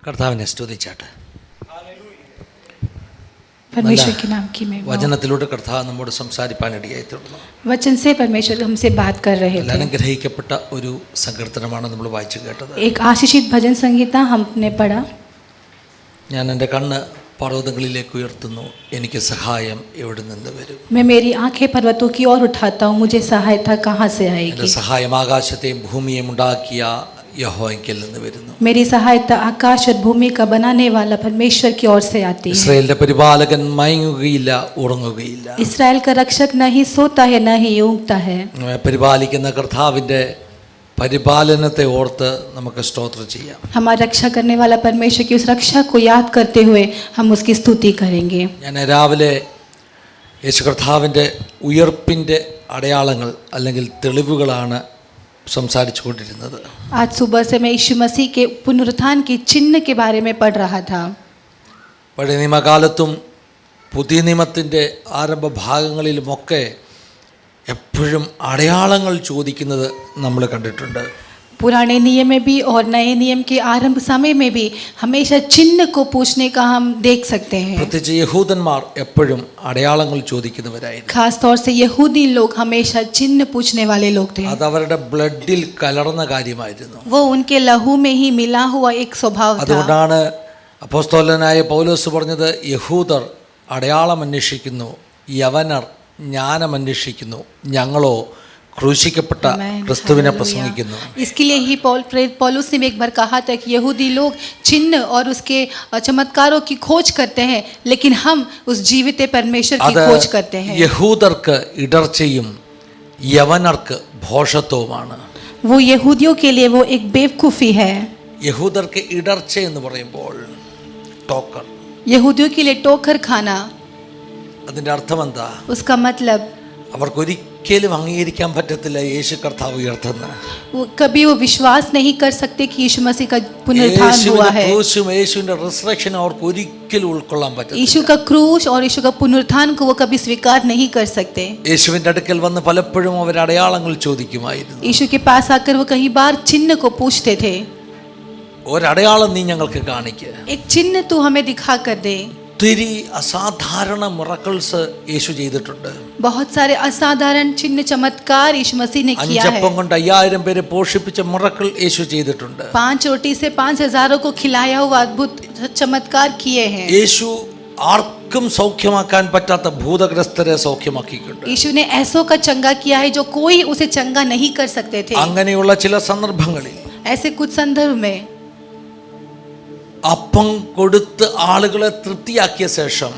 കർത്താവിനെ സ്തുതിച്ചാട്ടെ. परमेश्वर के नाम की मैं വചനത്തിലൂടെ കർത്താവ് നമ്മോട് സംസാരിപ്പാനിടയായി തീർന്നു. वचन से परमेश्वर हमसे बात कर रहे थे. അനുഗ്രഹിക്കപ്പെട്ട ഒരു സങ്കീർത്തനമാണ് നമ്മൾ വായിച്ചു കേട്ടത്. एक आशीषित भजन संहिता हमने पढ़ा. ഞാൻ എൻ്റെ കണ്ണ് പർവ്വതങ്ങളിലേക്ക് ഉയർത്തുന്നു, എനിക്ക് സഹായം എവിടെ നിന്ന് വരും? मैं मेरी आंखें पर्वतों की ओर उठाता हूँ, मुझे सहायता कहाँ से आएगी? എൻ്റെ സഹായം ആകാശത്തെയും ഭൂമിയെയും ഉണ്ടാക്കിയ യഹോവയിൽ നിന്ന് വരുന്നു. मेरी सहायता आकाश और भूमि का बनाने वाला परमेश्वर की ओर से आती है. ഇസ്രായേലിന്റെ പരിപാലകൻ മയങ്ങുകയില്ല, ഉറങ്ങുകയില്ല. इस्राएल का रक्षक नहीं सोता है न ही ऊँघता है. പരിപാലിക്കുന്ന കർത്താവിന്റെ പരിപാലനത്തെ ഓർത്ത് നമുക്ക് സ്തോത്രം ചെയ്യാം. हमारा रक्षा करने वाला परमेश्वर की उस रक्षा को याद करते हुए हम उसकी स्तुति करेंगे. ഞാൻ രാവിലെ യേശു കർത്താവിന്റെ ഉയർപ്പിന്റെ അടയാളങ്ങൾ അല്ലെങ്കിൽ തെളിവുകളാണ് സംസാരിച്ചു കൊണ്ടിരുന്നത്. आज सुबह से मैं यीशु मसीह के पुनरुत्थान के चिन्ह के बारे में पढ़ रहा था. പഴയ നിയമകാലത്തും പുതിയ നിയമത്തിൻ്റെ ആരംഭ ഭാഗങ്ങളിലുമൊക്കെ എപ്പോഴും അടയാളങ്ങൾ ചോദിക്കുന്നത് നമ്മൾ കണ്ടിട്ടുണ്ട്. पुराने नियम में भी और नए नियम के आरंभ समय में भी हमेशा चिन्ह को पूछने का हम देख सकते हैं. പ്രത്യേകിച്ച് യഹൂദന്മാർ എപ്പോഴും അടയാളങ്ങൾ ചോദിക്കുന്നവരായിരുന്നു. खास तौर से यहूदी लोग हमेशा चिन्ह पूछने वाले लोग थे. അത് അവരുടെ ബ്ലഡിൽ കലർന്ന കാര്യമായിരുന്നു. वो उनके लहू में ही मिला हुआ एक स्वभाव था. അതുകൊണ്ടാണ് അപ്പോസ്തലനായ പൗലോസ് പറഞ്ഞത്, യഹൂദർ അടയാളം അന്വേഷിക്കുന്നു, യവനർ ജ്ഞാനം അന്വേഷിക്കുന്നു, ഞങ്ങളോ ക്രൂശിക്കപ്പെട്ട ക്രിസ്തുവിനെ പ്രസംഗിക്കുന്നു. इसके लिए ही पौलुस ने एक बार कहा था कि यहूदी लोग चिन्ह और उसके चमत्कारों की खोज करते हैं, लेकिन हम उस जीवित परमेश्वर की खोज करते हैं. യഹൂദർക്ക് ഇടർച്ചയും യവനർക്ക് ഭോഷത്വവുമാണ്. वो यहूदियों के लिए वो एक बेवकूफ़ी है. യഹൂദർക്ക് ഇടർച്ച എന്ന് പറയുമ്പോൾ ടോക്കർ, यहूदियों के लिए टोकर खाना, അതിന്റെ അർത്ഥം എന്താ? उसका मतलब അവർക്കൊരിക്കലും അംഗീകരിക്കാൻ പറ്റത്തില്ല യേശു കർത്താവ് ഉയർത്തുന്ന. कभी वो विश्वास नहीं कर सकते कि यीशु मसीह का पुनरुत्थान हुआ है. യേശുവിന്റെ റിസറക്ഷൻ അവർക്ക് ഒരിക്കലും ഉൾക്കൊള്ളാൻ പറ്റില്ല. यीशु का क्रूस और यीशु का पुनरुत्थान को वो कभी स्वीकार नहीं कर सकते. യേശുവിന്റെ അടുക്കൽ വന്ന് പലപ്പോഴും അവർ അടയാളങ്ങൾ ചോദിക്കുമായിരുന്നു. यीशु के पास आकर वो कई बार चिन्ह को पूछते थे. ഒരടയാളം നീ ഞങ്ങൾക്ക് കാണിക്കുക, एक चिन्ह तू हमें दिखा कर दे. ഒത്തിരി അസാധാരണ മിറക്കിൾസ് യേശു ചെയ്തിട്ടുണ്ട്. बहुत सारे असाधारण चिन्ह चमत्कार यीशु मसीह ने किया है. 5 അപ്പം കൊണ്ട് 5000 പേരെ പോഷിപ്പിച്ച മിറക്കിൾ യേശു ചെയ്തിട്ടുണ്ട്. 5 रोटी से 5000 को खिलाया हुआ अद्भुत चमत्कार किए हैं. യേശു ആർക്കും സൗഖ്യമാക്കാൻ പറ്റാത്ത ഭൂതഗ്രസ്തരെ സൗഖ്യമാക്കിയിട്ടുണ്ട്. यीशु ने ऐसों का चंगा किया है जो कोई उसे चंगा नहीं कर सकते थे. അങ്ങനെയുള്ള ചില സന്ദർഭങ്ങളിൽ ऐसे कुछ संदर्भ में അപ്പം കൊടുത്ത് ആളുകളെ തൃപ്തിയാക്കിയ ശേഷം,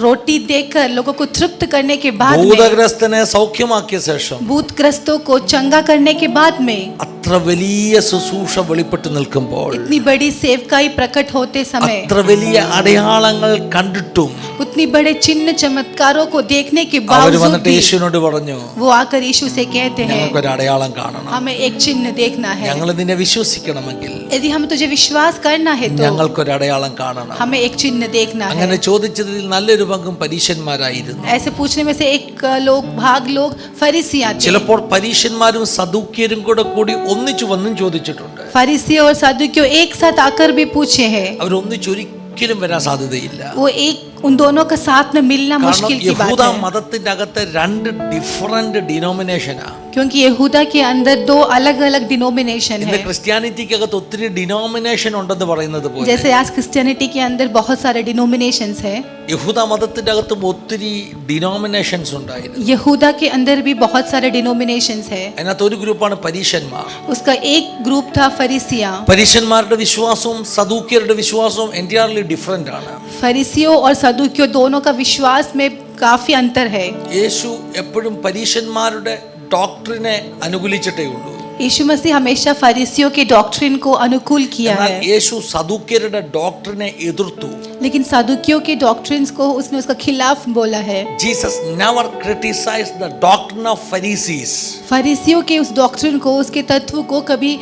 रोटी देकर लोगों को तृप्त करने के बाद में, ഭൂതഗ്രസ്തനെ സൗഖ്യമാക്കിയ ശേഷം, भूतग्रस्तों को चंगा करने के बाद में, അത്ര വലിയ ശുശ്രൂഷ വെളിപ്പെട്ടു നിൽക്കുമ്പോൾ, इतनी बड़ी सेवकाई प्रकट होते समय, അത്ര വലിയ അടയാളങ്ങൾ കണ്ടിട്ടും उतनी बड़े चिन्ह चमत्कारों को देखने के അവർ बावजूद വന്നിട്ട് भी യേശുവിനോട് പറഞ്ഞു, वो आकर यीशु से कहते हैं, ഞങ്ങൾക്കൊരു അടയാളം കാണണം, हमें एक चिन्ह देखना है. ഞങ്ങൾ നിന്നെ വിശ്വസിക്കണമെങ്കിൽ यदि हम तुझे विश्वास करना है तो ഞങ്ങൾക്കൊരു അടയാളം കാണണം. हमें एक चिन्ह देखना है. അങ്ങനെ ചോദിച്ചതിൽ നല്ലൊരു പങ്കും പരീശന്മാരായിരുന്നു. ऐसे पूछने में से एक लोग फरीसियां थे. ചിലപ്പോൾ പരീശന്മാരും സദൂക്യരും കൂടി ഒന്നിച്ചു വന്നും ചോദിച്ചിട്ടുണ്ട്. फरीसी और सदूकियों एक साथ आकर भी पूछे हैं. അവർ ഒന്നിച്ചൊരിക്കലും വരാൻ സാധ്യതയില്ല. वो एक उन दोनों का साथ में मिलना मुश्किल की बात യഹൂദ है. മതത്തിന്റെ അകത്ത് 2 ഡിഫറന്റ് ഡിനോമിനേഷനാ. क्योंकि यहूदा के अंदर 2 अलग अलग डिनोमिनेशन ഇന്ന് है. ക്രിസ്ത്യാനിറ്റിക്ക് അകത്ത് ഒത്തിരി ഡിനോമിനേഷൻ ഉണ്ടെന്ന് പറയുന്നത് പോലെ, जैसे आज क्रिश्चियनिटी के अंदर बहुत सारे डिनोमिनेशंस है. യഹൂദ മതത്തിന്റെ അകത്തും ഒത്തിരി ഡിനോമിനേഷൻസ് ഉണ്ടായിരുന്നു. यहूदा के अंदर भी बहुत सारे डिनोमिनेशंस है. അതിനകത്ത് ഒരു ഗ്രൂപ്പാണ് പരീശന്മാർ. उसका एक ग्रुप था फरीसिया. പരീശന്മാരുടെ വിശ്വാസവും സദൂക്യരുടെ വിശ്വാസവും എൻറ്റയർലി ഡിഫറെന്റ് ആണ്. फरीसियों और सदूकियों दोनों का विश्वास में काफी अंतर है. യേശു എപ്പോഴും പരീശന്മാരുടെ ഡോക്ട്രിനെ അനുകൂലിച്ചിട്ടേ ഉള്ളൂ. यीशु मसीह हमेशा फरीसियों के डॉक्ट्रिन को अनुकूल किया എന്നാൽ है. യേശു സദൂക്യരുടെ ഡോക്ട്രിനെ എതിർത്തു. लेकिन सदूकियों के डॉक्ट्रिन्स को उसने उसका खिलाफ बोला है. Jesus never criticized the doctrine of Pharisees. फरीसियों के उस डॉक्ट्रिन को, उसके तत्व को कभी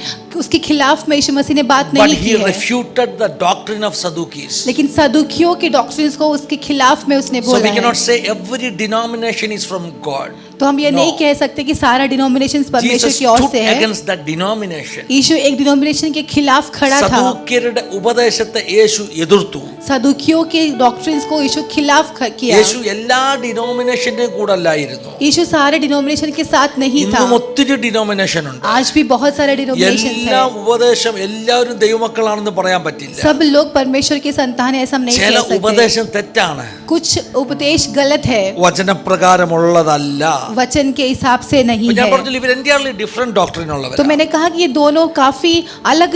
उसके खिलाफ में यीशु मसीह ने बात But नहीं he की है. refuted the doctrine of Sadducees. लेकिन सदूकियों के डॉक्ट्रिन्स को उसके खिलाफ में उसने So बोला we cannot है. say every denomination is from God. तो हम ये No. नहीं कह सकते कि सारा डिनोमिनेशंस परमेश्वर Jesus की ओर stood से है। against that denomination. यीशु एक डिनोमिनेशन के खिलाफ खड़ा था। സദൂക്യരുടെ ഉപദേശത്തെ യേശു എതിർത്തു. सदुकियों के डॉक्ट्रिन्स को यीशु खिलाफ किया। യേശു എല്ലാ ഡിനോമിനേഷന്റെയും കൂടെ അല്ലായിരുന്നു. यीशु सारे डिनोमिनेशन के साथ नहीं था। ഇന്നും ഒത്തിരി ഡിനോമിനേഷൻ ഉണ്ട്. आज भी बहुत सारे डिनोमिनेशंस എല്ലാ हैं। ഉപദേശം എല്ലാവരും ദൈവമക്കളാണെന്ന് പറയാൻ പറ്റില്ല. सब लोग परमेश्वर के संतान है ऐसा हम नहीं ചില कह सकते। ഉപദേശം തെറ്റാണ്, कुछ उपदेश गलत है, വചനപ്രകാരമുള്ളതല്ല. वचन के हिसाब से नहीं ഞാൻ है। പറഞ്ഞില്ല ഇവർ എൻറ്റയർലി ഡിഫറെന്റ് ഡോക്ട്രിൻ तो ഉള്ളവരാണ്. मैंने कहा कि ये दोनों काफी अलग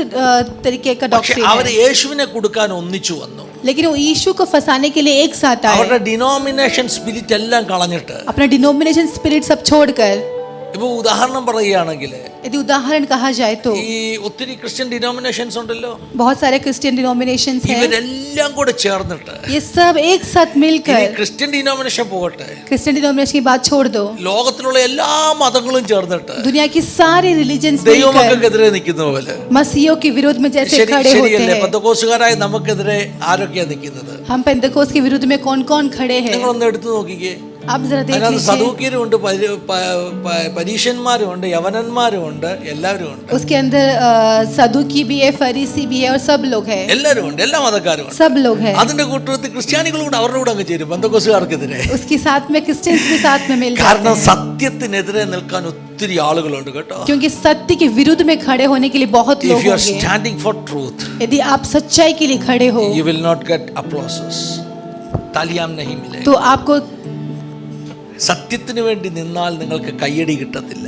तरीके का പക്ഷെ डॉक्ट्रिन അവർ है, യേശുവിനെ കൊടുക്കാൻ ഒന്നിച്ചു വന്നു. लेकिन वो यीशु को फंसाने के लिए एक साथ आए। അവരുടെ ഡിനോമിനേഷൻ സ്പിരിറ്റ് എല്ലാം കളഞ്ഞിട്ട്, अपना डिनोमिनेशन स्पिरिट सब छोड़कर, ഇപ്പൊ ഉദാഹരണം പറയുകയാണെങ്കിൽ यदि उदाहरण कहा जाए तो ഈ ഒത്തിരി ക്രിസ്ത്യൻ ഡിനോമിനേഷൻസ് ഉണ്ടല്ലോ, बहुत सारे क्रिश्चियन डिनोमिनेशंस हैं। ഇവരെല്ലാം കൂടെ ചേർന്നിട്ട് ये सब एक साथ ഇനി मिलकर, ക്രിസ്ത്യൻ ഡിനോമിനേഷൻ പോകട്ടെ, क्रिश्चियन डिनोमिनेशन की बात छोड़ दो, ലോകത്തിലുള്ള എല്ലാ മതങ്ങളും ചേർന്നിട്ട് दुनिया की सारी रिलीजन्स मिलकर ദൈവമക്കൾക്കെതിരെ നിൽക്കുന്ന പോലെ. मसीहियों के विरोध में जैसे खड़े होते ശരിയല്ലേ? हैं। പെന്തക്കോസ്തുകാരായ നമുക്കെതിരെ ആരൊക്കെയാ നിൽക്കുന്നത്? हम पेंतकोस्त के विरुद्ध में कौन कौन खड़े हैं? നിങ്ങളൊന്ന് എടുത്തു നോക്കിക്കേ. आप जरा देख അതിനകത്ത് लीजिए। സദൂക്യരുമുണ്ട്, പരീശന്മാരുമുണ്ട്, യവനന്മാരുമുണ്ട്, എല്ലാവരും ഉണ്ട്. उसके अंदर सदुकी भी है, फरीसी भी है और सब लोग हैं, എല്ലാവരും ഉണ്ട്, എല്ലാ മതക്കാരും ഉണ്ട്. सब लोग हैं। അതിന്റെ കൂട്ടത്തിൽ ക്രിസ്ത്യാനികളും കൂടെ അവരുടെ കൂടെ അങ്ങ് ചേരും പെന്തക്കോസ്തുകാർക്കെതിരെ. उसके साथ में क्रिश्चियंस भी साथ में मिल जाते കാരണം हैं, സത്യത്തിനെതിരെ നിൽക്കാൻ ഒത്തിരി ആളുകളുണ്ട് കേട്ടോ. क्योंकि सत्य के विरुद्ध में खड़े होने के लिए बहुत लोग If you are होंगे। standing for truth, यदि आप सच्चाई के लिए खड़े हो you will not get applauses. താലിയാം नहीं मिलेगा. तो आपको, സത്യത്തിന് വേണ്ടി നിന്നാൽ നിങ്ങൾക്ക് കയ്യടി കിട്ടത്തില്ല.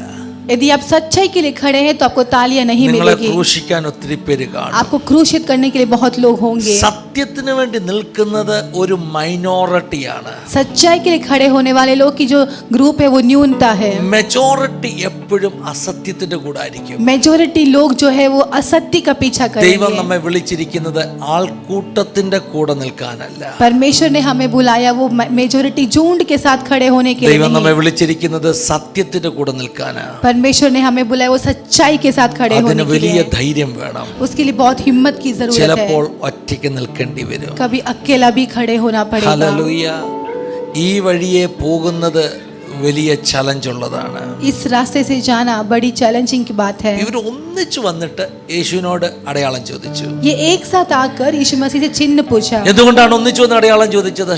यदि आप सच्चाई के लिए खड़े हैं तो आपको तालियां नहीं നിങ്ങളെ मिलेगी। ക്രൂശിക്കാൻ ഒത്തിരി പേര് കാണും. आपको क्रूशित करने के लिए बहुत लोग होंगे। സത്യത്തിന് വേണ്ടി നിൽക്കുന്നത് ഒരു മൈനോറിറ്റിയാണ്. सच्चाई के लिए खड़े होने वाले लोग की जो ग्रुप है वो न्यूनता है। മെജോറിറ്റി എപ്പോഴും അസത്യത്തിന്റെ കൂടെ ആയിരിക്കും. मेजोरिटी लोग जो है वो असत्य का पीछा ദൈവം करेंगे। നമ്മെ വിളിച്ചിരിക്കുന്നത് ആൾക്കൂട്ടത്തിന്റെ കൂടെ നിൽക്കാനല്ല. परमेश्वर ने हमें बुलाया वो मेजोरिटी झुंड के साथ खड़े होने के लिए ദൈവം നമ്മെ नहीं। വിളിച്ചിരിക്കുന്നത് സത്യത്തിന്റെ കൂടെ നിൽക്കാനാ. परमेश्वर ने हमें बुलाया वो सच्चाई के साथ खड़े അതിന് होने के വലിയ लिए। ധൈര്യം വേണം. उसके लिए बहुत हिम्मत की जरूरत ചിലപ്പോൾ है। ഒറ്റയ്ക്ക് നിൽക്കേണ്ടി വരും. कभी अकेला भी खड़े होना पड़ेगा। ഹല്ലേലൂയ. ഈ വഴിയെ പോകുന്നത് വലിയ ചലഞ്ച് ഉള്ളതാണ്. इस रास्ते से जाना बड़ी चैलेंजिंग की बात है। ഇവർ ഒന്നിച്ചു വന്നിട്ട് യേശുവിനോട് അടയാളം ചോദിച്ചു. ये एक साथ आकर यीशु मसीह से चिन्ह पूछा। എന്തുകൊണ്ടാണ് ഒന്നിച്ചു വന്ന് അടയാളം ചോദിച്ചത്?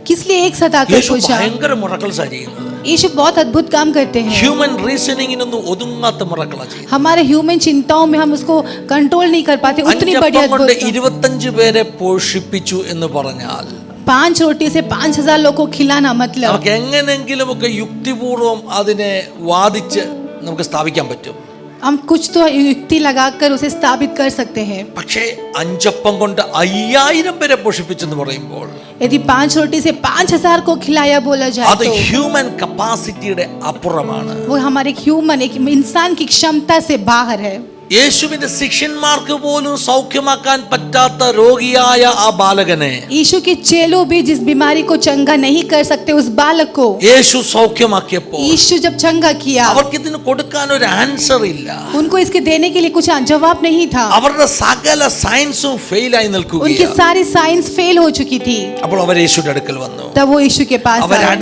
किस लिए एक साथ आकर യേശു पूछा? ഭയങ്കര മിറക്കിൾസാ ചെയ്യുന്നത്. यीशु बहुत अद्भुत काम करते हैं। ഹ്യൂമൻ റീസണിങ്ങിനൊന്നും ഒതുങ്ങാത്ത മിറക്കിളാ ചെയ്യുന്നത്. हमारे ह्यूमन चिंताओं में हम उसको कंट्रोल नहीं कर पाते, उतनी बड़ी അഞ്ചപ്പം കൊണ്ട് अद्भुत। 25 പേരെ പോഷിപ്പിച്ചു എന്ന് പറഞ്ഞാൽ 5 रोटी से 5000 लोगों को खिलाना मतलब നമുക്ക് എങ്ങനെങ്കിലുമൊക്കെ യുക്തിപൂർവം അതിനെ വാദിച്ച് നമുക്ക് സ്ഥാപിക്കാൻ പറ്റും. हम कुछ तो युक्ति लगाकर उसे स्थापित कर सकते हैं। പക്ഷേ 5 അപ്പം കൊണ്ട് 5000 പേരെ പോഷിപ്പിച്ചെന്ന് പറയുമ്പോൾ यदि 5 रोटी से 5000 को खिलाया बोला जाए അത് तो ഹ്യൂമൻ കപ്പാസിറ്റിയുടെ അപ്പുറമാണ്. वो हमारे ह्यूमन एक इंसान की क्षमता से बाहर है। യേശുവിന്റെ ശിഷ്യന്മാർക്ക് പോലും സൗഖ്യമാക്കാൻ പറ്റാത്ത രോഗിയായ ആ ബാലകനെ यीशु के चेलों भी जिस बीमारी को चंगा नहीं कर सकते उस बालक को യേശു സൗഖ്യമാക്കിയപ്പോൾ यीशु जब चंगा किया, അവർക്ക് ഇതിന് കൊടുക്കാൻ ഒരു ആൻസർ ഇല്ല. उनको इसके देने के लिए कुछ जवाब नहीं था। അവരുടെ സകല സയൻസും ഫെയിലായി उनकी നിൽക്കുകയാണ്. सारी साइंस फेल हो चुकी थी। അപ്പോൾ അവർ യേശുവിന്റെ അടുക്കൽ വന്നു. तब वो यीशु के पास അവർ आए।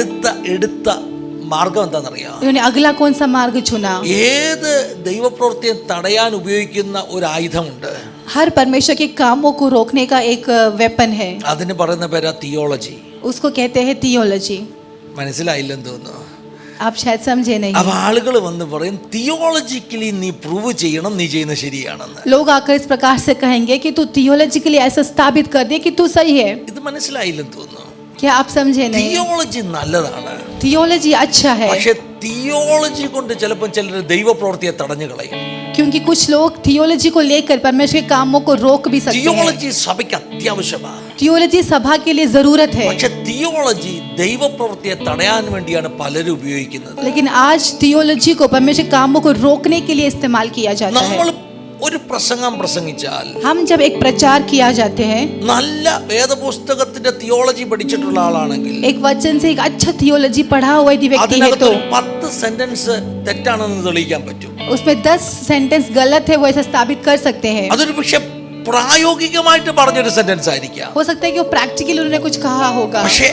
എടുത്ത മാർഗം എന്താണെന്നറിയാം? उन्होंने अगला कौन सा मार्ग चुना? ഏത് ദൈവപ്രവൃത്തിയെ തടയാൻ ഉപയോഗിക്കുന്ന ഒരു ആയുധമുണ്ട്. हर परमेश्वर के कामों को रोकने का एक वेपन है, അതിന് പറയുന്ന പേരാ തിയോളജി. उसको कहते हैं थियोलॉजी। മനസ്സിലായില്ലെന്ന് തോന്നുന്നു. आप शायद समझे नहीं। അപ്പൊ ആളുകൾ വന്ന് പറയും തിയോളജിക്കലി നീ പ്രൂവ് ചെയ്യണം നീ ചെയ്യുന്നത് ശരിയാണെന്ന്. लोग आकर इस प्रकार से कहेंगे कि तू थियोलॉजिकली ऐसा स्थापित कर दे कि तू सही है। ഇത് മനസ്സിലായില്ലെന്ന് തോന്നുന്നു. क्या आप समझे नहीं? തിയോളജി നല്ലതാണ്, थियोलॉजी अच्छा है, പക്ഷെ തിയോളജി കൊണ്ട് ചിലപ്പോൾ ചിലർ ദൈവപ്രവൃത്തിയെ തടഞ്ഞു കളയും. क्योंकि कुछ लोग थियोलॉजी को लेकर परमेश्वर के कामों को रोक भी सकते हैं। തിയോളജി സഭയ്ക്ക് അത്യാവശ്യമാണ്, थियोलॉजी सभा के लिए जरूरत है, പക്ഷെ തിയോളജി ദൈവപ്രവൃത്തിയെ തടയാൻ വേണ്ടിയാണ് പലരും ഉപയോഗിക്കുന്നത്. लेकिन आज थियोलॉजी को परमेश्वर के कामों को रोकने के लिए इस्तेमाल किया जाता है। നമ്മൾ ഒരു പ്രസംഗം പ്രസംഗിച്ചാൽ हम जब एक प्रचार किया जाते हैं, നല്ല വേദപുസ്തകത്തിന്റെ തിയോളജി പഠിച്ചിട്ടുള്ള ആളാണെങ്കിൽ एक वचन से एक अच्छा थियोलॉजी पढ़ा हुआ यदि व्यक्ति है അതിനകത്ത് तो ഒരു 10 സെന്റൻസ് തെറ്റാണെന്ന് തെളിയിക്കാൻ പറ്റും. उसमें 10 सेंटेंस गलत है वो ऐसा स्थापित कर सकते हैं। അതൊരു പക്ഷെ പ്രായോഗികമായിട്ട് പറഞ്ഞൊരു സെന്റൻസ് ആയിരിക്കാം, हो सकता है कि वो प्रैक्टिकली उन्होंने कुछ कहा होगा, പക്ഷേ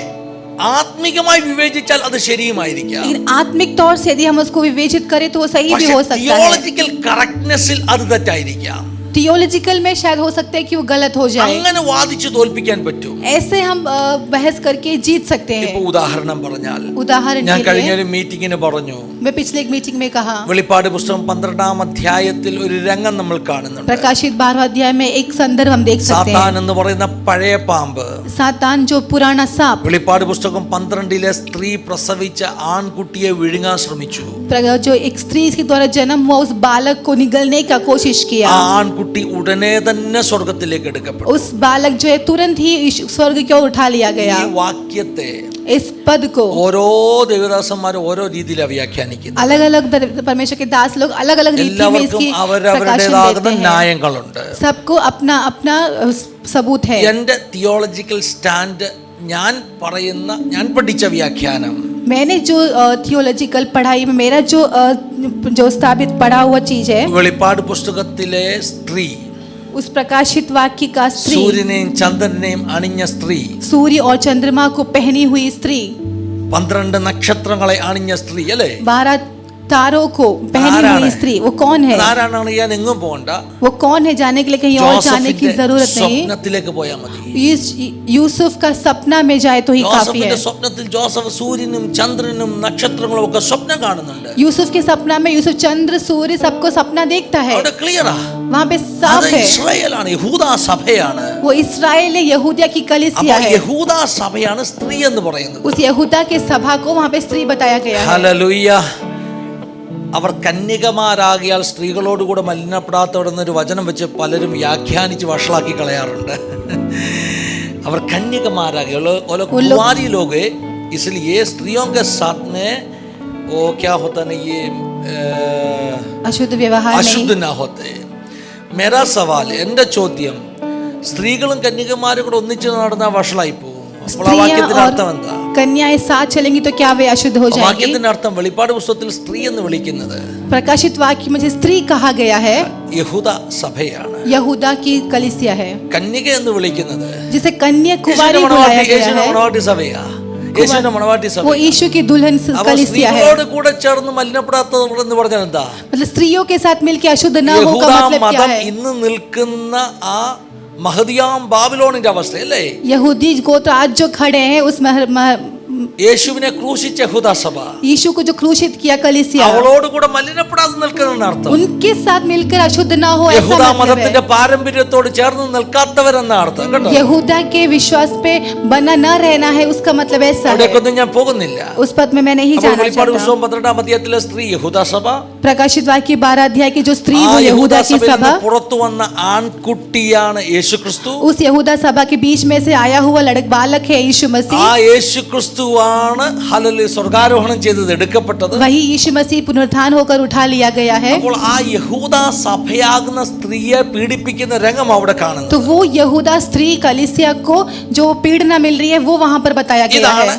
ആത്മികമായി വിവേചിച്ചാൽ അത് ശരിയുമായിരിക്കാം. लेकिन आत्मिक तौर से यदि हम उसको विवेचित करें तो वो सही भी हो सकता है. തിയോളജിക്കൽ കറക്റ്റ്നെസ്സിൽ അത് തെറ്റായിരിക്കാം. थियोलॉजिकल में शायद हो सकता है कि वो गलत हो जाए. അങ്ങനെ വാദിച്ചു തോൽപ്പിക്കാൻ പറ്റും. ऐसे हम बहस करके जीत सकते हैं. ഇപ്പോ ഉദാഹരണം പറഞ്ഞാൽ, उदाहरण ഞാൻ के കഴിഞ്ഞ लिए ഒരു മീറ്റിംഗിന് പറഞ്ഞു, मैं पिछले एक मीटिंग में कहा വെളിപ്പാട് പുസ്തകം 12-ാം അധ്യായത്തിൽ ഒരു രംഗം നമ്മൾ കാണുന്നുണ്ട്. प्रकाशित 12वां अध्याय में एक संदर्भ हम देख सकते हैं. സാത്താൻ എന്ന് പറയുന്ന പഴയ പാമ്പ്, सातान जो पुराना सांप, വെളിപ്പാട് പുസ്തകം 12-ലെ സ്ത്രീ പ്രസവിച്ച ആൺകുട്ടിയെ വിഴുങ്ങാൻ ശ്രമിച്ചു. जो एक स्त्री के द्वारा जन्म हुआ उस बालक को निगलने का कोशिश किया. ആ ആൺകുട്ടി ഉടനെ തന്നെ സ്വർഗ്ഗത്തിലേക്ക് എടുക്കപ്പെട്ടു. उस बालक जो है तुरंत ही स्वर्ग की ओर उठा लिया गया. ഈ വാക്യത്തെ इस पद को ഓരോ ദേവദാസന്മാരും ഓരോ രീതിയിലാണ് വ്യാഖ്യാനിക്കുന്നത്. अलग अलग परमेश्वर के दास लोग अलग अलग रीति में इसकी എല്ലാവർക്കും അവരവരുടേതാകുന്ന प्रकाशन देते हैं. ന്യായങ്ങളുണ്ട്. सबको अपना अपना सबूत है. എന്റെ തിയോളജിക്കൽ സ്റ്റാൻഡ്, ഞാൻ പഠിച്ച വ്യാഖ്യാനം, मैंने जो थियोलॉजिकल पढ़ाई में मेरा जो स्थापित पढ़ा हुआ चीज है, വെളിപ്പാട് പുസ്തകത്തിലെ സ്ത്രീ, उस प्रकाशित वाक्य का स्त्री, സൂര്യനെയും ചന്ദ്രനെയും അണിഞ്ഞ സ്ത്രീ, सूर्य और चंद्रमा को पहनी हुई स्त्री, 12 നക്ഷത്രങ്ങളെ അണിഞ്ഞ സ്ത്രീ, അല്ലേ? 12 तारों को पहनी हुई स्त्री, वो कौन है? ആരാണെന്ന് ഞാൻ എങ്ങും പോകണ്ട. वो कौन है जाने के लिए कहीं और जाने की जरूरत नहीं. സ്വപ്നത്തിലേക്ക് പോയാൽ മതി. यूसुफ का सपना में जाए तो ही काफी है. സ്വപ്നത്തിൽ ജോസഫ് സൂര്യനും ചന്ദ്രനും നക്ഷത്രങ്ങളും ഒക്കെ സ്വപ്നം കാണുന്നുണ്ട്. यूसुफ के सपना में यूसुफ चंद्र सूर्य सबको सपना देखता है. അവിടെ ക്ലിയറാ, वहाँ पे साफ അത് है ഇസ്രായേലാണ്, യഹൂദാ സഭയാണ്. वो इसराइल है, यहूदिया की कलीसिया അപ്പോൾ है. യഹൂദാ സഭയാണ് സ്ത്രീ എന്ന് പറയുന്നത്. उस यहूदा के सभा को वहाँ पे स्त्री बताया गया है. ഹല്ലേലൂയ. അവർ കന്യകമാരാകിയാൽ സ്ത്രീകളോടുകൂടെ മലിനപ്പെടാത്തവരെന്നൊരു വചനം വെച്ച് പലരും വ്യാഖ്യാനിച്ച് വഷളാക്കി കളയാറുണ്ട്. അവർ കന്യകമാരാകിയാൽ कुंवारी लोग इसलिए स्त्रियों के साथ में वो क्या होता नहीं, ये अशुद्ध व्यवहार അശുദ്ധ नहीं. ना होते. मेरा सवाल, എന്റെ ചോദ്യം, സ്ത്രീകളും കന്യകമാരും കൂടെ ഒന്നിച്ച് നടന്ന വഷളായി പോകും. അപ്പോൾ ആ വാക്യത്തിന്റെ അർത്ഥം എന്താ? कन्याएं साथ चलेंगी तो क्या वे अशुद्ध हो जाएंगी? വാക്യത്തിന്റെ അർത്ഥം വെളിപ്പാട് പുസ്തകത്തിൽ സ്ത്രീ എന്ന് വിളിക്കുന്നത് प्रकाशित वाक्य में स्त्री कहा गया है, യഹൂദ സഭയാണ്. यहूदा की कलीसिया है. കന്യക എന്ന് വിളിക്കുന്നത് जिसे कन्या कुंवारी बुलाया गया है, മണവാട്ടി സഭയാ. യേശുവിന്റെ മണവാട്ടി സഭ. वो यीशु की दुल्हन कलीसिया है. സ്ത്രീകളോട് കൂടെ ചേർന്ന് മലിനപ്പെടാത്തവർ എന്ന് പറഞ്ഞാൽ എന്താ? मतलब स्त्रियों के साथ मिलकर अशुद्ध ना हो का യഹൂദ मतलब क्या മതം है? ഇന്ന് നിൽക്കുന്ന ആ മഹദിയാം ബാബിലോണിന്റെ അവസ്ഥ, അല്ലേ? यहूदी गोत्र आज जो खड़े हैं उस യേശുവിനെ ക്രൂശിച്ച യഹൂദ സഭ, यीशु को जो क्रूसित किया कलीसिया, അവളോട് കൂടെ മലിനപ്പെടാതെ നിൽക്കുന്ന അർത്ഥം. उनके साथ मिलकर अशुद्ध ना हो ऐसा യഹൂദ मतलब മതത്തിന്റെ है. പാരമ്പര്യത്തോട് ചേർന്ന് നിൽക്കാത്തവരെന്ന അർത്ഥം, കേട്ടോ? यहूदा के विश्वास पे बना न रहना है, उसका मतलब ऐसा है. അവിടേക്കൊന്നും ഞാൻ പോകുന്നില്ല. उस पद में मैं नहीं അപ്പോൾ जाना വെളിപ്പാട് चाहता. പുസ്തകം 12-ാം അധ്യായത്തിലെ സ്ത്രീ യഹൂദ സഭ, प्रकाशित वाक्य 12 अध्याय की जो स्त्री ആ वो യഹൂദ यहूदा की സഭയിൽ सभा, നിന്ന് പുറത്തു വന്ന ആൺകുട്ടിയാണ് യേശുക്രിസ്തു. उस यहूदा सभा के बीच में से आया हुआ बालक है यीशु ആ मसीह. യേശുക്രിസ്തുവാണ് ഹല്ലേലൂയ സ്വർഗ്ഗാരോഹണം ചെയ്തത്, എടുക്കപ്പെട്ടത്. वही यीशु मसीह पुनरुत्थान होकर उठा लिया गया है. അപ്പോൾ ആ യഹൂദ സഭയാകുന്ന സ്ത്രീയെ പീഡിപ്പിക്കുന്ന രംഗം അവിടെ കാണുന്നു. तो वो यहूदा स्त्री कलीसिया को जो पीड़ना मिल रही है वो वहां पर बताया गया ഇതാണ് है.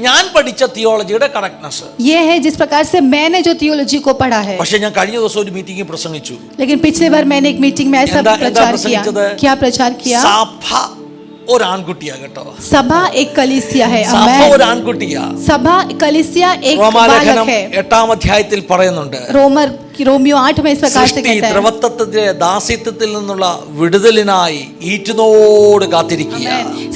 ഞാൻ പഠിച്ച തിയോളജിയുടെ കറക്റ്റ്നെസ്. ये है जिस प्रकार से मैंने जो थियोलॉजी को पढ़ा है. പക്ഷെ ഞാൻ കഴിഞ്ഞ ദിവസം ഒരു മീറ്റിംഗിൽ പ്രസംഗിച്ചു. लेकिन पिछले बार मैंने एक मीटिंग में ऐसा എന്താ प्रचार किया. പ്രസംഗിച്ചത്? क्या प्रचार किया? സഭ ഒരു ആൺകുട്ടിയാ, കേട്ടോ? सभा एक कलीसिया है. സഭ Amen. ഒരു ആൺകുട്ടിയാ. सभा कलीसिया एक റോമാലേഖനം बालक है. 8-ാം അധ്യായത്തിൽ പറയുന്നുണ്ട്, रोमियो 8 में इस प्रकार से സൃഷ്ടി कहता है, ദ്രവത്വത്തിന്റെ ദാസ്യത്വത്തിൽ നിന്നുള്ള വിടുതലിനായി ഈറ്റുനോട് കാത്തിരിക്കുക.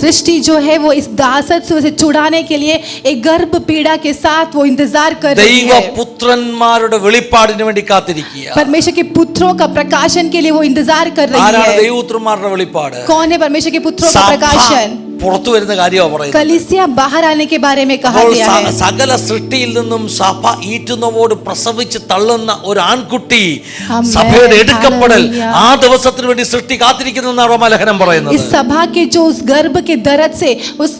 सृष्टि जो है वो इस दासत्व से छुड़ाने के लिए एक गर्भ पीड़ा के साथ वो इंतजार कर रही है. ദൈവപുത്രന്മാരുടെ വെളിപ്പാടിന് വേണ്ടി കാത്തിരിക്കുക. परमेश्वर के पुत्रों का प्रकाशन के लिए वो इंतजार कर रही ആരാണ് है. ദൈവപുത്രന്മാരുടെ വെളിപ്പാട്? कौन है परमेश्वर के पुत्रों का സഭ प्रकाशन? പുറത്തു വരുന്ന കാര്യമാണ് പറയുന്നത്. कलीसिया बाहर आने के बारे में कहा അപ്പോൾ गया है. സകല സൃഷ്ടിയിൽ നിന്നും സഭ ഈറ്റുന്നവോട് പ്രസവിച്ച് തള്ളുന്ന ഒരു ആൺകുട്ടി, ആമേൻ. സഭയുടെ എടുക്കപ്പെടൽ, ഹല്ലേലൂയ. ആ ദിവസത്തിന് വേണ്ടി സൃഷ്ടി കാത്തിരിക്കുന്ന റോമാലേഖനം പറയുന്നത്. इस सभा के जो उस गर्भ के दर्द से उस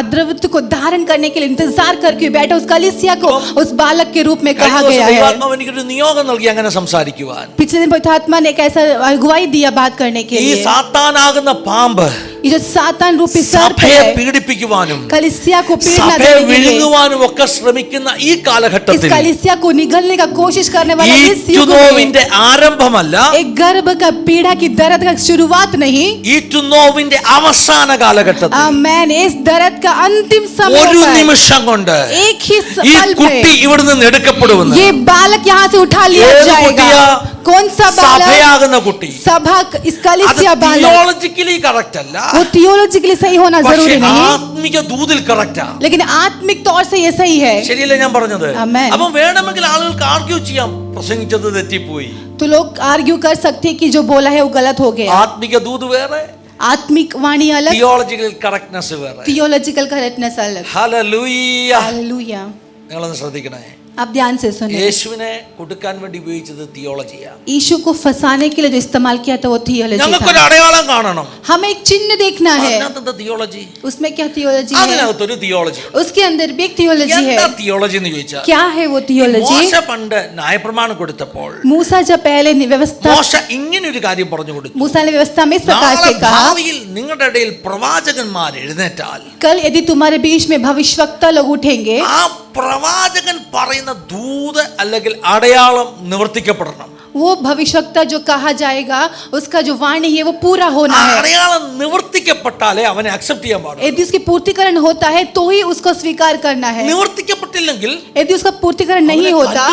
अद्रवत्व को धारण करने के लिए इंतजार करके बैठा उस कलीसिया को उस बालक के रूप में कहा गया है. ദൈവാത്മാവ് എനിക്കൊരു നിയോഗം നൽകി അങ്ങനെ സംസാരിക്കുവാൻ. पिछले दिन पवित्र आत्मा ने एक ऐसा अगुवाई दिया बात करने के ഈ लिए. സാത്താനാകുന്ന പാമ്പ് ये जो सातान रूपी सर्प സഭയെ है പീഡിപ്പിക്കുവാനും कलीसिया को पीड़ना സഭയെ देने के लिए, വിഴുങ്ങുവാനും ഒക്കെ ശ്രമിക്കുന്ന ഈ इस കാലഘട്ടത്തിൽ कलीसिया को निगलने का कोशिश करने वाला ഈ इस युग में നോവിന്റെ ആരംഭമല്ല, एक गर्भ का पीड़ा की दर्द का शुरुआत नहीं, ഈ നോവിന്റെ അവസാന കാലഘട്ടത്തിൽ आमेन, इस दर्द का अंतिम समय ഒരു पर നിമിഷം കൊണ്ട് एक ही ഈ पल കുട്ടി में ഇവിടെ നിന്ന് എടുക്കപ്പെടുമെന്ന്. ये बालक यहाँ से उठा लिया ഏത് जाएगा। കുട്ടിയാ? कौन सा बालक? സഭയാകുന്ന കുട്ടി. सभा, इस അത് कलीसिया बालक, തിയോളജിക്കലി കറക്റ്റ് അല്ല, वो थियोलॉजिकली सही होना പക്ഷേ जरूरी नहीं, ആത്മിക ദൂതിൽ കറക്റ്റാ. लेकिन आत्मिक तौर से ये सही है। ശരിയല്ലേ ഞാൻ പറഞ്ഞത്? Amen. അപ്പം വേണമെങ്കിൽ ആളുകൾക്ക് ആർഗ്യൂ ചെയ്യാം, പ്രസംഗിച്ചത് തെറ്റിപ്പോയി. तो लोग आर्ग्यू कर सकते हैं कि जो बोला है वो गलत हो गया। ആത്മിക ദൂത് വേറെ, आत्मिक वाणी अलग, തിയോളജിക്കൽ കറക്റ്റ്നെസ് വേറെ. थियोलॉजिकल करेक्टनेस अलग। ഹല്ലേലൂയ. हालेलुया। നിങ്ങളൊന്ന് ശ്രദ്ധിക്കണേ. आप ध्यान से सुने, യേശുവിനെ കൊടുക്കാൻ വേണ്ടി ഉപയോഗിച്ചത് തിയോളജിയാ. यीशु को फंसाने के लिए जो इस्तेमाल किया था वो थियोलॉजी ഞങ്ങൾക്കൊരു था। അടയാളം കാണണം. हमें एक चिन्ह देखना है। അതിനകത്ത് തിയോളജി, उसमें क्या थियोलॉजी है? അതിനകത്തൊരു തിയോളജി. उसके अंदर भी एक थियोलॉजी है। എന്താ തിയോളജി എന്ന് ചോദിച്ചാൽ, क्या है वो थियोलॉजी? മോശ പണ്ട് ന്യായപ്രമാണം കൊടുത്തപ്പോൾ मूसा जब पहले व्यवस्था, മോശ ഇങ്ങനെ ഒരു കാര്യം പറഞ്ഞു കൊടുത്തു. मूसा ने व्यवस्था में इस प्रकार നാളെ से कहा, ഭാവിയിൽ നിങ്ങളുടെ ഇടയിൽ പ്രവാചകന്മാർ എഴുന്നേറ്റാൽ कल यदि तुम्हारे बीच में भविष्यवक्ता लोग उठेंगे, ആ പ്രവാചകൻ പറയുന്ന ദൂത് അല്ലെങ്കിൽ അടയാളം നിവർത്തിക്കപ്പെടണം. वो भविष्यवक्ता जो कहा जाएगा उसका जो वाणी है वो पूरा ആ होना है। അടയാളം നിവർത്തിക്കപ്പെട്ടാലേ അവനെ അക്സെപ്റ്റ് ചെയ്യാൻ പാടുള്ളൂ. यदि उसकी पूर्तिकरण होता है तो ही उसको स्वीकार करना है। നിവർത്തിക്കപ്പെട്ടില്ലെങ്കിൽ यदि उसका पूर्तिकरण नहीं होता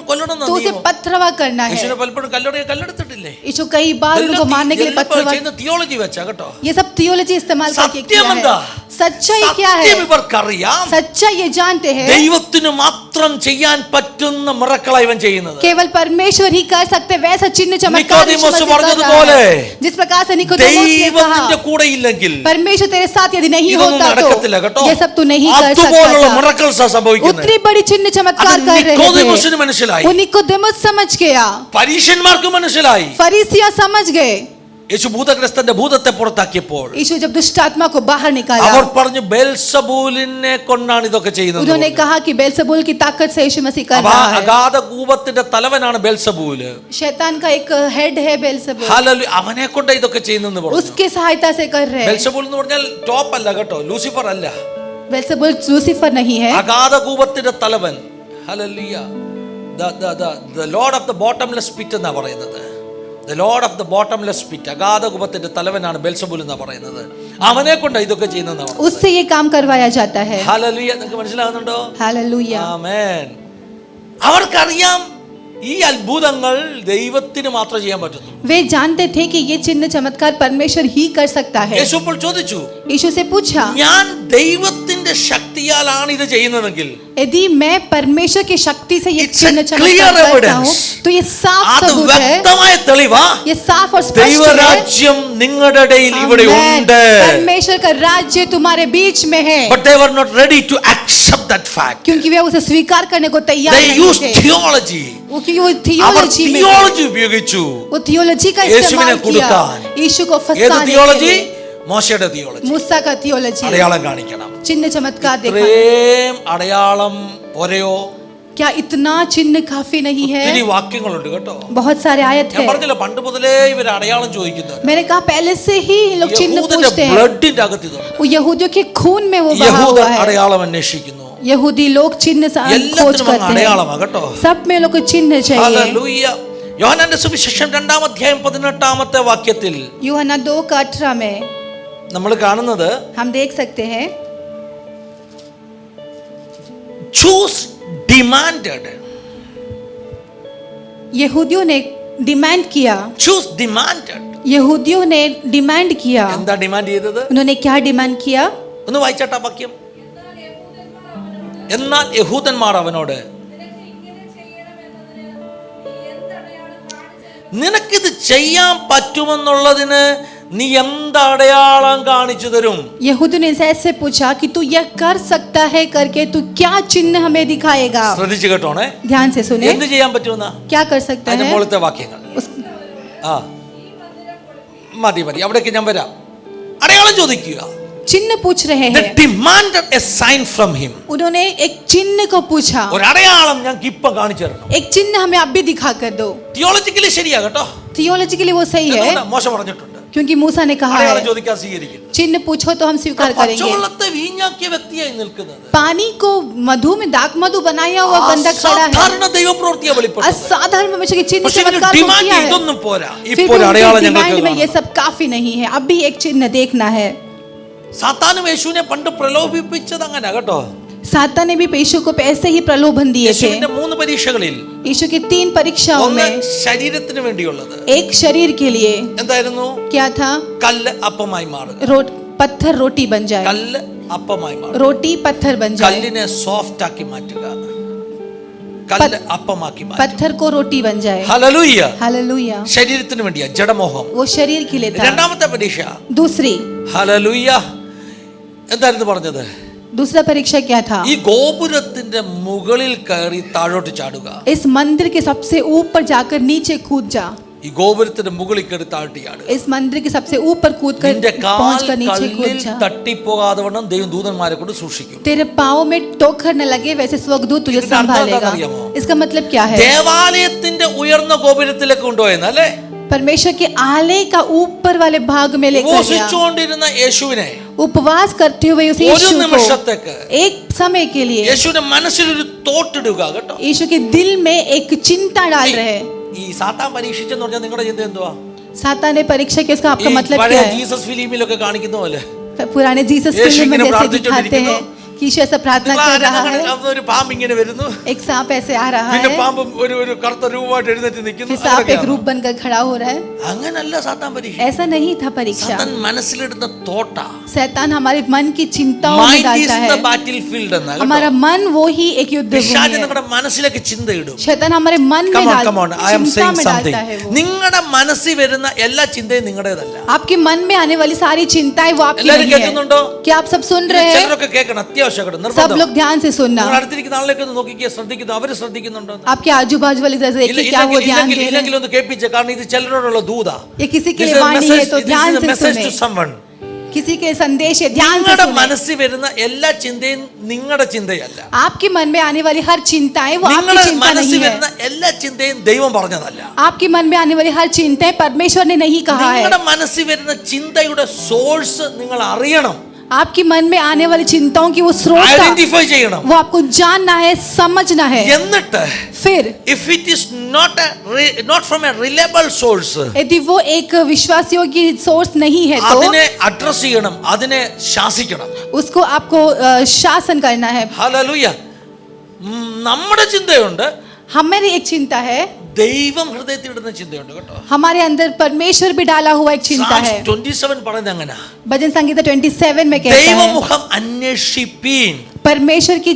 കൊല്ലണം तो उसे पथरवा करना है। യേശുവിനെ പലപ്പോഴും കല്ലെടുത്തിട്ടില്ലേ? यीशु कई बार उनको मारने के लिए पथरवा, ചെയ്യുന്ന തിയോളജി വെച്ചാ കേട്ടോ. ये सब थियोलॉजी इस्तेमाल करके किया സത്യം എന്താ? है। सच्चाई क्या സത്യം है? ഇവർക്കറിയാം. सच्चाई ये जानते हैं ദൈവത്തിന് മാത്രം ചെയ്യാൻ പറ്റുന്ന മിറക്കിളാ ഇവൻ ചെയ്യുന്നത്. केवल परमेश्वर ही कर सकते वैसा चिन्ह चमत्कार यीशु നിക്കോദീമോസ് मसीह कर रहा പറഞ്ഞതുപോലെ, है। जिस प्रकार से निकोदेमोस ने ദൈവത്തിന്റെ कहा, കൂടെ ഇല്ലെങ്കിൽ परमेश्वर तेरे साथ यदि नहीं ഇതൊന്നും होता നടക്കത്തില്ല तो കേട്ടോ. ये सब तू नहीं कर അതുപോലുള്ള सकता। മിറക്കിൾസാ സംഭവിക്കുന്നത്. उतनी बड़ी चिन्ह चमत्कार അത് कर रहे നിക്കോദീമോസിന് थे। മനസ്സിലായി, वो निकोदेमोस समझ गया, പരീശന്മാർക്ക് മനസ്സിലായി. फरीसिया समझ गए। യേശു ഭൂതഗ്രസ്തന്റെ ഭൂതത്തെ പുറത്താക്കിയപ്പോൾ यीशु जब दुष्ट आत्मा को बाहर निकाला, അവർ പറഞ്ഞു ബെൽസബൂലിനെ കൊണ്ടാണ് ഇതൊക്കെ ചെയ്യുന്നത്. उन्होंने कहा कि बेलसेबुल की ताकत से यीशु मसीह कर അപ്പൊ रहा है। അഗാധ കൂപത്തിന്റെ തലവനാണ് ബെൽസബൂല്. शैतान का एक हेड है बेलसेबुल, ഹല്ലേലൂയ. അവനെ കൊണ്ട് ഇതൊക്കെ ചെയ്യുന്നെന്ന് പറഞ്ഞു. उसके सहायता से कर रहे हैं। ബെൽസബൂൽ എന്ന് പറഞ്ഞാൽ ടോപ്പ് അല്ല കേട്ടോ, ലൂസിഫർ അല്ല. बेलसेबुल लूसीफर नहीं है, അഗാധ കൂപത്തിന്റെ തലവൻ. Hallelujah. the lord of the bottomless pit എന്നാ പറയുന്നത്. the lord of the bottomless pit, അഗാധ കൂപത്തിന്റെ തലവനാണ് ബെൽസബൂൽ എന്നാ പറയുന്നത്. അവനെ കൊണ്ട് ഇതൊക്കെ ചെയ്യുന്നതാണ്. उससे ये काम करवाया जाता है। ഹല്ലേലൂയ. നിങ്ങൾക്ക് മനസ്സിലാകുന്നുണ്ടോ? हालेलुया। ആമേൻ. അവർക്കറിയാം ഈ അത്ഭുതങ്ങൾ ദൈവത്തിന് മാത്രം ചെയ്യാൻ പറ്റുന്നു. वे जानते थे कि ये चिन्ह चमत्कार परमेश्वर ही कर सकता है। യേശു അപ്പോൾ ചോദിച്ചു, यीशु से पूछा, ഞാൻ ദൈവത്തിന്റെ ശക്തിയാലാണ് ഇത് ചെയ്യുന്നതെങ്കിൽ यदि मैं परमेश्वर की शक्ति से ये It's a चिन्ह clear चमत्कार करता evidence. हूँ तो ये साफ അത് सबूत है, വ്യക്തമായ തെളിവാ ये साफ और स्पष्ट है। ദൈവരാജ്യം നിങ്ങളുടെ ഇടയിൽ ഇവിടെ Amen. ഉണ്ട്. परमेश्वर का राज्य तुम्हारे बीच में है, But they were not ready to accept that fact. क्योंकि वे उसे स्वीकार करने को तैयार They नहीं used थे। theology. वो क्योंकि वो അവർ थियोलॉजी में थे। തിയോളജി ഉപയോഗിച്ചു. वो थियोलॉजी का യേശുവിനെ इस्तेमाल किया കൊടുക്കാൻ. यीशु को ഏത് फंसाने के തിയോളജി? लिए। മോശയുടെ തിയോളജി. मूसा का थियोलॉजी, അടയാളം കാണിക്കണം. चिन्ह चमत्कार देखा। ഇത്രയും അടയാളം പോരെയോ? क्या इतना चिन्ह काफी नहीं ഒത്തിരി है? വാക്യങ്ങളുണ്ട് കേട്ടോ. बहुत सारे आयत ഞാൻ है। പറഞ്ഞില്ല, പണ്ട് മുതലേ ഇവർ അടയാളം ചോദിക്കുന്നത്. मैंने कहा पहले से ही ये लोग चिन्ह യഹൂദന്റെ पूछते हैं। ബ്ലഡിന്റെ അകത്ത് ഇതുണ്ട്. वो यहूदियों के खून में वो बहा യഹൂദ हुआ है। അടയാളം അന്വേഷിക്കുന്നു. यहूदी लोग चिन्ह खोज എല്ലാത്തിനും करते അടയാളമാ हैं। കേട്ടോ. सब में लोग को चिन्ह चाहिए। ഹല്ലേലൂയ. യോഹന്നാന്റെ സുവിശേഷം 2-ാം അധ്യായം 18-ാമത്തെ വാക്യത്തിൽ यूहन्ना 2:18 में നമ്മൾ കാണുന്നത്, हम देख सकते हैं, Jews demanded. यहूदियों ने डिमांड किया। Jews demanded. यहूदियों ने डिमांड किया। എന്താ ഡിമാൻഡ് ചെയ്തത്? उन्होंने क्या डिमांड किया? ഒന്ന് വായിച്ചാട്ടാ വാക്യം. എന്നാൽ യഹൂദന്മാർ അവനോട്, നിനക്കിത് ചെയ്യാൻ പറ്റുമെന്നുള്ളതിന് നീ എന്ത് അടയാളം കാണിച്ചു തരും? यहूदी ने ऐसे पूछा कि तू यह कर सकता है करके तू क्या चिन्ह हमें दिखाएगा? ശ്രദ്ധിച്ചു കേട്ടോണേ. ध्यान से सुने, എന്ത് ചെയ്യാൻ പറ്റുമെന്നാ? क्या कर सकता അതിന്റെ है? മുകളിലത്തെ വാക്യങ്ങൾ. ആ മതി അവിടേക്ക് ഞാൻ വരാം. അടയാളം ചോദിക്കുക. चिन्ह पूछ रहे They हैं। demanded a sign from him. उन्होंने एक चिन्ह को पूछा, ഒരു അടയാളം ഞങ്ങൾക്ക് ഇപ്പൊ കാണിച്ചു തരണം. एक चिन्ह हमें अब भी दिखा कर दो। തിയോളജിക്കലി ശരിയാ കേട്ടോ. थियोलॉजी के लिए वो सही है, എന്തുകൊണ്ടാ? മോശം പറഞ്ഞിട്ടുണ്ട്. क्योंकि मूसा ने कहा അടയാളം है ചോദിക്കാൻ സ്വീകരിക്കും. चिन्ह पूछो तो हम स्वीकार करेंगे। പച്ചവെള്ളത്തെ വീഞ്ഞാക്കിയ വ്യക്തിയായി നിൽക്കുന്നത് पानी को मधु में दाक मधु बनाया हुआ बंदा खड़ा है। സാധാരണ ദൈവപ്രവൃത്തിയാ വെളിപ്പെട്ടത്. असाधारण परमेश्वर के चिन्ह പക്ഷേ चमत्कार को ഡിമാൻഡ് किया है। ഇതൊന്നും പോരാ. फिर ഇപ്പോൾ भी അടയാളം उनके ഞങ്ങൾക്ക് डिमांड में ये കാണാം. सब काफी नहीं है, अब भी एक चिन्ह देखना है। സാത്താനും യേശുവിനെ പണ്ട് പ്രലോഭിപ്പിച്ചത് അങ്ങനെ കേട്ടോ. सातान ने भी यीशु को ऐसे ही प्रलोभन दिए थे। യേശുവിന്റെ 3 പരീക്ഷകളിൽ यीशु की 3 परीक्षाओं ഒന്ന് में ശരീരത്തിന് വേണ്ടിയുള്ളത് एक शरीर के लिए എന്തായിരുന്നു? क्या था? കല്ല് അപ്പമായി മാറുക. पत्थर रोटी बन जाए, കല്ല് അപ്പമായി മാറുക. रोटी पत्थर बन जाए, കല്ലിനെ സോഫ്റ്റ് ആക്കി മാറ്റുക, കല്ല് അപ്പമാക്കി മാറ്റുക. पत्थर को रोटी बन जाए। ഹല്ലേലൂയ. हालेलुया। ശരീരത്തിന് വേണ്ടിയാ ജഡമോഹം. वो शरीर के लिए था। രണ്ടാമത്തെ പരീക്ഷ दूसरी ഹല്ലേലൂയ എന്തായിരുന്നു പറഞ്ഞത്? दूसरा परीक्षा क्या था? ഈ ഗോപുരത്തിന്റെ മുകളിൽ കയറി താഴോട്ട് ചാടുക. इस मंदिर के सबसे ऊपर जाकर नीचे कूद जा। ഈ ഗോപുരത്തിന്റെ മുകളിൽ കയറി താഴോട്ട് ചാടുക. इस मंदिर के सबसे ऊपर कूद कर നിന്റെ കാൽ पहुंचकर नीचे कूद കല്ലിൽ जा। തട്ടിപ്പോകാതെ വണ്ണം ദൈവം ദൂതന്മാരെ കൊണ്ട് സൂക്ഷിക്കും. तेरे पाँव में ठोकर न लगे वैसे स्वर्गदूत तुझे इसका अर्थ संभालेगा। क्या അറിയാമോ? इसका मतलब क्या है? ദേവാലയത്തിന്റെ ഉയർന്ന ഗോപുരത്തിലേക്ക് കൊണ്ടുപോയെന്ന് അല്ലേ? परमेश्वर के आलय का ऊपर वाले भाग में लेकर गया। ഉപവസിച്ചുകൊണ്ടിരുന്ന യേശുവിനെ उपवास करते हुए उस ഒരു यीशु को നിമിഷത്തേക്ക് एक समय के लिए യേശുവിന്റെ മനസ്സിൽ ഒരു തോട്ടിടുക കേട്ടോ. यीशु के दिल में एक चिंता डाल रहे हैं। ഈ സാത്താൻ പരീക്ഷിച്ചെന്ന് പറഞ്ഞാൽ നിങ്ങളുടെ ചിന്ത എന്തുവാ? सातान ने परीक्षा की, उसका ഈ आपका मतलब പഴയ क्या है? ജീസസ് ഫിലിമിലൊക്കെ കാണിക്കുന്ന പോലെ पुराने जीसस यीशु फिल्म में इങ്ങനെ जैसे दिखाते പ്രാർത്ഥിച്ചുകൊണ്ടിരിക്കുന്നു. हैं कि यीशु ऐसा प्रार्थना कर रहा है, ഒരു പാമ്പ് ഇങ്ങനെ വരുന്നു, एक सांप ऐसे आ रहा പിന്നെ है, പാമ്പ് ഒരു കറുത്ത രൂപമായിട്ട് എഴുന്നേറ്റ് നിൽക്കുന്നു. फिर सांप एक रूप बनकर खड़ा हो रहा है। അങ്ങനല്ല സാത്താൻ പരീക്ഷ. ऐसा नहीं था परीक्षा। സാത്താൻ മനസ്സിലിടുന്ന തോട്ടാ. शैतान हमारे मन की चिंताओं में മൈൻഡ് डालता ഈസ് है। ദ ബാറ്റിൽ ഫീൽഡ് എന്നാ കേട്ടോ. हमारा मन वो ही एक युद्ध भूमि പിശാച് है। നിങ്ങളുടെ മനസ്സിലേക്ക് ചിന്തയിടും. शैतान हमारे मन में Come on, I am चिंता saying में something. डालता है वो। നിങ്ങളുടെ മനസ്സിൽ വരുന്ന എല്ലാ ചിന്തയും നിങ്ങളുടേതല്ല. आपके मन में आने वाली सारी चिंताएं वो आपकी എല്ലാവരും नहीं है। കേൾക്കുന്നുണ്ടോ? क्या आप सब सुन रहे हैं? ചിലരൊക്കെ കേൾക്കണം, അത്യാവശ്യമായിട്ട് सब നിർബന്ധം. लोग ध्यान से सुनना। നിങ്ങൾ അടുത്തിരിക്കുന്ന ആളിലേക്ക് ഒന്ന് നോക്കിക്കേ, ശ്രദ്ധിക്കുന്നു, അവര് ശ്രദ്ധിക്കുന്നുണ്ടോ? आपके आजू बाजू वाले जैसे देखिए क्या वो ध्यान दे रहे ഇല്ലെങ്കിൽ ഒന്ന് കേൾപ്പിച്ചേ, കാരണം ഇത് ചിലരോടുള്ള ദൂതാ. हैं। ये किसी के लिए वाणी है तो ध्यान से മെസ്സേജ് ടു सुने। someone. किसी के संदेश है, ध्यान से നിങ്ങളുടെ सुने। മനസ്സിൽ വരുന്ന എല്ലാ ചിന്തയും നിങ്ങളുടെ ചിന്തയല്ല. आपके मन में आने वाली हर चिंताएं वो आपकी നിങ്ങളുടെ चिंता മനസ്സിൽ नहीं വരുന്ന है। എല്ലാ ചിന്തയും ദൈവം പറഞ്ഞതല്ല. आपके मन में आने वाली हर चिंताएं परमेश्वर ने नहीं कहा है। നിങ്ങളുടെ മനസ്സിൽ വരുന്ന ചിന്തയുടെ സോഴ്സ് നിങ്ങൾ അറിയണം, आपके मन में आने वाली चिंताओं की वो स्रोत ഐഡന്റിഫൈ ചെയ്യണം. वो आपको जानना है, समझना है। എന്നിട്ട് फिर if it is not from a reliable source, यदि वो एक विश्वासियों की सोर्स नहीं है तो അതിനെ അഡ്രസ് ചെയ്യണം, അതിനെ ശാസിക്കണം. उसको आपको शासन करना है। ഹല്ലേലൂയ. നമ്മുടെ ചിന്തയുണ്ട്, हमारी एक चिंता है, ദൈവം ഹൃദയത്തിൽ ഇടുന്ന ചിന്തയുണ്ട് കേട്ടോ. हमारे अंदर परमेश्वर भी डाला हुआ एक चिंता है। 27 പറയുന്നത് അങ്ങനെ, भजन संगीता 27 में कहता है, ദൈവമുഖം അന്വേഷിപ്പീൻ परमेश्वर की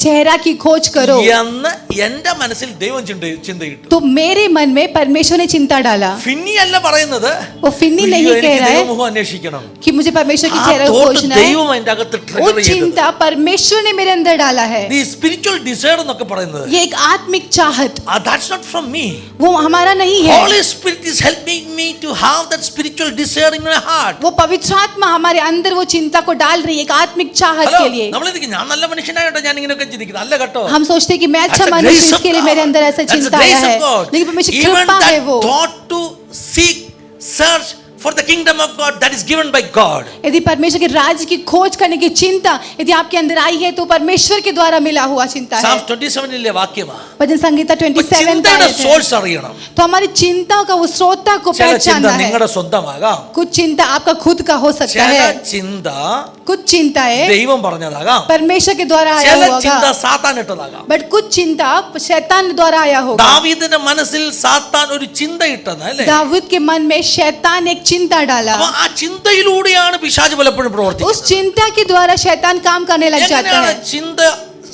चेहरा की खोज करो। എന്ന് എന്റെ മനസ്സിൽ ദൈവം ചിന്തയിട്ടു. तो मेरे मन में परमेश्वर ने चिंता डाला। ഫിന്നി അല്ല പറയുന്നത്, वो फिन्नी नहीं അയ്യോ, कह എനിക്ക് रहा है ദൈവമുഖം അന്വേഷിക്കണം. कि मुझे परमेश्वर की ആ चेहरा को തോട്ട് खोजना है। ദൈവം അതിന്റെ അകത്ത് वो ട്രിഗർ ചെയ്തത്. चिंता परमेश्वर ने मेरे अंदर डाला है। ഈ സ്പിരിച്വൽ ഡിസയർ എന്നൊക്കെ പറയുന്നത്, ये एक आत्मिक चाहत, that's not from me. वो हमारा नहीं है। Holy Spirit is helping me to have that spiritual desire in my heart. वो पवित्र आत्मा हमारे अंदर वो चिंता को डाल रही है, एक आत्मिक चाहत ഹലോ, के लिए। നമ്മളിതിക്ക് ഞാൻ നല്ല മനുഷ്യനായിട്ടോ ഞാൻ ഇങ്ങനെയൊക്കെ ചിന്തിക്കുന്നത് അല്ല കേട്ടോ. हम सोचते हैं कि मैं अच्छा That's a मनुष्य, grace of इसके लिए God. मेरे अंदर ऐसा That's a चिंता grace आया of है। God. लेकिन परमेश्वर Even कृपा है that वो। thought to seek, search for the kingdom of God, that is given by God. यदि परमेश्वर के राज्य की खोज करने की चिंता यदि आपके अंदर आई है तो परमेश्वर के द्वारा मिला हुआ चिंता है। Psalms 27 വാക്യമാ. भजन संगीता 27 का ചിന്തയുടെ आयत है। സോഴ്സ് അറിയണം. तो हमारी चिंताओं का वो स्रोता को ചില ചിന്ത पहचानना है। നിങ്ങളുടെ സ്വന്തമാകാം, कुछ चिंता आपका खुद का हो सकता ചില है, ചിന്ത कुछ चिंताएं ദൈവം പറഞ്ഞതാകാം, परमेश्वर के द्वारा आया ചില ചിന്ത होगा, സാത്താൻ ഇട്ടതാകാം. बट कुछ चिंता शैतान द्वारा आया होगा। ദാവീദിന്റെ മനസ്സിൽ സാത്താൻ ഒരു ചിന്ത ഇട്ടത് അല്ലേ? दाऊद के मन में शैतान एक चिंता डाला। അപ്പൊ ആ ചിന്തയിലൂടെയാണ് പിശാച് പലപ്പോഴും പ്രവർത്തിക്കുന്നത്. उस चिंता के द्वारा शैतान काम करने लग जाता എങ്ങനെയാണ് है। ചിന്ത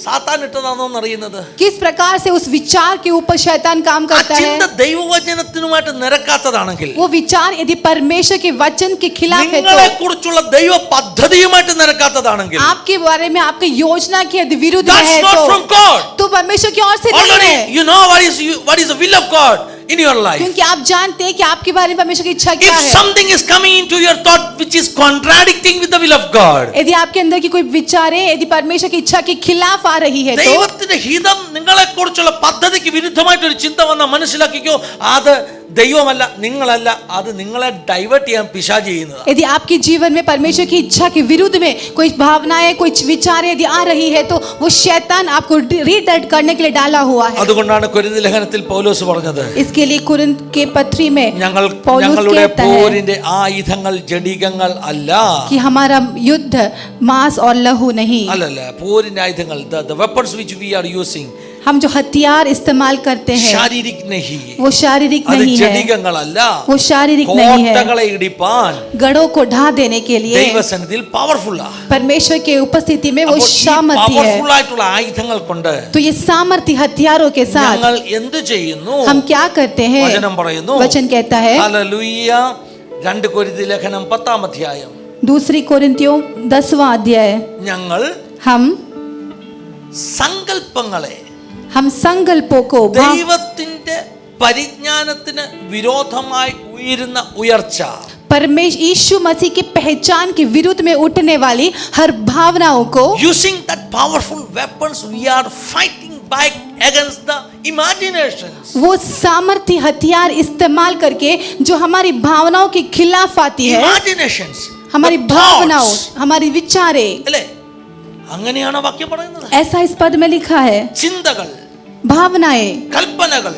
സാത്താൻ ഇട്ടതാണോ അറിയുന്നത്? किस प्रकार से उस विचार के ऊपर शैतान काम ആ करता ചിന്ത है? ദൈവവചനത്തിനുമായിട്ട് നിരക്കാത്തതാണെങ്കിൽ, वो विचार यदि परमेश्वर के वचन के खिलाफ है നിങ്ങളെ तो, കുറിച്ചുള്ള ദൈവ പദ്ധതിയുമായിട്ട് നിരക്കാത്തതാണെങ്കിൽ, आपके बारे में आपकी योजना के यदि विरुद्ध that's है not from God. तो परमेश्वर की ओर से नहीं Already है। you know what is the will of God in your life. क्योंकि आप जानते हैं कि आपके बारे में परमेश्वर की इच्छा क्या If है। something is coming into your thought which is contradicting with the will of God, यदि आपके अंदर की कोई विचारें यदि परमेश्वर की इच्छा के खिलाफ आ रही है तो ദൈവത്തിന്റെ ഹിതം നിങ്ങളെ കുറിച്ചുള്ള പദ്ധതിക്ക് വിരുദ്ധമായിട്ട് ഒരു ചിന്ത വന്നാൽ മനസ്സിലാക്കിക്കോ, അത് ദൈവമല്ല, നിങ്ങളല്ല, അത് നിങ്ങളെ ഡൈവേർട്ട് ചെയ്യാൻ പിശാച് ചെയ്യുന്നതാണ്. यदि आपके जीवन में परमेश्वर की इच्छा के विरुद्ध में कोई भावनाएं, कोई विचारें यदि आ रही है, तो वो शैतान आपको रीडायरेक्ट करने के लिए डाला हुआ है. അതുകൊണ്ടാണ് കൊരിന്ത്യർ ലേഖനത്തിൽ പൗലോസ് പറഞ്ഞത്, इसके लिए कुरिन्थ के पत्री में पौलुस ഞങ്ങളുടെ कहता है പോരിന്റെ ആയുധങ്ങൾ ജഡികങ്ങൾ അല്ല. कि हमारा युद्ध मांस और लहू नहीं. അല്ലല്ല, പോരിന്റെ ആയുധങ്ങൾ, the weapons which we are using, हम जो हथियार इस्तेमाल करते हैं ശാരീരിക് नहीं, वो शारीरिक അത് नहीं है, ജഡികങ്ങളല്ല, वो शारीरिक नहीं है. കോട്ടകളെ ഇടിപ്പാൻ गढ़ों को ढा देने के लिए ദൈവസന്നിധിയിൽ പവർഫുൾ ആ. परमेश्वर के उपस्थिति में वो അപ്പോൾ ഈ सामर्थ्य है. പവർഫുൾ ആയിട്ടുള്ള ആയുധങ്ങൾ കൊണ്ട് तो ये सामर्थ्य हथियारों के साथ ഞങ്ങൾ എന്ത് ചെയ്യുന്നു? हम क्या करते हैं? വചനം പറയുന്നു, वचन कहता है, ഹല്ലേലൂയ. 2 കൊരിന്ത്യർ ലേഖനം 10-ാം അധ്യായം, दूसरी कोरिन्थियों 10वां अध्याय, ഞങ്ങൾ हम സങ്കല്പങ്ങളെ संकल्पों को ദൈവത്തിന്റെ പരിജ്ഞാനത്തിന് വിരോധമായി ഉയരുന്ന ഉയർച്ച, परमेश्वर यीशु मसीह की पहचान के विरुद्ध में उठने वाली हर भावनाओं को using that powerful weapons we are fighting back against the imaginations. वो सामर्थ्य हथियार इस्तेमाल करके जो हमारी भावनाओं के खिलाफ आती है, Imaginations, हमारी the भावनाओं, thoughts. हमारी विचारे, അല്ലേ? അങ്ങനെയാണ് വാക്യം പറയുന്നത്. ऐसा इस पद में लिखा है. ചിന്തകൾ, भावनाएं, കൽപ്പനകൾ,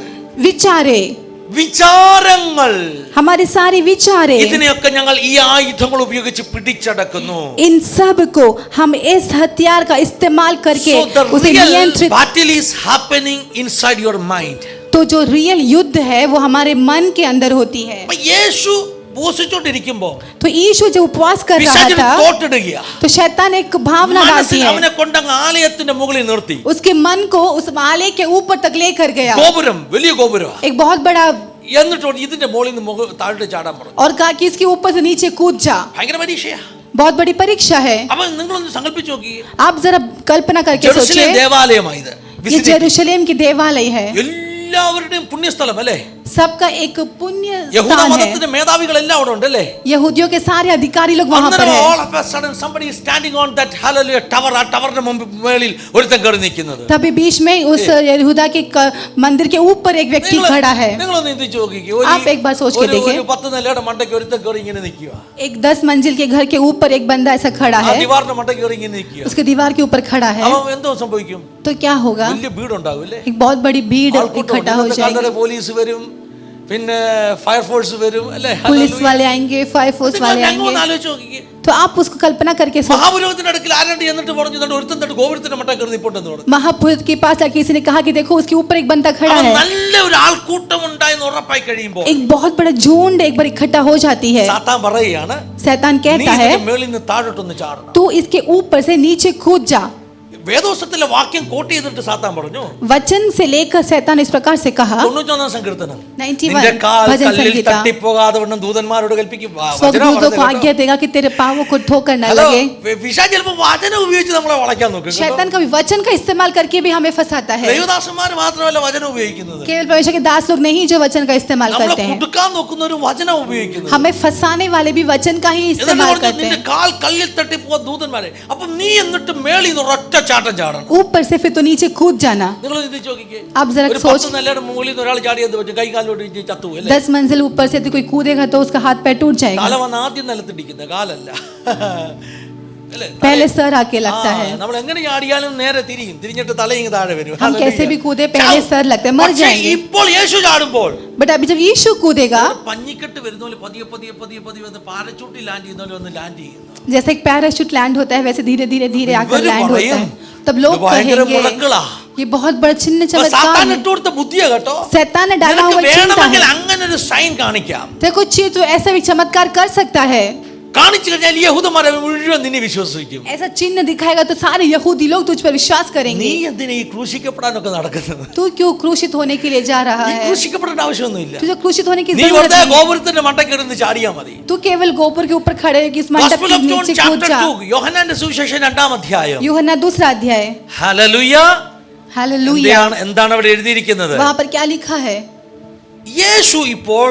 विचारे, വിചാരങ്ങൾ, हमारी सारी विचारे, ഇതിനെയൊക്കെ ഞങ്ങൾ ഈ ആയുധങ്ങൾ ഉപയോഗിച്ച് പിടിച്ചടക്കുന്നു. इन सब को हम इस हथियार का इस्तेमाल करके So the उसे real नियंत्रित. battle is happening inside your mind. तो जो रियल युद्ध है वो हमारे मन के अंदर होती है. അപ്പൊ യേശു ഉപവസിച്ചോണ്ടിരിക്കുമ്പോ तो यीशु जो उपवास कर रहा പിശാചിന് था, തോട്ടിടുകയാ. तो शैतान एक भावना डालती മനസ്സിൽ है, അവനെ കൊണ്ടങ്ങ് ആലയത്തിന്റെ മുകളിൽ നിർത്തി. उसके मन को उस आलय के ऊपर तक लेकर गया. ഗോപുരം, വലിയ ഗോപുരം. एक बहुत बड़ा, എന്നിട്ട് ഇതിന്റെ മുകളിൽ നിന്ന് താഴോട്ട് ചാടാൻ പറഞ്ഞു. और कहा कि इसके ऊपर से नीचे कूद जा. ഭയങ്കര പരീക്ഷയാ. बहुत बड़ी परीक्षा है. അപ്പൊ നിങ്ങളൊന്ന് സങ്കല്പിച്ചു നോക്കി, आप जरा कल्पना करके ജെറുസലേം सोचिए, ദേവാലയമായത്, ये जेरूशलेम की देवालय है, എല്ലാവരുടെയും പുണ്യസ്ഥലം അല്ലേ? सबका एक पुण्य യഹൂദ स्थान है. മതത്തിന്റെ മേധാവികളെല്ലാം അവിടെ ഉണ്ട് അല്ലേ? यहूदियों के सारे अधिकारी लोग वहां पर അന്നേരം हैं. all of a sudden somebody is standing on that hallelujah tower. ആ ടവറിന്റെ മുകളിൽ ഒരുത്തൻ കയറി നിൽക്കുന്നത്. तभी बीच में उस यहूदा के मंदिर के ऊपर एक व्यक्ति खड़ा है. നിങ്ങളൊന്ന് ചിന്തിച്ചു നോക്കിക്കേ, आप एक बार सोच के देखिए, 10 നിലയുടെ മണ്ടയ്ക്ക് ഒരുത്തൻ കയറി ഇങ്ങനെ നിൽക്കുക. एक 10 मंजिल के घर के ऊपर एक बंदा ऐसा खड़ा ആ है, ദിവാറിന്റെ മണ്ടയ്ക്ക് കയറി ഇങ്ങനെ നിൽക്കുക. उसके दीवार के ऊपर खड़ा है. അവൻ എന്തോ സംഭവിക്കും? तो क्या होगा? വലിയ വീടുണ്ടാവും അല്ലേ? एक बहुत बड़ी भीड़ ആൾക്കൂട്ടം इकट्ठा हो ഉണ്ട്. जाएगी. പോലീസ് വരും, പിന്നെ ഫയർഫോഴ്സ് വരും അല്ലേ? पुलिस वाले आएंगे, फायर फोर्स वाले आएंगे. ആലോചിച്ച് നോക്കിക്കേ, तो आप उसको कल्पना करके सोचिए. മഹാപുരോഹിതന്റെ അടുക്കൽ ആരാണ്ട് എന്നിട്ട് പറഞ്ഞു, ഒരുത്തൻ തട്ട് ഗോപുരത്തിന്റെ മണ്ടയ്ക്ക് കയറി നിൽപ്പുണ്ടെന്ന് പറഞ്ഞു. महापुरोहित के पास आके किसी ने कहा कि देखो उसके ऊपर एक बंदा खड़ा അവൻ है. നല്ല ഒരു ആൾക്കൂട്ടം ഉണ്ടായെന്ന് ഉറപ്പായി കഴിയുമ്പോൾ एक बहुत बड़ा झुंड एक बार इकट्ठा हो जाती है. സാത്താൻ പറയുകയാണ്, शैतान നീ कहता है, ഇതിന്റെ മേളിൽ നിന്ന് താഴോട്ടൊന്ന് ചാടണം. तू इसके ऊपर से नीचे कूद जा. വേദോസത്തിലെ വാക്യം കോട്ട് ചെയ്തിട്ട് സാത്താൻ പറഞ്ഞു, वचन से लेकर शैतान इस प्रकार से कहा. 91 സങ്കീർത്തനം, 91 നിന്റെ കാൽ भजन കല്ലിൽ संहिता. തട്ടിപ്പോകാതെ വണ്ണം ദൂതന്മാരോട് കൽപ്പിക്കും. स्वर्गदूतों को आज्ञा देगा कि तेरे पांवों को ठोकर न लगे. പിശാച് ചിലപ്പോൾ വചനം ഉപയോഗിച്ച് നമ്മളെ വളയ്ക്കാൻ നോക്കും. शैतान कभी वचन का इस्तेमाल करके भी हमें फंसाता है. ദൈവദാസന്മാർ മാത്രമല്ല വചനം ഉപയോഗിക്കുന്നത്. केवल परमेश्वर के दास लोग नहीं जो वचन का इस्तेमाल നമ്മളെ करते हैं, കുടുക്കാൻ നോക്കുന്ന ഒരു വചനം ഉപയോഗിക്കുന്നത്. हमें फंसाने वाले भी वचन का ही എന്നിട്ട് इस्तेमाल പറഞ്ഞു, करते നിന്റെ हैं. കാൽ കല്ലിൽ തട്ടിപ്പോകാൻ ദൂതന്മാരെ. അപ്പൊ നീ എന്നിട്ട് മേളിൽ നിന്ന് ഒരൊറ്റ ചാട്ടം ചാടണം. ऊपर से फिर तो नीचे कूद जाना. നിങ്ങൾ ചിന്തിച്ച് നോക്കിക്കേ, आप जरा ഒരു सोच, 10 നിലയുടെ മുകളിൽ നിന്ന് ഒരാൾ ചാടിയത് വെച്ച് കൈ കാലോട്ട് ചത്തു അല്ലേ? 10 मंजिल ऊपर से यदि कोई कूदेगा तो उसका हाथ पैर टूट जाएगा. തല വന്ന് ആദ്യം നിലത്തിടിക്കുന്ന കാലല്ല അല്ലേ? पहले सर आके लगता है. നമ്മൾ എങ്ങനെ ചാടിയാലും നേരെ തിരിഞ്ഞിട്ട് തല ഇങ്ങ് താഴെ വരും. हम कैसे भी कूदे पहले सर लगते हैं, मर പക്ഷേ जाएंगे. ഇപ്പോൾ യേശു ചാടുമ്പോൾ बट अभी जब यीशु कूदेगा, പഞ്ഞിക്കെട്ട് വരുന്ന പോലെ പതിയെ പതിയെ പതിയെ പതിയെ വന്ന് പാരച്ചൂട്ടിൽ ലാൻഡ് ചെയ്യുന്ന പോലെ വന്ന് ലാൻഡ് ചെയ്യുന്നു. जैसे एक पैराशूट लैंड होता है वैसे धीरे धीरे धीरे आकर ഇവര് लैंड होता പറയും, है. तब लोग ഇത് ഭയങ്കര कहेंगे മുടക്കളാ. ये बहुत बड़ा चिन्ह സാത്താൻ चमत्कार है. ഇട്ട് കൊടുത്ത ബുദ്ധിയാ കേട്ടോ. शैतान ने डाला നിനക്ക് हुआ चिन्ह വേണമെങ്കിൽ है. അങ്ങനെ ഒരു സൈൻ കാണിക്കാം. देखो चीज तो ऐसा भी चमत्कार कर सकता है. കാണിച്ചു കഴിഞ്ഞാൽ യഹൂദന്മാരെ മുഴുവൻ നിന്നെ വിശ്വസിക്കും. ऐसा चिन्ह दिखाएगा तो सारे यहूदी लोग तुझ पर विश्वास നീ करेंगे. എന്തിനാ ഈ ക്രൂശിക്കപ്പെടാനൊക്കെ നടക്കുന്നത്? तू क्यों क्रूशित होने के लिए जा रहा നീ है? ക്രൂശിക്കപ്പെടേണ്ട ആവശ്യമൊന്നുമില്ല. तुझे क्रूशित होने की നീ जरूरत വെറുതെ नहीं. ഗോപുരത്തിന്റെ മണ്ടയ്ക്ക് ഇരുന്ന് ചാടിയാ മതി. तू केवल गोपुर के ऊपर खड़े हो कि इस मंडप Gospel के of John नीचे कूद chapter जा. 2 യോഹന്നാന്റെ സുവിശേഷം 2-ാം അധ്യായം. यूहन्ना 2रा अध्याय. ഹല്ലേലൂയ. हालेलुया. എന്താണ് അവിടെ എഴുതിയിരിക്കുന്നത്? वहां पर क्या लिखा है? യേശു ഇപ്പോൾ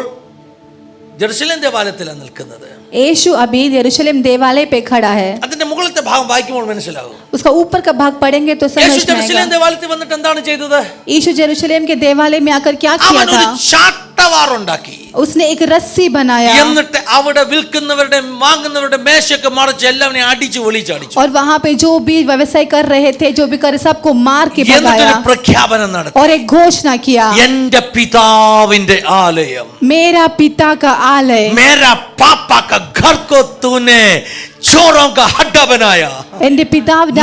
ജെറുസലേം ദേവാലയത്തിലാണ് നിൽക്കുന്നത്. यीशु अभी यरूशलेम देवालय पे खड़ा है. അതിന്റെ മുകളിലത്തെ ഭാഗം വായിക്കുമ്പോൾ മനസ്സിലാകും. उसका ऊपर का भाग पढ़ेंगे तो समझ യേശു में ജെറുസലേം आएगा। ദേവാലയത്തിൽ വന്നിട്ട് എന്താണ് ചെയ്തത്? यीशु जेरूशलेम के देवालय में आकर क्या किया അവൻ ഒരു था? ചാട്ടവാറുണ്ടാക്കി. उसने एक रस्सी बनाया എന്നിട്ട് അവിടെ വിൽക്കുന്നവരുടെ വാങ്ങുന്നവരുടെ മേശയൊക്കെ മറിച്ച് എല്ലാവരെയും അടിച്ച് വെളിച്ചടിച്ചു. और वहां पे जो भी व्यवसाय कर रहे थे, जो भी कर सबको मार के भगाया എന്നിട്ട് പ്രഖ്യാപനം നടത്തി. और एक घोषणा किया, എന്റെ പിതാവിന്റെ ആലയം, मेरा पिता का आलय, मेरा पापा का घर को तूने चोरों का हड्डा बनाया. എന്റെ പിതാവിന്റെ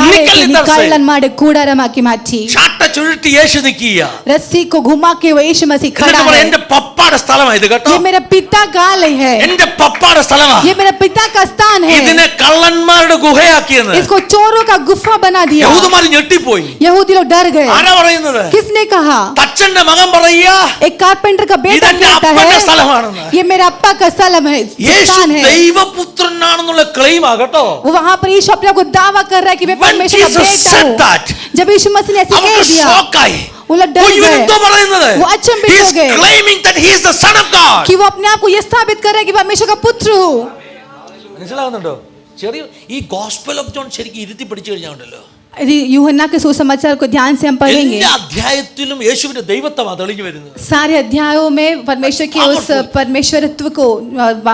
കള്ളന്മാരുടെ കൂടാരമാക്കി മാറ്റി. ചാട്ട ചുരുട്ടി യേശു നിൽക്കുക. रस्सी को घुमा के वो यीशु मसीह खड़ा है। എന്റെ പപ്പാടെ സ്ഥലമാണ് ഇത് കേട്ടോ. ये मेरा पिता का आलय है, എന്റെ പപ്പാടെ സ്ഥലമാണ്. ये मेरा पिता का स्थान है। ഇതിനെ കള്ളന്മാരുടെ ഗുഹയാക്കിയെന്ന് इसको चोरों का गुफा बना दिया। യഹൂദന്മാർ ഞെട്ടിപ്പോയി. यहूदी लोग डर गए। ആരാ പറയുന്നത്? किसने कहा? തച്ചന്റെ മകൻ പറയുക एक कारपेंटर का बेटा ഇതെന്റെ कहता അപ്പന്റെ है, സ്ഥലമാണെന്ന്. ये मेरा अप्पा का स्थलम है, യേശു स्थान है। ദൈവപുത്രനാണെന്നുള്ള ക്ലെയിം ആ കേട്ടോ. वो वहां पर यीशु अपने आप को दावा कर रहा है कि मैं When परमेश्वर का Jesus बेटा said हूं। that, जब यीशु मसीह ने ऐसे कह അവർക്ക് दिया, ഷോക്കായി. वो लोग डर ഇവൻ गए। എന്തോ പറയുന്നത്? वो अचंभित He हो is गए claiming that he is the son of God. कि वो अपने आप को ये स्थापित कर रहा है कि परमेश्वर का पुत्र हूं। മനസ്സിലാകുന്നുണ്ടോ? ചെറിയ ഈ ഗോസ്പൽ ഓഫ് ജോൺ ശരിക്കും ഇരുത്തി പഠിച്ചു കഴിഞ്ഞാൽ ഉണ്ടല്ലോ, यदि यूहन्ना के सुसमाचार को ध्यान से हम पढ़ेंगे, എല്ലാ അധ്യായത്തിലും യേശുവിന്റെ ദൈവത്വമാണ് തെളിഞ്ഞു വരുന്നത്. सारे अध्यायों में परमेश्वर के उस परमेश्वरत्व को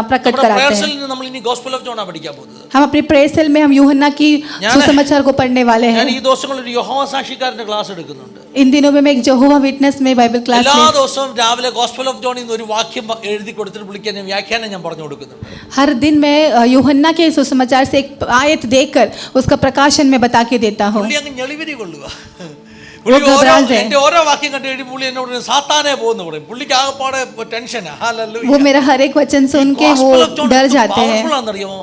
प्रकट നമ്മുടെ कराते പ്രേയർസിൽ हैं। നമ്മൾ ഇനി ഗോസ്പൽ ഓഫ് ജോൺ പഠിക്കാൻ പോകുന്നത്. हम अपने प्रेयर सेल में हम यूहन्ना की सुसमाचार को पढ़ने वाले ഞാൻ हैं। ഈ ദിവസങ്ങളിൽ ഒരു യഹോവ സാക്ഷിക്കാരന്റെ ക്ലാസ് എടുക്കുന്നുണ്ട്. इन दिनों में मैं एक यहोवा विटनेस में बाइबल क्लास എല്ലാ में ദിവസവും രാവിലെ ഗോസ്പൽ ഓഫ് ജോണിൽ നിന്ന് ഒരു വാക്യം എഴുതി കൊടുത്തിട്ട് വിളിക്കാൻ വ്യാഖ്യാനം ഞാൻ പറഞ്ഞു കൊടുക്കുന്നുണ്ട്. हर दिन मैं यूहन्ना के सुसमाचार से एक आयत देकर उसका प्रकाशन में बता के देता हूँ। പുള്ളി അങ്ങ് ഞെളിവിരി കൊള്ളുക. എന്റെ ഓരോ വാക്യം കണ്ട് എഴുതി പുള്ളി എന്നോട് സാത്താനെ പോകുന്നു പറയും. പുള്ളിക്ക് ആകെപ്പാടെ ടെൻഷനാ. वो मेरा हर एक वचन सुन के वो डर जाते हैं। അറിയാമോ?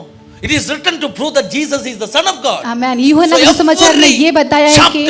It is written to prove that Jesus is the Son of God. आमीन। यूहन्ना के सुसमाचार में ये बताया है कि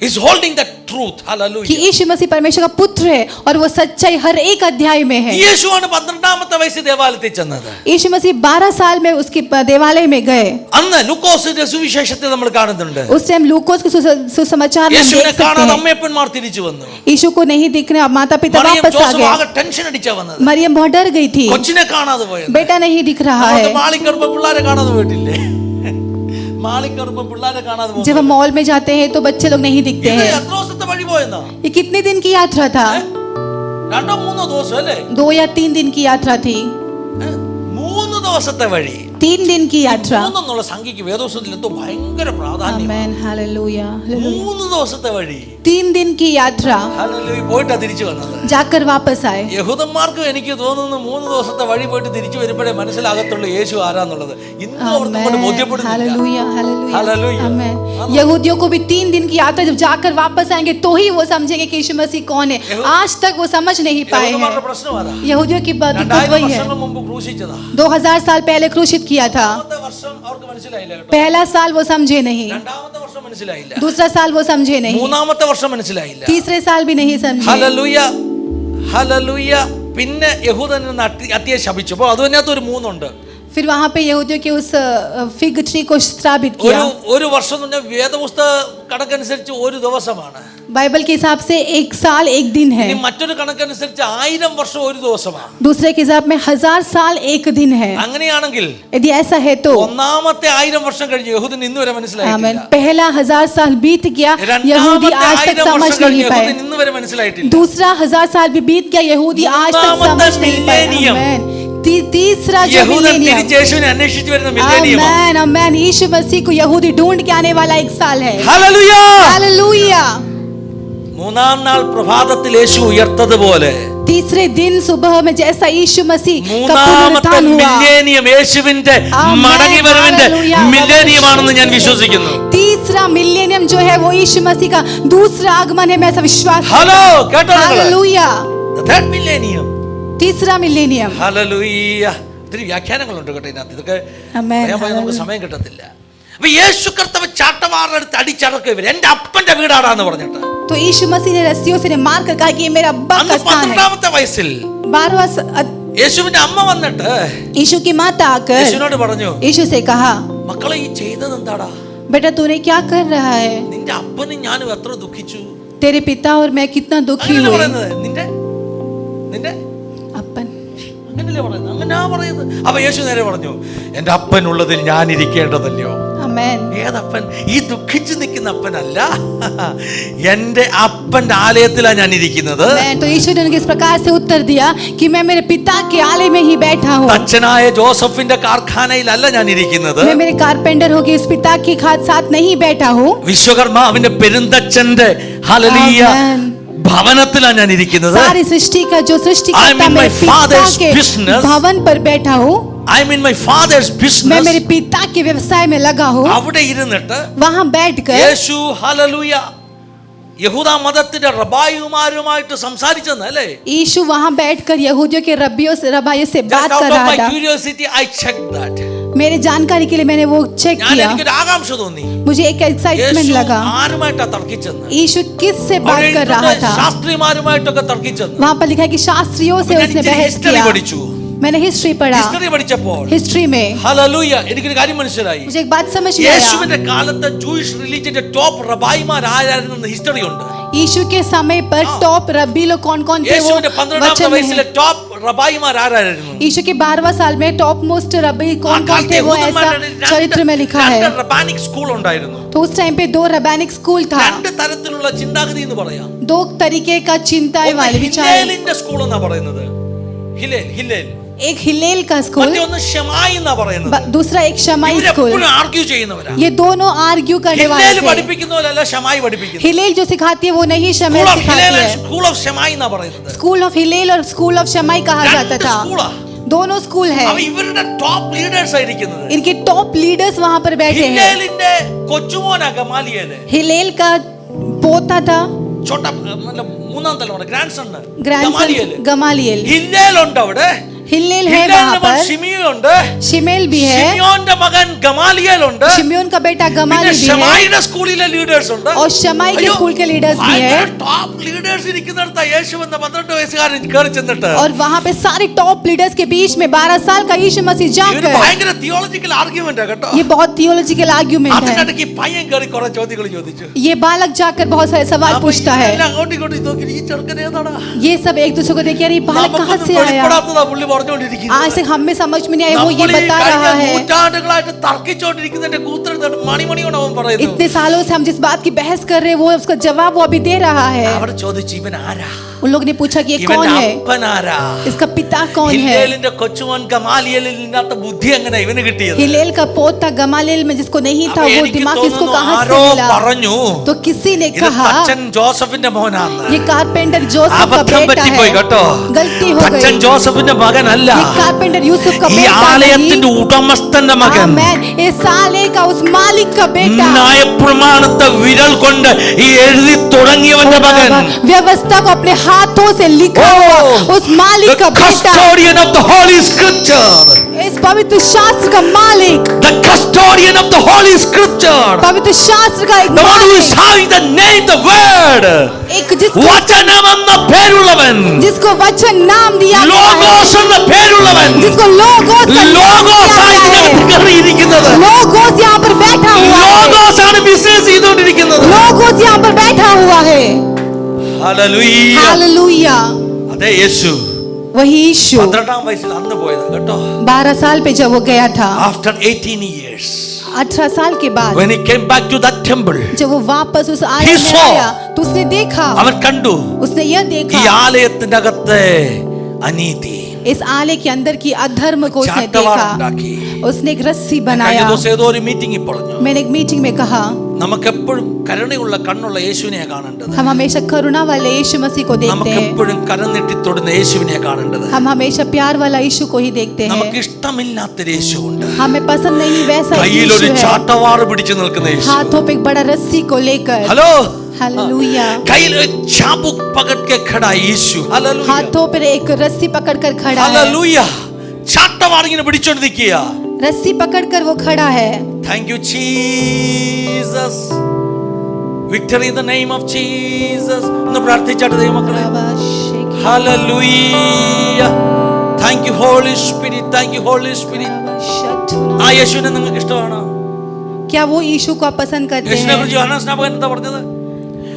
is holding that truth. Hallelujah. कि यीशु मसीह परमेश्वर का पुत्र है और वो सच्चाई हर एक अध्याय में है। യേശുവാണ് 12ാമത്തെ വയസ്സിൽ ദേവാലയത്തിൽ ചെന്നത്. यीशु मसीह 12 साल में उसके देवालय में गए। അന്ന് ലൂക്കോസിന്റെ സുവിശേഷത്തിൽ നമ്മൾ കാണുന്നുണ്ട്, उस टाइम लूकोस के सुसमाचार में യേശുവിനെ देख सकते കാണാതെ हैं അമ്മയപ്പന്മാർ തിരിച്ചു വന്നു. यीशु को नहीं दिखने माता पिता മറിയം वापस आ ജോസഫ് गए। ആകെ ടെൻഷൻ അടിച്ചാ വന്നത്. मरियम बहुत डर गई थी, കൊച്ചിനെ കാണാതെ പോയത്. बेटा नहीं दिख रहा है। മാളിക്കറുമ്പ പിള്ളാരെ കാണാതെ പോയിട്ടില്ലേ? മാളിക്കറുമ്പ പിള്ളാരെ കാണാതെ जब हम मॉल में जाते हैं तो बच्चे लोग नहीं दिखते हैं। എത്ര ദിവസത്തെ വഴി പോയെന്നാ? ये कितने दिन की यात्रा था? 2-3 ദിവസം അല്ലേ? 2 या 3 दिन की यात्रा थी। 3 ദിവസത്തെ വഴി. 3 दिन की यात्रा। 3 എന്നുള്ള സംഖ്യക്ക് വേദോസത്തിൽ എന്തോ ഭയങ്കര പ്രാധാന്യം. आमीन हालेलुया हालेलुया। 3 ദിവസത്തെ വഴി. 3 दिन की यात्रा, ഹല്ലേലൂയ. പോയിട്ടാ തിരിച്ചു വന്നത്. जाकर वापस आए। യഹൂദന്മാർക്കും എനിക്ക് തോന്നുന്നു 3 ദിവസത്തെ വഴി പോയിട്ട് തിരിച്ചു വരുമ്പോഴേ മനസ്സിലാകത്തുള്ളൂ യേശു ആരാന്നുള്ളത്. ഇന്നും അവർക്ക് അങ്ങോട്ട് ബോധ്യപ്പെടുന്നില്ല. Hallelujah hallelujah hallelujah. आमीन। यहूदियों को भी 3 दिन की यात्रा जब जाकर वापस आएंगे तो ही वो समझेंगे कि यीशु मसीह कौन है। आज तक वो समझ नहीं पाए हैं। യഹൂദന്മാരുടെ പ്രശ്നം അതാ. यहूदियों की बात 2000 वही है। വർഷങ്ങൾക്ക് മുമ്പ് ക്രൂശിച്ചതാ. 2000 साल पहले क्रूसित किया था। രണ്ടാമത്തെ വർഷം അവർക്ക് മനസ്സിലായില്ല കേട്ടോ. पहला साल वो समझे नहीं, രണ്ടാമത്തെ വർഷം മനസ്സിലായില്ല. दूसरा साल वो समझे नहीं, മൂന്നാമത്തെ വർഷം മനസ്സിലായില്ല. तीसरे साल भी नहीं समझे। Hallelujah hallelujah. പിന്നെ യഹൂദൻ അത്തിയെ ശപിച്ചപ്പോൾ അത് അതിനകത്ത് ഒരു 3 ഉണ്ട്. फिर वहां पे यहूदियों के उस फिग ट्री को श्रापित किया। ഒരു വർഷം എന്ന് പറഞ്ഞാൽ വേദപുസ്തക കണക്കനുസരിച്ച് ഒരു ദിവസമാണ്. बाइबल के हिसाब से 1 साल 1 दिन है। ഇനി മറ്റൊരു കണക്കനുസരിച്ച് 1000 വർഷം ഒരു ദിവസമാണ്. दूसरे के हिसाब में 1000 साल 1 दिन है। അങ്ങനെയാണെങ്കിൽ यदि ऐसा है तो ഒന്നാമത്തെ 1000 വർഷം കഴിഞ്ഞ് യഹൂദൻ ഇന്ന് വരെ आमीन। മനസ്സിലായിട്ടില്ല. पहला 1000 साल बीत गया, यहूदी आज तक समझ नहीं पाए। യഹൂദൻ ഇന്ന് वरे മനസ്സിലായിട്ടില്ല. दूसरा 1000 साल भी बीत गया, यहूदी आज तक समझ नहीं पाए। आमीन। तीसरा जो യഹൂദൻ मिलेनियम, തിരിച്ച് യേശുവിനെ അന്വേഷിച്ചു വരുന്ന മില്ലേനിയം. आमीन आमीन। यीशु मसीह को यहूदी ढूंढ के आने वाला 1 साल है। ഹല്ലേലൂയ. हालेलुया। മൂന്നാം നാൾ പ്രഭാതത്തിൽ യേശു ഉയർത്തതുപോലെ तीसरे दिन सुबह में जैसा यीशु मसीह का മൂന്നാമത്തെ पुनरुत्थान हुआ, മില്ലേനിയം യേശുവിന്റെ മടങ്ങിവരവിന്റെ മില്ലേനിയമാണെന്ന് ഞാൻ വിശ്വസിക്കുന്നു. तीसरा मिलेनियम जो है वो यीशु मसीह का दूसरा आगमन है, मैं ऐसा विश्वास ഹലോ കേട്ടോ? हालेलुया। Third millennium. तीसरा मिलेनियम। ഹല്ലേലൂയ. ഇത്തിരി വ്യാഖ്യാനങ്ങളുണ്ട് കേട്ടോ ഇതിനകത്ത്. ഇതൊക്കെ ആമേൻ. പറയാൻ പോയാൽ നമുക്ക് സമയം കിട്ടത്തില്ല. അപ്പൊ യേശു കർത്താവ് ചാട്ടവാറെടുത്ത് അടിച്ചടക്കുക ഇവർ എന്റെ അപ്പന്റെ വീടാടാന്ന് പറഞ്ഞിട്ട്. तो यीशु मसीह ने रस्सियों से मार कर कहा कि ये मेरा अब्बा അന്ന് का स्थान है। 12ാമത്തെ വയസ്സിൽ 12वां യേശുവിന്റെ അമ്മ വന്നിട്ട് यीशु की माता आकर യേശുവിനോട് പറഞ്ഞു, यीशु से कहा, മക്കളെ ഈ ചെയ്തത് എന്താടാ? बेटा तूने क्या कर रहा है? നിന്റെ അപ്പനും ഞാനും എത്ര ദുഃഖിച്ചു. तेरे पिता और मैं कितना दुखी അങ്ങനെയല്ലേ हुए। പറയുന്നത്? നിന്റെ अपन അങ്ങനെയല്ലേ പറയുന്നത്? അങ്ങനെയാ പറയുന്നത്. അപ്പൊ യേശു നേരെ പറഞ്ഞു, എന്റെ അപ്പനുള്ളതിൽ ഞാൻ ഇരിക്കേണ്ടതല്ലയോ? आमीन Amen. ഏതപ്പൻ? ഈ ദുഃഖിച്ചു നിൽക്കുന്ന അപ്പനല്ല, എന്റെ അപ്പന്റെ ആലയത്തിലാണ് ഞാൻ ഇരിക്കുന്നത്. तो यीशु ने उनको इस प्रकार से उत्तर दिया कि मैं मेरे पिता के आलय में ही बैठा हूँ. അച്ഛനായ ജോസഫിന്റെ കാർഖാനയിലല്ല ഞാൻ ഇരിക്കുന്നത്. मैं मेरे कारपेंटर होके इस पिता के साथ नहीं बैठा हूँ. വിശ്വകർമാവിന്റെ പെരുന്തച്ഛന്റെ ഹല്ലേലൂയ ഭവനത്തിലാണ് ഞാൻ ഇരിക്കുന്നത്. सारी सृष्टि का जो सृष्टिकर्ता मेरे पिता के भवन पर बैठा हूँ. I am in my father's business. मैं मेरे पिता के व्यवसाय में लगा हूँ. അവിടെ ഇരുന്നിട്ട് वहाँ बैठकर യേശു ഹല്ലേലൂയ യഹൂദ മതത്തിന്റെ റബായിമാരുമായിട്ട് സംസാരിച്ചെന്നല്ലേ? यीशु वहाँ बैठकर यहूदियों के रब्बियों से बात कर रहा था. Curiosity I checked that. मेरे जानकारी के लिए मैंने वो चेक किया. എനിക്കൊരു ആകാംക്ഷ തോന്നി. मुझे एक एक्साइटमेंट लगा. ആരുമായിട്ടാ തർക്കിച്ചെന്ന്? यीशु किससे बात कर रहा था? ശാസ്ത്രിമാരുമായിട്ടൊക്കെ തർക്കിച്ചെന്ന്. वहाँ पर लिखा है कि शास्त्रियों से उसने बहस किया. मैंने हिस्ट्री पढ़ा. हिस्ट्री में ഹല്ലേലൂയ എനിക്കൊരു കാര്യം മനസ്സിലായി. मुझे एक बात समझ में आया. യേശുവിന്റെ കാലത്തെ ജൂയിഷ് റിലീജിയന്റെ ടോപ്പ് റബായിമാർ ആരായിരുന്നു ഹിസ്റ്ററി ഉണ്ട്. यीशु के समय पर टॉप रब्बी लोग कौन-कौन थे वो യേശുവിന്റെ 12ാം വയസ്സിലെ ടോപ്പ് റബായിമാർ ആരായിരുന്നു? यीशु के 12वां साल में टॉप मोस्ट रब्बी कौन-कौन थे वो ऐसा चरित्र में लिखा है. റബാനിക് സ്കൂൾ ഉണ്ടായിരുന്നു. तो उस टाइम पे 2 रबानिक स्कूल था. രണ്ട് തരത്തിലുള്ള ചിന്താഗതി എന്ന് പറയാം. 2 तरीके का चिंताएं वाले विचार. ഹില്ലേലിന്റെ സ്കൂൾ എന്നാ പറയുന്നത്. ഹില്ലേൽ एक हिलेल का स्कूल, മറ്റൊന്ന് ഷമായി എന്നാ പറയുന്നത്. दूसरा एक शमाई स्कूल. ഇവരെപ്പോഴും ആർഗ്യൂ ചെയ്യുന്നവരാ. ये दोनों आर्ग्यू करने वाले ഹില്ലേൽ थे. പഠിപ്പിക്കുന്നവരല്ല ഷമായി പഠിപ്പിക്കുന്നത്. हिलेल जो सिखाती है वो नहीं शमाई सिखाती है. സ്കൂൾ ഓഫ് ഷമായി എന്നാ പറയുന്നത്. स्कूल ऑफ हिलेल और स्कूल ऑफ शमाई कहा जाता था. दोनों स्कूल है. ഇവരുടെ ടോപ്പ് ലീഡേഴ്സ് ആയിരിക്കുന്നത്. इनके टॉप लीडर्स वहां पर बैठे हैं. ഹില്ലേലിന്റെ കൊച്ചുമോനാ ഗമാലിയേൽ. हिलेल का पोता था, छोटा मतलब മൂന്നാം തലമുറ ഗ്രാൻഡ്സൺ गमालिएल. ഹില്ലേൽ ഉണ്ട് അവിടെ. हिलेल है वहां पर. शिमियोन ഉണ്ട്. शिमेल भी है. शिमियोന്റെ മകൻ ഗമാലിയേൽ ഉണ്ട്. शिमियोन का बेटा गमाली भी है. ഷമായിയുടെ സ്കൂളിലെ ലീഡേഴ്സ് ഉണ്ട്. और शमाई के स्कूल के लीडर्स भी है. टॉप लीडर्स ഇരിക്കുന്നിടത്ത് യേശു എന്ന 12 വയസ്സുകാരൻ കയറി ചെന്നിട്ട് और वहां पे सारे टॉप लीडर्स के बीच में 12 साल का यीशु मसीह जाकर ഭയങ്കര തിയോളജിക്കൽ ആർഗ്യുമെന്റ് കേട്ടോ. ये बहुत थियोलॉजिकल आर्गुमेंट है. അതിനിടയ്ക്ക് പയ്യൻ കയറി കുറെ ചോദ്യങ്ങൾ ചോദിച്ചു. ये बालक जाकर बहुत सारे सवाल पूछता है. അങ്ങോട്ടും ഇങ്ങോട്ടും നോക്കി ഈ ചെറുക്കൻ ഏതാടാ? ये सब एक दूसरे को देख यार ये बालक कहां से आया? പുള്ളി പറഞ്ഞുകൊണ്ടിരിക്കുന്നു. आज से हमें समझ में नहीं आया वो ये बता रहा है. നൂറ്റാണ്ടുകളായിട്ട് തർക്കിച്ചുകൊണ്ടിരിക്കുന്നതിന്റെ കൂത്തരം മണിമണിയോട് അവൻ പറയുന്നു. इतने सालों से हम जिस बात की बहस कर रहे हैं वो उसका जवाब वो अभी दे रहा है. അവർ ചോദിച്ചു ഇവൻ ആരാ? उन लोग ने पूछा कि ये कौन है? അപ്പൻ ആരാ? इसका पिता कौन है? ഹില്ലേലിന്റെ കൊച്ചുമോൻ ഗമാലിയേലിന്റെ ബുദ്ധി എങ്ങനെ ഇവന് കിട്ടിയത്? हिलेल का पोता गमालिएल में जिसको नहीं था वो दिमाग किसको कहां से मिला? പറഞ്ഞു. तो किसी ने कहा അച്ഛൻ ജോസഫിന്റെ മോനാണ്. ये कारपेंटर जोसेफ का बेटा है. गलती हो गई. അച്ഛൻ ജോസഫിന്റെ മകനല്ല. ये कारपेंटर यूसुफ का ഈ बेटा नहीं. ആലയത്തിന്റെ ഉടമസ്ഥന്റെ മകൻ. आमेन. इस आलय का उस मालिक का बेटा. ന്യായപ്രമാണത്തെ വിരൽ കൊണ്ട് ഈ എഴുതി തുടങ്ങിയവന്റെ മകൻ. व्यवस्था को अपने हाथों से लिखा हुआ उस मालिक का बेटा. custodian of the holy scripture. इस पवित्र शास्त्र का मालिक. The custodian of the holy scripture. पवित्र शास्त्र का एक The one who is having the name, the word. एक जिसको വചനം എന്ന പേരുള്ളവൻ. जिसको वचन नाम दिया गया है. ലോഗോസ് എന്ന പേരുള്ളവൻ. जिसको लोगोस का नाम ലോഗോസ് दिया ആയി गया है. ഇരിക്കുന്നത്. लोगोस यहाँ पर बैठा हुआ है. ലോഗോസ് ആണ് ബിസിനസ് ചെയ്തുകൊണ്ടിരിക്കുന്നത്. लोगोस यहाँ पर बैठा हुआ है. ഹല്ലേലൂയ. हालेलुया. അതെ യേശു वही यीशु 12ാം വയസ്സിൽ അന്ന് പോയത് കേട്ടോ. 12 साल पे जब वो गया था. After 18 years. 18 साल के बाद When he came back to that temple. जब वो वापस उस आलय He में saw. आया तो उसने देखा. അവൻ കണ്ടു उसने यह ഈ देखा ആലയത്തിന്റെ അകത്തെ അനീതി. इस आलय के अंदर की अधर्म को उसने ചാട്ടവാറുണ്ടാക്കി. देखा. उसने एक रस्सी കഴിഞ്ഞ बनाया. ദിവസം ഏതോ ഒരു മീറ്റിംഗിൽ പറഞ്ഞു मैंने एक मीटिंग में कहा നമുക്കെപ്പോഴും കരുണയുള്ള കണ്ണുള്ള യേശുവിനെ കാണേണ്ടത്. हम हमेशा करुणा वाले यीशु मसीह को देखते हैं. നമുക്കെപ്പോഴും കരം നീട്ടിത്തൊടുന്ന യേശുവിനെ കാണേണ്ടത്. हम हमेशा प्यार वाला यीशु को ही देखते हैं. നമുക്ക് ഇഷ്ടമില്ലാത്തൊരു യേശുവുണ്ട്. हमें पसंद नहीं वैसा കയ്യിൽ ഒരു यीशु है. ചാട്ടവാറ് പിടിച്ചു നിൽക്കുന്ന യേശു. हाथों पे एक बड़ा रस्सी को लेकर. Hello hallelujah. കയ്യിൽ ഒരു ചാബുക് പകട് के खड़ा യേശു. ഹല്ലേലൂയ. हाथों पर एक रस्सी पकड़कर खड़ा है. ഹല്ലേലൂയ. ചാട്ടവാറ് ഇങ്ങനെ പിടിച്ചോണ്ട് നിൽക്കുക. रस्सी पकड़कर वो खड़ा है. Thank you Jesus. Victory in the name of Jesus. ഒന്ന് പ്രാർത്ഥിച്ചാട്ടെ ദൈവമക്കളെ. Hallelujah. Thank you Holy Spirit. Thank you Holy Spirit. ആ യേശുവിനെ നിങ്ങൾക്ക് ഇഷ്ടമാണോ? क्या वो यीशु को आप पसंद करते യേശുവിനെ हैं? കുറിച്ച് യോഹന്നാൻ സ്നാപകൻ എന്താ പറഞ്ഞത്?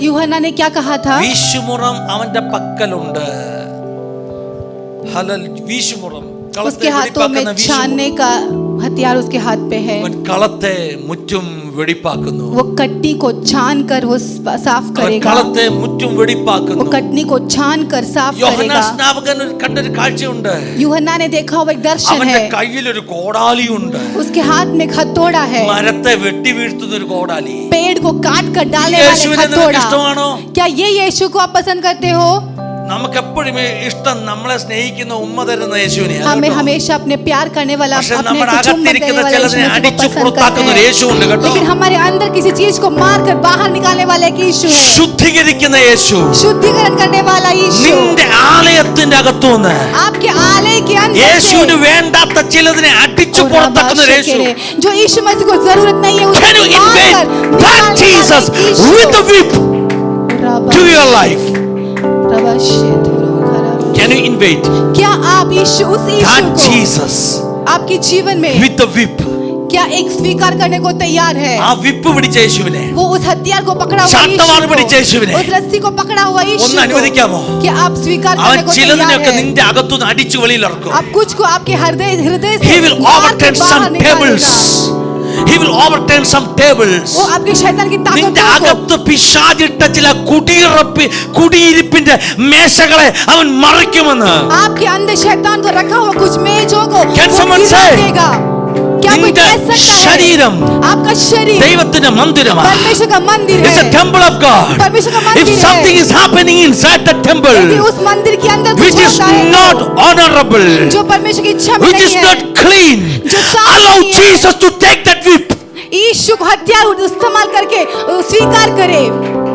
यूहन्ना ने क्या कहा था? വീശുമുറം അവന്റെ പക്കലുണ്ട്. വീശുമുറം उसके हाथों में छानने का हथियार उसके हाथ पे है। അവൻ കളത്തെ മുറ്റും വെടിപ്പാക്കുന്നു. वो कटनी को छान कर वो साफ അവൻ करेगा। കളത്തെ മുറ്റും वो വെടിപ്പാക്കുന്നു. कटनी को छान कर साफ യോഹന്നാൻ करेगा। സ്നാപകൻ കണ്ടൊരു കാഴ്ചയുണ്ട്. यूहन्ना ने देखा हुआ एक दर्शन അവന്റെ है। കയ്യിൽ ഒരു കോടാലിയുണ്ട്. उसके हाथ में हथौड़ा है। മരത്തെ വെട്ടി വീഴ്ത്തുന്ന ഒരു കോടാലി. पेड़ को काट कर डालने वाला യേശുവിനെ നിനക്ക് हथौड़ा। ഇഷ്ടമാണോ? क्या ये यीशु को आप पसंद करते हो? നമുക്ക് എപ്പോഴും ഇഷ്ടം നമ്മളെ സ്നേഹിക്കുന്ന ഉമ്മ തരുന്ന യേശുവിനെയാണ്. हमें हमेशा अपने प्यार करने वाला, പക്ഷേ अपने നമ്മുടെ को चुम्बन देने അകത്തിരിക്കുന്ന वाला ചിലതിനെ यीशु को അടിച്ചു पसंद करते പുറത്താക്കുന്ന ഒരു हैं। യേശുവുണ്ട് കേട്ടോ. लेकिन हमारे अंदर किसी चीज को मार कर बाहर निकालने वाला एक यीशु है। ശുദ്ധീകരിക്കുന്ന യേശു. शुद्धिकरण करने वाला यीशु। നിന്റെ ആലയത്തിന്റെ അകത്തുനിന്ന് आपके आलय के अंदर യേശുവിന് से വേണ്ടാത്ത ചിലതിനെ അടിച്ചു പുറത്താക്കുന്ന ഒരു യേശു. जो यीशु मसीह को जरूरत नहीं है Can you उसको मार invade कर that निकालने Jesus वाला एक यीशु। with a whip to your life? Can you invade क्या आप यीशु उस यीशु that को Jesus आपके जीवन में with the whip? क्या एक स्वीकार करने को तैयार है? ആ വിപ്പ് പിടിച്ച യേശുവിനെ, वो उस हथियार को पकड़ा हुआ ചാട്ടവാറ് പിടിച്ച यीशु യേശുവിനെ को, उस रस्सी को पकड़ा हुआ यीशु ഒന്ന് को, അനുവദിക്കാമോ? क्या आप स्वीकार അവൻ करने को तैयार ചിലതിനൊക്കെ है? നിന്റെ അകത്തുനിന്ന് അടിച്ചു വെളിയിലിറക്കും. आप कुछ को आपके हृदय He से will मार के overturn बाहर some tables. निकालेगा। He will overturn some tables. वो आपके शैतान की നിന്റെ ताकतों को, അകത്ത് പിശാചിട്ട ചില കുടിയിരിപ്പിന്റെ മേശകളെ അവൻ മറിക്കുമെന്ന്. आपके अंदर शैतान को रखा हुआ कुछ मेजों को Can वो someone गिरा say? देगा। क्या कोई നിന്റെ कह सकता है? ശരീരം आपका शरीर ദൈവത്തിന്റെ മന്ദിരമാണ്. परमेश्वर का मंदिर It's a है। temple of God. परमेश्वर का If मंदिर something है। is happening inside the यदि temple उस मंदिर के अंदर which कुछ is होता है not honorable, जो परमेश्वर की इच्छा में which is नहीं है, not clean, जो साफ allow नहीं है, Jesus to take that whip. यीशु को हथियार इस्तेमाल करके स्वीकार करे।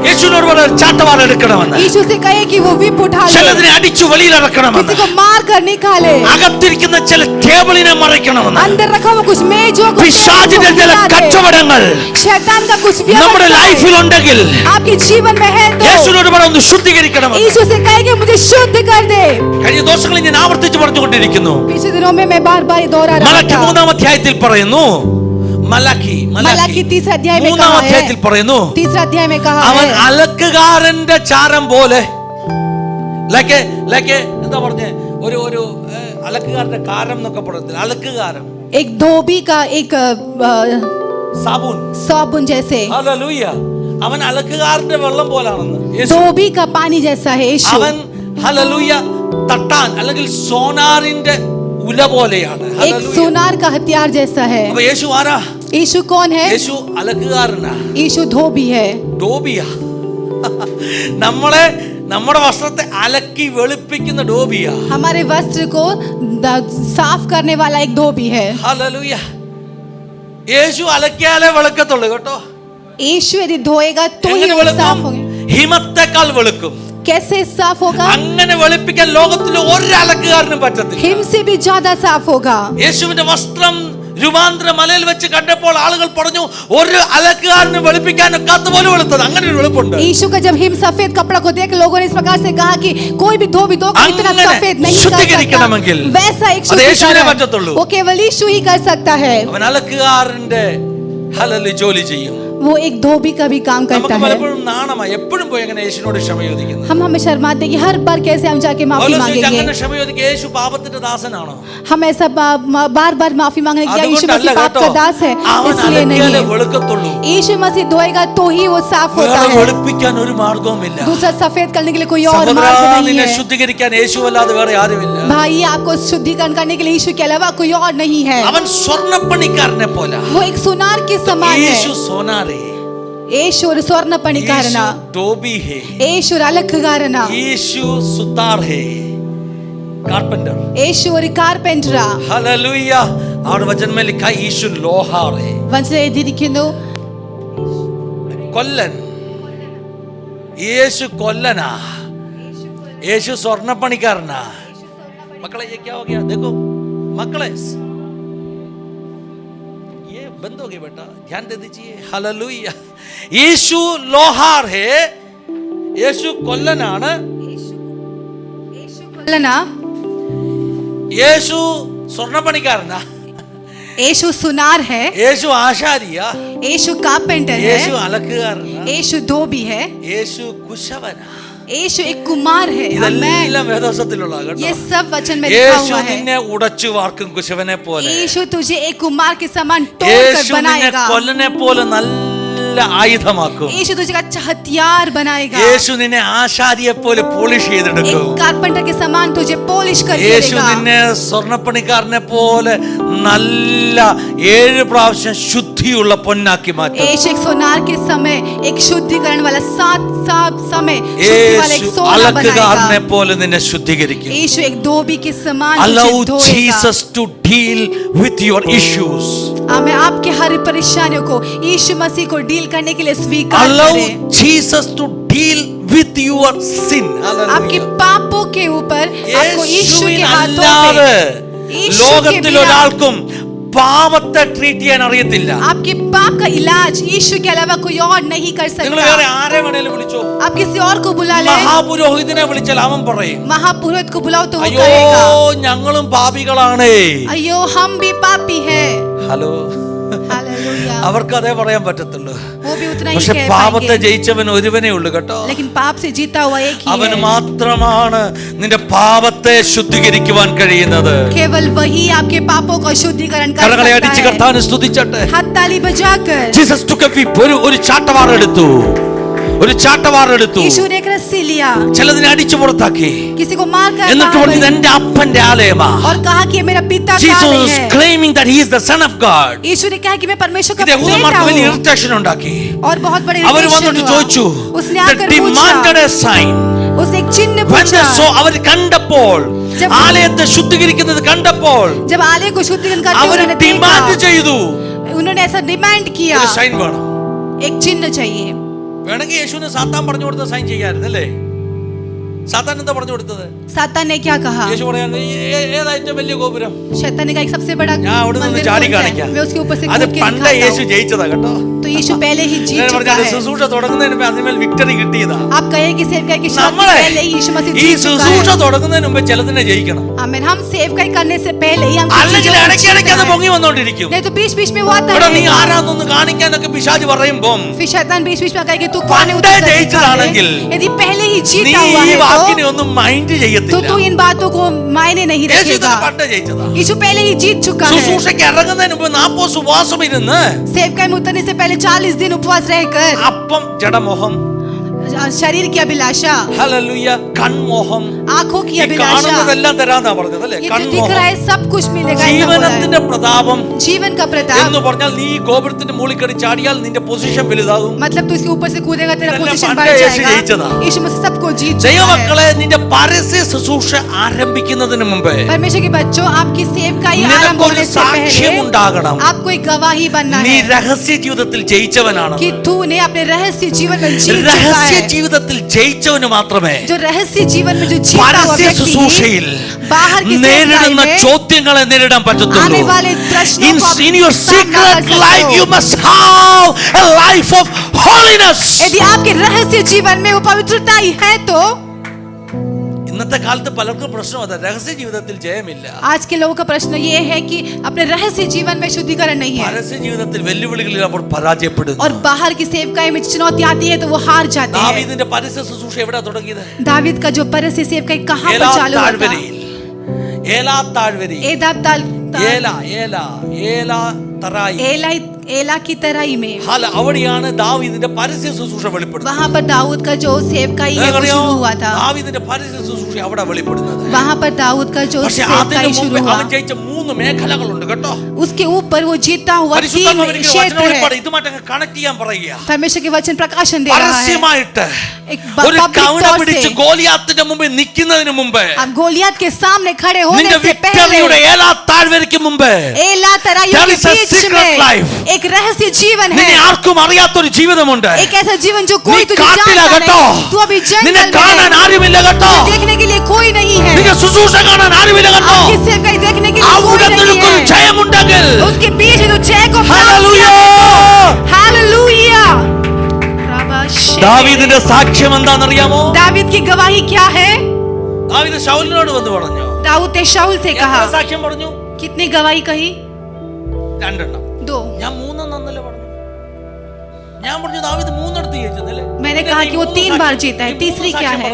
യേശുവിനോട് പറഞ്ഞ ചാട്ടവാർ എടുക്കണമെന്ന്, यीशु से कहे कि वो विप उठा ले, ചിലതിനെ അടിച്ചു വെളിയിലിറക്കണമെന്ന്, किसी को मार कर निकाले, അകത്തിരിക്കുന്ന ചില ടേബിളിനെ മറിക്കണമെന്ന്, अंदर रखा हुआ कुछ मेजों को പിശാചിന്റെ ചില हिला दे। കച്ചവടങ്ങൾ शैतान का कुछ നമ്മുടെ व्यवस्था ലൈഫിൽ है, ഉണ്ടെങ്കിൽ आपके जीवन में है तो യേശുവിനോട് പറഞ്ഞ ഒന്ന് ശുദ്ധീകരിക്കണമെന്ന്. यीशु से कहेंगे मुझे शुद्ध कर दे। കഴിഞ്ഞ ദിവസങ്ങളിൽ ഞാൻ ആവർത്തിച്ച് പറഞ്ഞുകൊണ്ടിരിക്കുന്നു. पिछले दिनों में मैं बार बार दोहरा रहा മലാക്കി था। 3-ാം അധ്യായത്തിൽ പറയുന്നു, മലാക്കി मलाकी 3 अध्याय में 3-ാം कहा അധ്യായത്തിൽ है, പറയുന്നു, 3 अध्याय में कहा അവൻ है, അലക്കുകാരന്റെ ചാരം പോലെ, ലൈക്ക് എന്താ പറഞ്ഞേ, ഒരു അലക്കുകാരന്റെ കാരം എന്നൊക്കെ പറയുന്നത്, അലക്കുകാരൻ, एक धोबी का एक സാബൂൻ. साबुन जैसे, ഹല്ലേലൂയ. അവൻ അലക്കുകാരന്റെ വെള്ളം പോലാണെന്ന് യേശു. धोबी का पानी जैसा है यीशु। അവൻ ഹല്ലേലൂയ തട്ടാൻ അല്ലെങ്കിൽ സോനാറിന്റെ ഉല പോലെയാണ്. एक ഹല്ലേലൂയ. सोनार का हथियार जैसा है। അപ്പൊ യേശു ആരാ? यीशु कौन है? യേശു അലക്കുകാരനാ, यीशु धोबी है। ഡോബിയാ. നമ്മുടെ വസ്ത്രത്തെ അലക്കി വെളുപ്പിക്കുന്ന ഡോബിയാ. हमारे वस्त्र को साफ करने वाला एक धोबी है। ഹല്ലേലൂയ. യേശു അലക്കിയാലേ വെളുക്കത്തുള്ളൂ കേട്ടോ. यीशु यदि धोएगा तो ही എങ്ങനെ वो साफ വെളുക്കും? होगा। ഹിമത്തെക്കാൾ വെളുക്കും. कैसे साफ होगा? അങ്ങനെ വെളുപ്പിക്കാൻ ലോകത്തിൽ ഒരു അലക്കുകാരനും പറ്റത്തില്ല. हिम से भी ज्यादा साफ होगा। യേശുവിന്റെ വസ്ത്രം രൂപാന്തര മലയിൽ വെച്ച് കണ്ടപ്പോൾ ആളുകൾ പറഞ്ഞു, ഒരു അലക്കുകാരനും വെളുപ്പിക്കാൻ ഒക്കാത്ത പോലെ വെളുത്തത്. അങ്ങനെ ഒരു വെളുപ്പുണ്ട്. यीशु का जब हिम सफेद कपड़ा को देख लोगों ने इस प्रकार से कहा कि कोई भी धोबी धोकर इतना അങ്ങനെ सफेद नहीं कर ശുദ്ധീകരിക്കണമെങ്കിൽ सकता। वैसा एक അത് യേശുവിനെ शुद्धिकरण പറ്റത്തുള്ളൂ. वो केवल यीशु ही कर सकता है। അവൻ അലക്കുകാരന്റെ ഹല്ലേലൂയ ജോലി ചെയ്യും. वो एक धोबी का भी काम करता നമുക്ക് है। പലപ്പോഴും നാണമായി എപ്പോഴും പോയി അങ്ങനെ യേശുവിനോട് ക്ഷമ ചോദിക്കുന്നത്. हम हमें शर्माते हैं कि हर बार कैसे हम जाके माफी അങ്ങനെ मांगेंगे। ക്ഷമ ചോദിക്കുക, യേശു പാപത്തിന്റെ ദാസനാണോ? हम ऐसा बार बार माफी मांगने क्या यीशु അതുകൊണ്ടല്ല मसीह पाप കേട്ടോ. का दास है അവൻ इसलिए नहीं അലക്കിയാലേ है। വെളുക്കത്തുള്ളൂ. यीशु मसीह धोएगा तो ही वो साफ होता വേറെ है। വെളുപ്പിക്കാൻ ഒരു മാർഗവുമില്ല. दूसरा सफेद करने के लिए कोई और സഹോദരാ, मार्ग नहीं നിന്നെ है। ശുദ്ധീകരിക്കാൻ യേശുവല്ലാതെ വേറെ ആരുമില്ല. भाई आपको शुद्धिकरण करने के लिए यीशु के अलावा कोई और नहीं है। അവൻ സ്വർണ്ണപ്പണിക്കാരനെ പോലെ. वो एक सुनार के समान യേശു है। സോനാരേ, यीशु ഒരു സ്വർണ്ണപ്പണിക്കാരനാ। യേശു ഡോബി ഹേ, യേശു ഒരു അലക്കുകാരനാ। യേശു സുതാർ ഹേ, कारपेंटर. യേശു ഒരു കാർപെന്ററാ। हालेलुया. और वचन में लिखा है यीशु लोहार है. വചനത്തിൽ എഴുതിയിരിക്കുന്നു കൊല്ലൻ. യേശു കൊല്ലനാ, യേശു സ്വർണ്ണപ്പണിക്കാരനാ. मकड़े ये क्या हो गया? देखो मकड़े, ये बंद हो गया बेटा, ध्यान दे दीजिए. हालेलुया. यीशु लोहार है, യേശു കൊല്ലനാണ്, കൊല്ലനാ, യേശു സ്വർണ്ണപ്പണിക്കാരനാ, യേശു सुनार है, യേശു ആശാരിയാ, യേശു कारपेंटर है, യേശു അലക്കുകാരനാ, യേശു धोबी है, യേശു കുശവനാ. यीशु एक कुमार है, ഇതെല്ലാം വേദോസത്തിലുള്ള കേട്ടോ. ये सब वचन में लिखा യേശു हुआ है। നിന്നെ ഉടച്ചു വാർക്കും കുശവനെ പോലെ. यीशु तुझे एक कुमार के समान तोड़ कर യേശു നിന്നെ बनाएगा। കൊല്ലനെ പോലെ നല്ല ആയുധമാക്കും. यीशु तुझे अच्छा हथियार बनाएगा। യേശു നിന്നെ ആശാരിയെ പോലെ പോളിഷ് ചെയ്തെടുക്കും. एक कारपेंटर के समान तुझे पॉलिश कर യേശു देगा। നിന്നെ സ്വർണ്ണപ്പണിക്കാരനെ പോലെ നല്ല 7 പ്രാവശ്യം ശുദ്ധിയുള്ള പൊന്നാക്കി മാറ്റും. यीशु एक सोनार के समय एक शुद्धिकरण वाला 7 समय शुद्धि वाला एक യേശു सोना അലക്കുകാരനെ बनाएगा। പോലെ നിന്നെ ശുദ്ധീകരിക്കും. यीशु एक धोबी के समान Allow तुझे धोएगा। Jesus to deal with your issues. हमें आपके हर परेशानियों को यीशु मसीह को डील करने के लिए स्वीकार Allow करें। Jesus to deal with your sin. आपके पापों के ऊपर आपको यीशु के हाथों യേശുവിനല്ലാതെ में यीशु के ലോകത്തിൽ बिना ഒരാൾക്കും പാപത്തെ ട്രീറ്റ് ചെയ്യാൻ അറിയത്തില്ല. आपके पाप का इलाज यीशु के अलावा कोई और नहीं कर നിങ്ങൾ सकता। വേറെ ആരെ വേണേലും വിളിച്ചോ. आप किसी और को बुला ले, മഹാപുരോഹിതനെ വിളിച്ചാൽ അവൻ പറയും, महापुरोहित को बुलाओ तो वो അയ്യോ करेगा, ഞങ്ങളും പാപികളാണേ. अयो हम भी पापी हैं। Hello, hallelujah. അവർക്ക് അതേ പറയാൻ പറ്റത്തുള്ളൂ. वो भी उतना ही പക്ഷെ कह പാപത്തെ पाएंगे, ജയിച്ചവൻ ഒരുവനേ ഉള്ളൂ കേട്ടോ. लेकिन पाप से जीता हुआ एक ही അവന് है। മാത്രമാണ് നിന്റെ പാപത്തെ ശുദ്ധീകരിക്കുവാൻ കഴിയുന്നത്. केवल वही आपके पापों का शुद्धिकरण कर കരങ്ങളെ सकता അടിച്ച് है। കർത്താവിനെ സ്തുതിച്ചട്ടെ. हाथ ताली बजाकर ജീസസ് took a whip. ഒരു ചാട്ടവാർ എടുത്തു. ഒരു ചാട്ടവാർ എടുത്തു. यीशु ने एक रस्सी लिया, ചിലതിനെ അടിച്ചു പുറത്താക്കി. किसी को मार कर എന്നിട്ട് बाहर പറഞ്ഞു, ഇത് എന്റെ അപ്പന്റെ ആലയമാ. और कहा कि ये मेरा पिता का Jesus आलय was है। claiming that he is the son of God. यीशु ने कहा कि मैं परमेश्वर का ഇത് बेटा യഹൂദന്മാർക്ക് വലിയ हूँ ഇറിറ്റേഷൻ ഉണ്ടാക്കി. और बहुत बड़े അവർ irritation വന്നിട്ട് हुआ। ചോദിച്ചു, उसने they आकर demanded पूछा, a sign. उसने एक चिन्ह When they पूछा। saw, അവർ കണ്ടപ്പോൾ, जब- ആലയത്തെ ശുദ്ധീകരിക്കുന്നത് കണ്ടപ്പോൾ जब आलय को शुद्धिकरण करते हुए അവർ उन्होंने ഡിമാൻഡ് देखा, ചെയ്തു, उन्होंने ऐसा डिमांड किया, ഒരു സൈൻ വേണം. एक चिन्ह चाहिए। വേണമെങ്കിൽ യേശുവിന് സാത്താൻ പറഞ്ഞു കൊടുത്ത സൈൻ ചെയ്യായിരുന്നു അല്ലേ? സാത്താൻ എന്താ പറഞ്ഞു കൊടുത്തത്? सातान ने क्या कहा? യേശു പറയാൻ, ഏതാ ഏറ്റവും വലിയ ഗോപുരം? शैतान ने कहा एक सबसे बड़ा ഞാൻ അവിടെ നിന്ന് मंदिर ചാടി कौन सा है? കാണിക്കാം. मैं उसके ऊपर से അത് कूद के പണ്ടേ दिखाता യേശു हूँ। ജയിച്ചതാ കേട്ടോ. तो यीशु पहले ही जीत ഞാൻ चुका പറഞ്ഞ है। ശുശ്രൂഷ തുടങ്ങുന്നതിന് മുമ്പ് അതിന്മേൽ വിക്ടറി കിട്ടിയതാ. आप कहें कि सेवकाई की शुरुआत നമ്മളെ पहले ही यीशु मसीह ഈ जीत चुका ശുശ്രൂഷ है। തുടങ്ങുന്നതിന് മുമ്പ് ചിലതിനെ ജയിക്കണം. आमीन। हम सेवकाई करने से पहले ही हम कुछ അല്ലെങ്കിൽ चीजों को ഇടയ്ക്കിടയ്ക്ക് അത് जीतना है। പൊങ്ങി വന്നോണ്ടിരിക്കും. नहीं तो बीच बीच में वो आता എടാ നീ है, ആരാന്നൊന്ന് കാണിക്കാനൊക്കെ പിശാച് പറയുമ്പം फिर शैतान बीच बीच में कहे कि तू कौन है, പണ്ടേ उतर ജയിച്ചതാണെങ്കിൽ यदि पहले ही നീ जीता हुआ ഈ है വാക്കിനെ ഒന്നും മൈൻഡ് तो ചെയ്യത്തില്ല. तू इन बातों को मायने नहीं യേശു रखेगा। ഇതൊക്കെ പണ്ടേ ജയിച്ചതാ. यीशु पहले ही जीत चुका है। ശുശ്രൂഷയ്ക്ക് ഇറങ്ങുന്നതിന് മുമ്പ് 40 ഉപവാസം ഇരുന്ന് सेवकाई में उतरने से पहले 40 दिन उपवास रहकर അപ്പം ജഡമോഹം, शरीर की अभिलाषा, ഹല്ലേലൂയ, കൺമോഹം, आंखों की ഈ अभिलाषा, കാണുന്നതെല്ലാം തരാന്നാ പറഞ്ഞത് അല്ലേ? ये जो दिख കൺമോഹം, रहा है सब कुछ मिलेगा, ऐसा बोला है। ജീവനത്തിന്റെ പ്രതാപം जीवन का प्रताप എന്ന് പറഞ്ഞാൽ നീ ഈ ഗോപുരത്തിന്റെ മുകളിൽ കയറി ചാടിയാൽ നിന്റെ പൊസിഷൻ വലുതാകും. मतलब तू इसके ऊपर से कूदेगा तेरा इतना पोजीशन पढ़ बढ़ के यीशु जाएगा। जയിച്ചതാ. यीशु मसीह सबको जीत चुका है। ദൈവമക്കളെ, നിന്റെ പരസ്യ ശുശ്രൂഷ ആരംഭിക്കുന്നതിന് മുമ്പേ परमेश्वर के बच्चों, आपकी सेवकाई आरंभ നിനക്കൊരു होने से സാക്ഷ്യം पहले ഉണ്ടാകണം. आपको एक गवाही बनना നീ है രഹസ്യ ജീവിതത്തിൽ ജയിച്ചവനാണ്. कि तूने अपने रहस्य जीवन में जीत चुका രഹസ്യ है। ജീവിതത്തിൽ ജയിച്ചവന് മാത്രമേ जो रहस्य जीवन में जो जीता हुआ പരസ്യ व्यक्ति ശുശ്രൂഷയിൽ बाहर की सेवकाई നേരിടുന്ന में ചോദ്യങ്ങളെ നേരിടാൻ പറ്റത്തുള്ളൂ. आने वाले प्रश्नों को आप In your सामना कर secret सकते life हो। you must have a life of holiness. यदि आपके रहस्य जीवन में वो पवित्रता ही है तो ഇന്നത്തെ കാലത്ത് പലർക്കും പ്രശ്നം അതാ, രഹസ്യ ജീവിതത്തിൽ ജയമില്ല. आज के लोगों का प्रश्न ये है कि अपने रहस्य जीवन में शुद्धिकरण नहीं है പരസ്യ ജീവിതത്തിൽ വെല്ലുവിളികളിൽ അവർ പരാജയപ്പെടുന്നു. और बाहर की सेवकाई में चुनौती आती है तो वो हार जाते हैं। ദാവീദിന്റെ പരസ്യ ശുശ്രൂഷ എവിടെയാ തുടങ്ങിയത്? दावीद का जो परस्य सेवकाई कहाँ पर ഏലാ चालू हुआ था? താഴ്വരയിൽ. ഏലാ താഴ്വരയിൽ. एदाब ഏലാ തറായി. एला की तराई में അവിടെയാണ് ദാവീദിന്റെ പരസ്യ ശുശ്രൂഷ വെളിപ്പെടുന്നത്. वहाँ पर दाऊद का जो सेवकाई है वो शुरू हुआ था। ദാവീദിന്റെ പരസ്യ ശുശ്രൂഷ അവിടെ വെളിപ്പെടുന്നത്. वहाँ पर दाऊद का जो പക്ഷെ सेवकाई അതിന് शुरू മുമ്പ് हुआ, അവൻ ജയിച്ച 3 മേഖലകളുണ്ട് കേട്ടോ. उसके ऊपर वो जीता हुआ 3 പരിശുദ്ധാത്മാവിന്റെ क्षेत्र है। വചനം ഇതുമായിട്ട് കണക്ട് ചെയ്യാൻ പറയുക. परमेश्वर के वचन प्रकाशन दे रहा है। പരസ്യമായിട്ട് एक ഒരു पब्लिक കവണ तौर പിടിച്ച് से ഗോലിയാത്തിന്റെ മുമ്പിൽ നിൽക്കുന്നതിന് മുമ്പ്, आप गोलियत के सामने खड़े होने നിന്റെ से पहले വിക്ടറിയുടെ ഏലാ താഴ്വരയ്ക്ക് മുമ്പ് एला तराइयों There के is a बीच secret में life. एक रहस्य जीवन നിന്നെ है। ആർക്കും അറിയാത്തൊരു ജീവിതമുണ്ട്. एक ऐसा जीवन जो നീ कोई तुझे കാട്ടില जानता കേട്ടോ. नहीं। तू अभी നിന്നെ जंगल കാണാൻ में है। ആരുമില്ല കേട്ടോ. देखने के लिए कोई नहीं है। നിന്റെ ശുശ്രൂഷ കാണാൻ ആരുമില്ല കേട്ടോ. आपकी सेवकाई देखने के लिए कोई അവിടെ नहीं നിനക്കൊരു है। ജയമുണ്ടെങ്കിൽ उसके बीच में तो जय को प्राप्त ഹല്ലേലൂയ. किया। हालेलुया। ദാവീദിന്റെ സാക്ഷ്യം എന്താണെന്നറിയാമോ? दावीद की गवाही क्या है? ദാവീദ് ശൗലിനോട് വന്ന് പറഞ്ഞു. दाऊद ने शाऊल से कहा, എത്ര സാക്ഷ്യം പറഞ്ഞു? कितनी गवाही कही? 2 2। ഞാൻ 3 എന്നല്ലേ പറഞ്ഞു. ഞാൻ പറഞ്ഞു ദാവീദ് 3 ഇടത്ത് ജയിച്ചതല്ലേ. मैंने कहा कि वो 3 बार जीता है, तीसरी क्या है?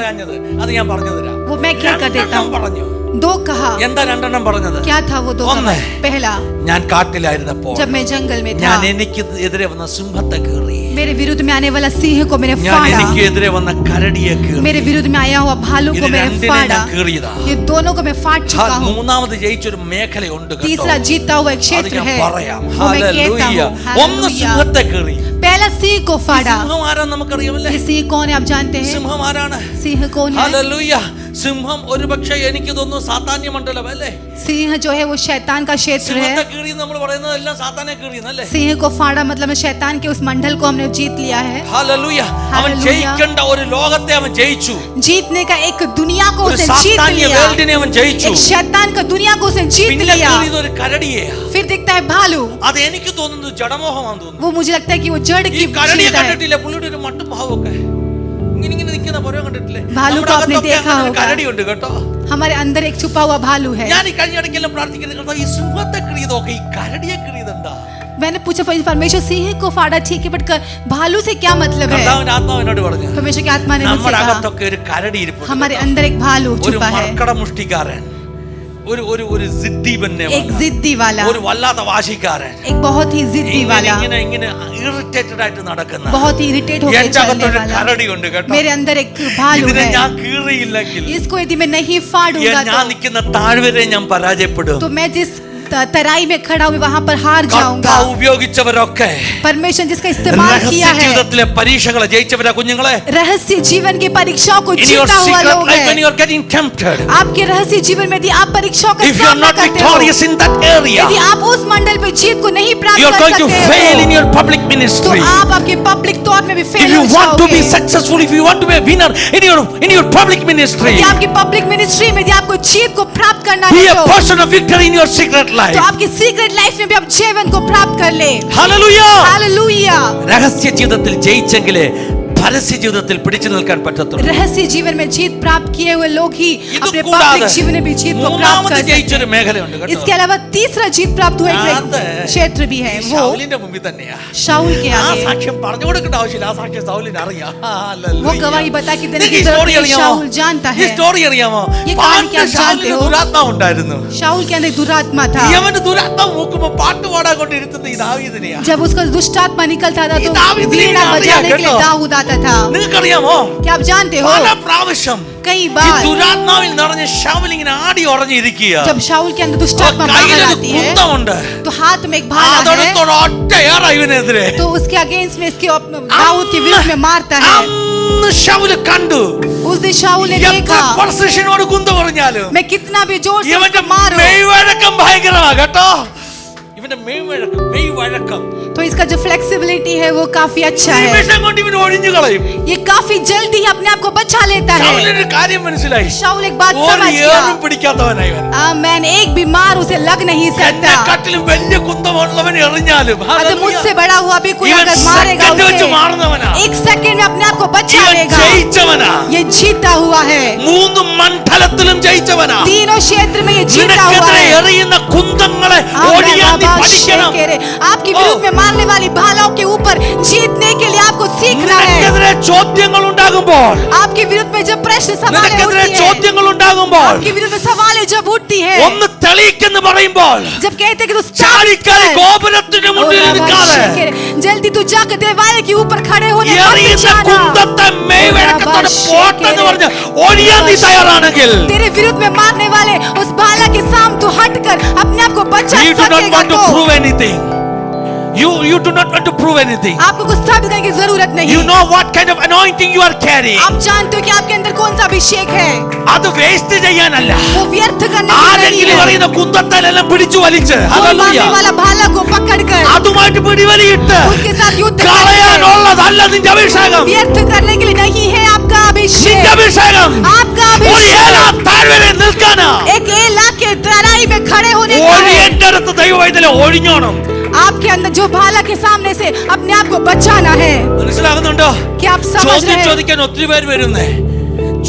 അത് ഞാൻ പറഞ്ഞു തരാം. वो मैं क्या कर देता हूँ. പറഞ്ഞു 2 कहा. എന്താ 2 പറഞ്ഞത്? क्या था वो 2 ഒന്ന്. पहला, ഞാൻ കാട്ടിലായിരുന്നപ്പോൾ जब मैं जंगल में था, ഞാൻ എനിക്ക് എതിരെ വന്ന സിംഹത്തെ കീറി. मेरे विरुद्ध में आने वाला सिंह को मैंने ഞാൻ फाड़ा. എനിക്ക് എതിരെ വന്ന കരടിയെ കീറി. मेरे विरुद्ध में आया हुआ भालू को मैंने फाड़ा. കീറിയതാ. ये दोनों को मैं फाड़ चुका हूँ. മൂന്നാമത് ജയിച്ചൊരു മേഖലയുണ്ട് കേട്ടോ. तीसरा जीता हुआ एक क्षेत्र है, वो मैं कहता ഹല്ലേലൂയ. ഒന്ന് हूँ. സിംഹത്തെ കീറി. पहला सिंह को फाड़ा. സിംഹം ആരാന്ന് നമുക്കറിയാമല്ലേ? ये सिंह कौन है आप जानते हैं? സിംഹം ആരാണ്? सिंह कौन है? ഹല്ലേലൂയ. സിംഹം ഒരുപക്ഷെ എനിക്ക് തോന്നുന്നു സാത്താന്യ മണ്ഡലം അല്ലേ? सिंह जो है वो शैतान का क्षेत्र है. സിംഹത്തെ കീറി നമ്മൾ പറയുന്നത് എല്ലാം സാത്താനെ കീറിയെന്നല്ലേ? सिंह को फाड़ा मतलब शैतान के उस मंडल को हमने जीत लिया है. ഹല്ലേലൂയ. അവൻ ജയിക്കേണ്ട ഒരു ലോകത്തെ അവൻ ജയിച്ചു. जीतने का एक दुनिया को ഒരു उसने जीत സാത്താന്യ लिया. വേൾഡിനെ അവൻ ജയിച്ചു. एक शैतान का दुनिया को उसने जीत പിന്നെ लिया. കീറിയത് ഒരു കരടിയെ. फिर दिखता है भालू. അത് എനിക്ക് തോന്നുന്നത് ജഡമോഹമാണെന്ന് തോന്നുന്നു. वो मुझे लगता है कि वो जड़ ഈ की കരടിയെ जीत है. കണ്ടിട്ടില്ല? പുള്ളിയുടെ ഒരു മട്ടും ഭാവമൊക്കെ ഇങ്ങനെ ഇങ്ങനെ നിൽക്കുന്ന പുറം കണ്ടിട്ടില്ലേ? भालू को आपने देखा होगा. കരടിയുണ്ട് കേട്ടോ. हमारे अंदर एक छुपा हुआ भालू है. ഞാൻ ഈ കഴിഞ്ഞ ഇടയ്ക്കെല്ലാം പ്രാർത്ഥിക്കുന്നത് കേട്ടോ, ഈ സിംഹത്തെ കീറിയതൊക്കെ ഈ കരടിയെ കീറിയതെന്താ? मैंने पूछा परमेश्वर सिंह को फाड़ा ठीक है, बट भालू से क्या मतलब है? കർത്താവിന്റെ ആത്മാവ് എന്നോട് പറഞ്ഞു, परमेश्वर की आत्मा ने मुझसे നമ്മുടെ कहा അകത്തൊക്കെ ഒരു കരടി ഇരിപ്പുണ്ട്. हमारे अंदर एक भालू ഒരു छुपा है, മർക്കട മുഷ്ടിക്കാരൻ, ഒരു സിദ്ധി ബന്നെ, एक जिद्दी वाला, ഒരു വല്ലാത്ത വാശിക്കാരൻ, एक बहुत ही जिद्दी वाला, ഇങ്ങനെ ഇങ്ങനെ ഇറിറ്റേറ്റഡ് ആയിട്ട് നടക്കുന്ന, बहुत ही इरिटेट होकर എന്റെ चलने അകത്തൊരു वाला. കരടിയുണ്ട് കേട്ടോ. मेरे अंदर एक भालू ഇതിനെ है. ഞാൻ കീറിയില്ലെങ്കിൽ इसको यदि मैं नहीं फाड़ूंगा ഞാൻ നിൽക്കുന്ന താഴ്വരെ ഞാൻ പരാജയപ്പെടും. तो मैं जिस तराई में खड़ा हूँ वहां पर हार जाऊंगा. കർത്താവ് ഉപയോഗിച്ചവരൊക്കെ परमेश्वर जिसका इस्तेमाल किया है, ജീവിതത്തിലെ പരീക്ഷകളെ ജയിച്ചവരാ കുഞ്ഞുങ്ങളെ. रहस्य जीवन की परीक्षाओं को In your जीता हुआ secret लोग life when हैं. you are getting tempted, आपके रहस्य जीवन में यदि आप परीक्षाओं का if you are सामना not करते हो, victorious in that area, यदि आप उस मंडल पे जीत को नहीं प्राप्त you are कर going to सकते fail in हो, your public तो ministry. आप आपके पब्लिक तौर में भी If फेल you हो want to be जाओगे. successful, if you want to be a winner in your public ministry, यदि आपकी पब्लिक मिनिस्ट्री में यदि आपको जीत को प्राप्त करना be है a person of victory in your secret life. तो आपकी सीक्रेट लाइफ में भी आप जीवन को प्राप्त कर ले. Hallelujah. हालेलुया. രഹസ്യ ജീവിതത്തിൽ ജയിച്ചെങ്കിലേ പരസ്യ ജീവിതത്തിൽ പിടിച്ചു നിൽക്കാൻ പറ്റത്തുള്ളൂ. रहस्य जीवन में जीत प्राप्त किए हुए लोग ही ഇത് अपने കൂടാതെ पब्लिक जीवन में भी जीत को प्राप्त മൂന്നാമത് कर सकते ജയിച്ചൊരു हैं. മേഖലയുണ്ട് കേട്ടോ. इसके अलावा तीसरा जीत प्राप्त हुआ एक അത് क्षेत्र भी है, वो ശൗലിന്റെ മുമ്പിൽ തന്നെയാ. शाऊल के ആ आगे. സാക്ഷ്യം പറഞ്ഞു കൊടുക്കേണ്ട ആവശ്യമില്ല, ആ സാക്ഷ്യം ശൗലിന് അറിയാം. वो गवाही बता के देने നിങ്ങൾക്ക് की ഈ जरूरत സ്റ്റോറി नहीं, അറിയാമോ? शाऊल जानता ഈ है. സ്റ്റോറി അറിയാമോ? ये कहानी क्या പാട്ട് जानते ശൗലിന് हो? ദുരാത്മാവ് ഉണ്ടായിരുന്നു. शाऊल के अंदर एक दुरात्मा था. യവന് ദുരാത്മാവ് മൂക്കുമ്പോ പാട്ട് പാടാൻ കൊണ്ടിരുത്തുന്ന ഈ ദാവീദിനെയാ. जब उसका दुष्ट आत्मा निकलता था ये तो दाऊद ने वीणा गाया बजाने के लिए केട്ടോ? दाऊद आता था. നിങ്ങൾക്കറിയാമോ, क्या आप जानते हो? പല പ്രാവശ്യം कई ഈ बार ദുരാത്മാവിൽ നിറഞ്ഞ ശൗൽ ഇങ്ങനെ ആടി ഉറഞ്ഞിരിക്കുക. जब शाऊल के अंदर दुष्ट आत्मा बाहर കയ്യിലൊരു आती है കുന്തമുണ്ട്. तो हाथ में एक भाला है, അതെടുത്തോടെ ഒറ്റയേറാ ഇവനെതിരെ. तो उसके अगेंस्ट में इसके दाऊद के विरुद्ध में मारता है. അന്ന് ശൗല് കണ്ടു, उस दिन शाऊल ने എത്ര देखा പ്രസിഷനോട് കുന്തം പറഞ്ഞാലും मैं कितना भी जोर से ഇവന്റെ उसको मारूं, മെയ്വഴക്കം ഭയങ്കരമാ കേട്ടോ. ഇവന്റെ മെയ്വഴക്കം तो इसका जो फ्लेक्सिबिलिटी है वो काफी अच्छा है. നിമിഷം കൊണ്ട് ഇവൻ ഒഴിഞ്ഞു കളയും. ये काफी जल्दी अपने आप को बचा लेता है. ശൗലിന് കാര്യം മനസ്സിലായി. शाऊल एक बात ഒരു समझ ഏറും गया, പിടിക്കാത്തവനായി ഇവൻ. मैन एक भी मार उसे लग नहीं सकता. എന്നെക്കാട്ടിലും വലിയ കുന്തമുള്ളവൻ എറിഞ്ഞാലും अगर मुझसे बड़ा हुआ भी कोई ഇവൻ अगर मारेगा സെക്കൻഡ് വെച്ച് उसे മാറുന്നവനാ. एक सेकंड में अपने आप को बचा ഇവൻ लेगा. ജയിച്ചവനാ. ये जीता हुआ है, 3 മണ്ഡലത്തിലും ജയിച്ചവനാ. तीनों क्षेत्र में ये जीता हुआ നിനക്കെതിരെ है. എറിയുന്ന കുന്തങ്ങളെ आमेन, ഓടിയാൻ നീ बाबा പഠിക്കണം. शेकेरे. आपके विरुद्ध में मारने वाली भालाओं के ऊपर जीतने के लिए आपको सीखना है. നിനക്കെതിരെ ചോദ്യങ്ങൾ ഉണ്ടാകുമ്പോൾ, आपके विरुद्ध में जब प्रश्न सवालें നിനക്കെതിരെ उठती है, ചോദ്യങ്ങൾ ഉണ്ടാകുമ്പോൾ, आपके विरुद्ध में सवालें जब उठती है, ഒന്ന് തെളിയിക്കെന്ന് പറയുമ്പോൾ जब कहते हैं कि तू ചാടിക്കറി ഗോപുരത്തിന് മുന്നിൽ നിൽക്കാതെ जल्दी तू जाकर देवालय के ऊपर खड़े होने मत എറിയുന്ന जाना. കുന്തത്തെ മെയ്വഴക്കത്തോടെ പോട്ടെന്ന് പറഞ്ഞ് ഒഴിയാൻ നീ തയ്യാറാണെങ്കിൽ, तेरे विरुद्ध में मारने वाले उस भाला के सामने तू हटकर अपने आप को बचा you do not सकेगा. want to तो prove anything. You do not want to prove anything. आपको कुछ साबित करने की जरूरत नहीं. You know what kind of anointing you are carrying. आप जानते हो कि आपके अंदर कौन सा अभिषेक है. അത് വേസ്റ്റ് ചെയ്യാനല്ല, वो व्यर्थ करने की नहीं ആരെങ്കിലും है. പറയുന്ന കുന്തത്താലെല്ലാം പിടിച്ചു വലിച്ച് कोई ഹല്ലേലൂയ मारने वाला भाला को पकड़कर അതുമായിട്ട് പിടിവലിയിട്ട് उसके साथ युद्ध करके കളയാനുള്ളതല്ല നിന്റെ അഭിഷേകം. व्यर्थ करने के लिए नहीं है आपका अभिषेक. നിന്റെ അഭിഷേകം आपका ഒരു अभिषेक ഏലാ താഴ്വരയിൽ നിൽക്കാനാ. एक एला के तराई में खड़े होने का है. ഒഴിയേണ്ട അടുത്ത് ദൈവവൈദ്യലെ ഒഴിഞ്ഞോണം. आपके अंदर जो भाला के सामने से अपने आप को बचाना है. മനസ്സിലാകുന്നുണ്ടോ? क्या आप समझ ചോദ്യം रहे हैं? ചോദിക്കാൻ ഒത്തിരി പേര് വരുന്നേ.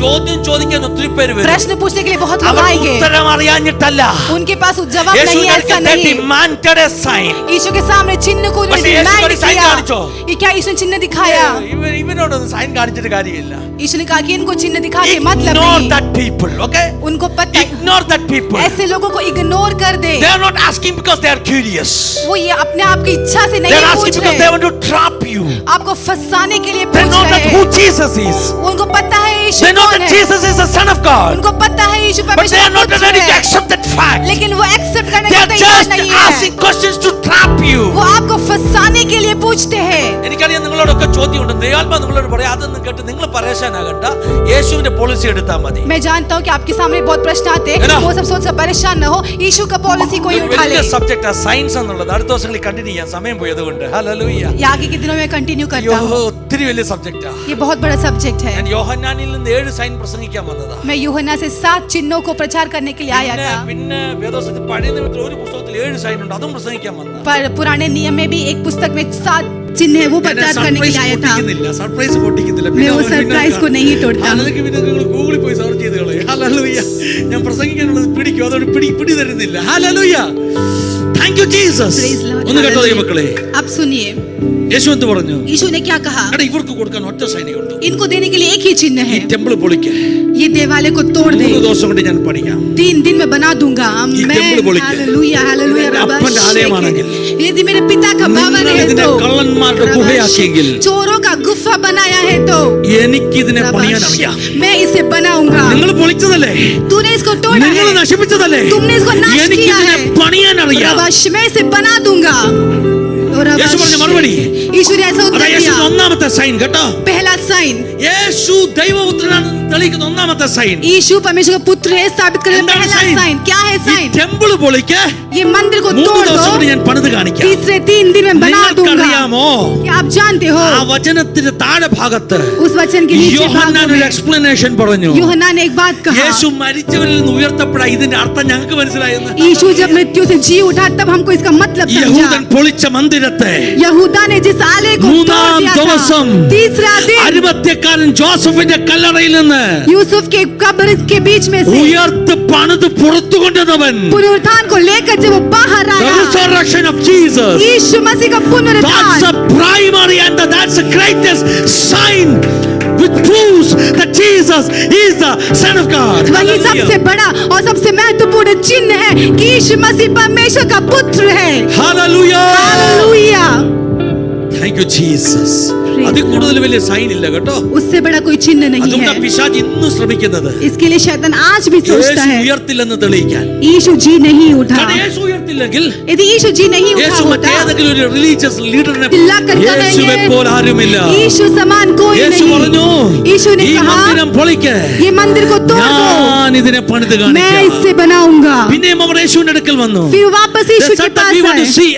ചോദ്യം ചോദിക്കാൻ ഒത്തിരി പേര് വരും. प्रश्न पूछने के लिए बहुत लोग അവർക്ക് आएंगे, ഉത്തരം അറിയാഞ്ഞിട്ടല്ല. उनके पास जवाब യേശു नहीं है, ऐसा नहीं. demanded a sign. यीशु के सामने चिन्ह को പക്ഷേ യേശു डिमांड ഒരു sign किया. കാണിച്ചോ? ये क्या यीशु ने चिन्ह दिखाया? ഇവനോടൊന്നും സൈൻ കാണിച്ചിട്ട് കാര്യമില്ല. यीशु ने कहा कि इनको चिन्ह दिखा के मतलब Ignore नहीं. that people, okay? उनको पता, Ignore that people. ऐसे लोगों को इग्नोर कर दे. They are not asking because they are curious. वो ये अपने आप की इच्छा से They नहीं are asking पूछ because they रहे, want to trap you. आपको फंसाने के लिए They पूछ know रहे that हैं. who Jesus is. उनको पता है यीशु They know कौन that है. Jesus is the Son of God. उनको पता है यीशु But they परमेश्वर are का not पुत्र ready to है. accept that fact. लेकिन वो एक्सेप्ट करने They को are तैयार just नहीं है. asking questions to trap you. वो आपको फंसाने के लिए पूछते हैं. എനിക്കറിയാം നിങ്ങളോടൊക്കെ ചോദ്യമുണ്ട്. ദൈവാത്മാ നിങ്ങളോട് പറയാം, അതൊന്നും കേട്ട് നിങ്ങൾ പരേശാനാകണ്ട, യേശുവിന്റെ പോളിസി എടുത്താൽ മതി. मैं जानता हूँ कि आपके सामने बहुत प्रश्न आते है ना? हैं, वो सब सोच कर परेशान न हो. यीशु का पॉलिसी कोई उठा ले. വലിയ സബ്ജക്റ്റ് ആ സയൻസ് എന്നുള്ളത്. അടുത്ത ദിവസങ്ങളിൽ കണ്ടിന്യൂ ചെയ്യാൻ സമയം പോയതുകൊണ്ട് ഹല്ലേലൂയ. ये आगे के दिनों में कंटिन्यू करता അയ്യോ, हूँ. ഒത്തിരി വലിയ സബ്ജക്റ്റാ. ये बहुत बड़ा सब्जेक्ट है. ഞാൻ യോഹന്നാനിൽ നിന്ന് 7 സൈൻ പ്രസംഗിക്കാൻ വന്നതാ. मैं यूहन्ना से 7 चिन्हों को प्रचार करने के लिए आया था. പിന്നെ വേദോസത്തിൽ പഴയ നിയമത്തിൽ ഒരു പുസ്തകത്തിൽ 7 സൈൻ ഉണ്ട്, അതും പ്രസംഗിക്കാൻ വന്നതാ. पर पुराने नियम में भी एक पुस्तक में 7 चिन्ह है, वो प्रचार करने के लिए आया था. സർപ്രൈസ് പൊട്ടിക്കുന്നില്ല. मैं वो सरप्राइज को नहीं तोड़ता. അല്ലെങ്കിൽ പിന്നെ നിങ്ങൾ ഗൂഗിളിൽ പോയി സെർച്ച് ചെയ്ത് കളയും. ഹല്ലേലൂയ. ഞാൻ പ്രസംഗിക്കാനുള്ളത് പിടിക്കും, അതുകൊണ്ട് പിടി തരുന്നില്ല. Hallelujah. Thank you Jesus. Praise Lord. ഒന്ന് കേട്ടോ ദൈവമക്കളെ. अब सुनिए യേശു എന്ത് പറഞ്ഞു? यीशु ने क्या कहा? എടാ, ഇവർക്ക് കൊടുക്കാൻ ഒറ്റ സൈനേ ഉള്ളൂ. इनको देने के लिए एक ही चिन्ह ഈ है. ടെമ്പിൾ പൊളിക്ക്. ये देवालय को तोड़ दे. 3 ദിവസം കൊണ്ട് ഞാൻ പണിയാം. 3 दिन में बना दूंगा. ये मैं टेम्पल बोल के। हालेलुया हालेलुया मेरे रब्बा अपने आलयमाണെങ്കിൽ. शेखे. यदि मेरे पिता का भवन നിങ്ങൾ है ഇതിനെ तो കള്ളന്മാരുടെ ഗുഹയാക്കിയെങ്കിൽ चोरों का गुफा बनाया है तो എനിക്കിതിനെ പണിയാൻ അറിയാം. मैं इसे बनाऊंगा. നിങ്ങൾ പൊളിച്ചതല്ലേ? तूने इसको तोड़ा നിങ്ങൾ है, നശിപ്പിച്ചതല്ലേ? तुमने इसको नाश किया എനിക്കിതിനെ है. പണിയാൻ അറിയാം. रब्बा मैं इसे बना दूंगा. യേശു പറഞ്ഞ മറുപടി. यीशु ने ऐसा അതാ उत्तर യേശു दिया. ഒന്നാമത്തെ സൈൻ കേട്ടോ. पहला साइन, യേശു ദൈവപുത്രനാണെന്ന് തെളിയിക്കുന്ന ഒന്നാമത്തെ സൈൻ. यीशु परमेश्वर का पुत्र है स्थापित करने എന്താണ് पहला sign? साइन. क्या है ഈ साइन? ടെമ്പിൾ പൊളിക്ക്. ये मंदिर को 3 तोड़ ദിവസം दो, കൊണ്ട് ഞാൻ പണിത് കാണിക്കാം. तीसरे 3 दिन में बना दूंगा. നിങ്ങൾക്കറിയാമോ, क्या आप जानते हो? ആ വചനത്തിന്റെ താഴെ ഭാഗത്ത് उस वचन के नीचे भाग യോഹന്നാൻ ഒരു में എക്സ്പ്ലനേഷൻ പറഞ്ഞു. यूहन्ना ने एक बात कहा. യേശു മരിച്ചവരിൽ നിന്ന് ഉയർത്തപ്പെടാ, ഇതിന്റെ അർത്ഥം ഞങ്ങൾക്ക് മനസ്സിലായെന്ന്. यीशु जब मृत्यु से जी उठा तब हमको इसका मतलब യഹൂദൻ समझा. പൊളിച്ച മന്ദിരത്തെ यहूदा ने जिस आलय को तोड़ മൂന്നാം दिया ദിവസം था, तीसरा दिन അരിമത്യക്കാരൻ ജോസഫിന്റെ കല്ലറയിൽ നിന്ന് यूसुफ के कब्र के बीच में से ഉയർത്ത് പണിത് പുറത്തു കൊണ്ടുവന്നവൻ. पुनरुत्थान को लेकर जब वो बाहर The आया, resurrection of Jesus. यीशु मसीह का That's पुनरुत्थान, a primary and that's the greatest sign which proves that Jesus is the Son of God. वही सबसे बड़ा और सबसे महत्वपूर्ण चिन्ह है कि यीशु मसीह परमेश्वर का पुत्र है. Hallelujah. Hallelujah. Thank you Jesus. അതിൽ കൂടുതൽ വലിയ സൈൻ ഇല്ല കേട്ടോ. उससे बड़ा कोई चिन्ह नहीं അതുകൊണ്ടാ है. പിശാച് ഇന്നും ശ്രമിക്കുന്നത് इसके लिए शैतान आज भी सोचता യേശു है ഉയർത്തില്ലെന്ന് തെളിയിക്കാൻ. यीशु जी नहीं उठा. കാരണം യേശു ഉയർത്തില്ലെങ്കിൽ यदि यीशु जी नहीं उठा യേശു होता, മറ്റേതെങ്കിലും ഒരു റിലീജിയസ് ലീഡറിനെ चिल्लाकर യേശുവെ कहेंगे പോലെ ആരുമില്ല. यीशु समान कोई യേശു പറഞ്ഞു, नहीं. यीशु ने ഈ कहा മന്ദിരം പൊളിക്ക്, ये मंदिर को तोड़ दो, ഞാൻ ഇതിനെ പണിത് मैं കാണിക്കാം. इससे बनाऊंगा. പിന്നെയും അവർ യേശുവിന്റെ അടുക്കൽ വന്നു. फिर वापस They यीशु के said that pass we want to आए. see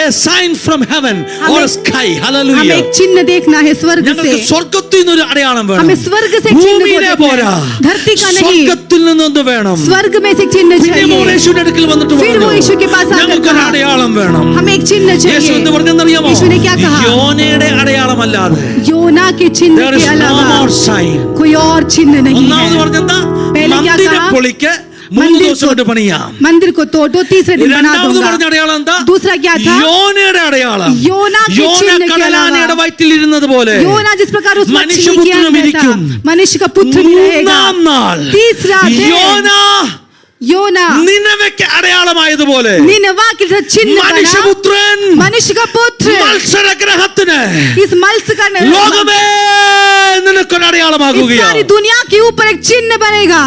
a sign from heaven or हमें- sky. हमें Hallelujah. एक चिन्ह देखना है स्वर्ग ഞങ്ങൾക്ക് से. സ്വർഗ്ഗത്തിൽ നിന്നൊരു അടയാളം വേണം. हमें स्वर्ग से चिन्ह को ഭൂമിയിലെ देखना പോരാ, है. धरती का नहीं, സ്വർഗ്ഗത്തിൽ നിന്നൊന്ന് വേണം. स्वर्ग में से चिन्ह പിന്നെയും അവർ चाहिए. യേശുവിന്റെ അടുക്കൽ വന്നിട്ട് फिर वो यीशु के पास പറഞ്ഞു, आकर ഞങ്ങൾക്കൊരു कहा, അടയാളം വേണം. हमें एक चिन्ह യേശു चाहिए. എന്ത് പറഞ്ഞെന്നറിയാമോ? यीशु ने क्या कहा? യോനയുടെ അടയാളമല്ലാതെ योना के चिन्ह there के is no अलावा more sign. कोई और चिन्ह नहीं ഒന്നാമത് है. പറഞ്ഞെന്താ? पहले क्या മന്ദിരം कहा? പൊളിക്ക്, 3 ദിവസം കൊണ്ട് പണിയാം. मंदिर को तोड़ दो, तीसरे दिन बना രണ്ടാമത് दूंगा. പറഞ്ഞ അടയാളം എന്താ? दूसरा क्या था? യോനയുടെ അടയാളം. योना के യോന चिन्ह के കടലാനയുടെ अलावा വയറ്റിൽ ഇരുന്നത് പോലെ योना जिस प्रकार उस मछली के മനുഷ്യപുത്രനും अंदर था, ഇരിക്കും. मनुष्य का पुत्र भी रहेगा. മൂന്നാം നാൾ तीसरा दिन യോന योना നിനവയ്ക്ക് അടയാളമായതുപോലെ निनवा के साथ चिन्ह बना. മനുഷ്യപുത്രൻ मनुष्य का पुत्र മത്സരഗ്രഹത്തിന് इस मत्स्य का ലോകമേ നിനക്കൊരു इस അടയാളമാകുകയാണ്. सारी दुनिया के ऊपर एक चिन्ह बनेगा.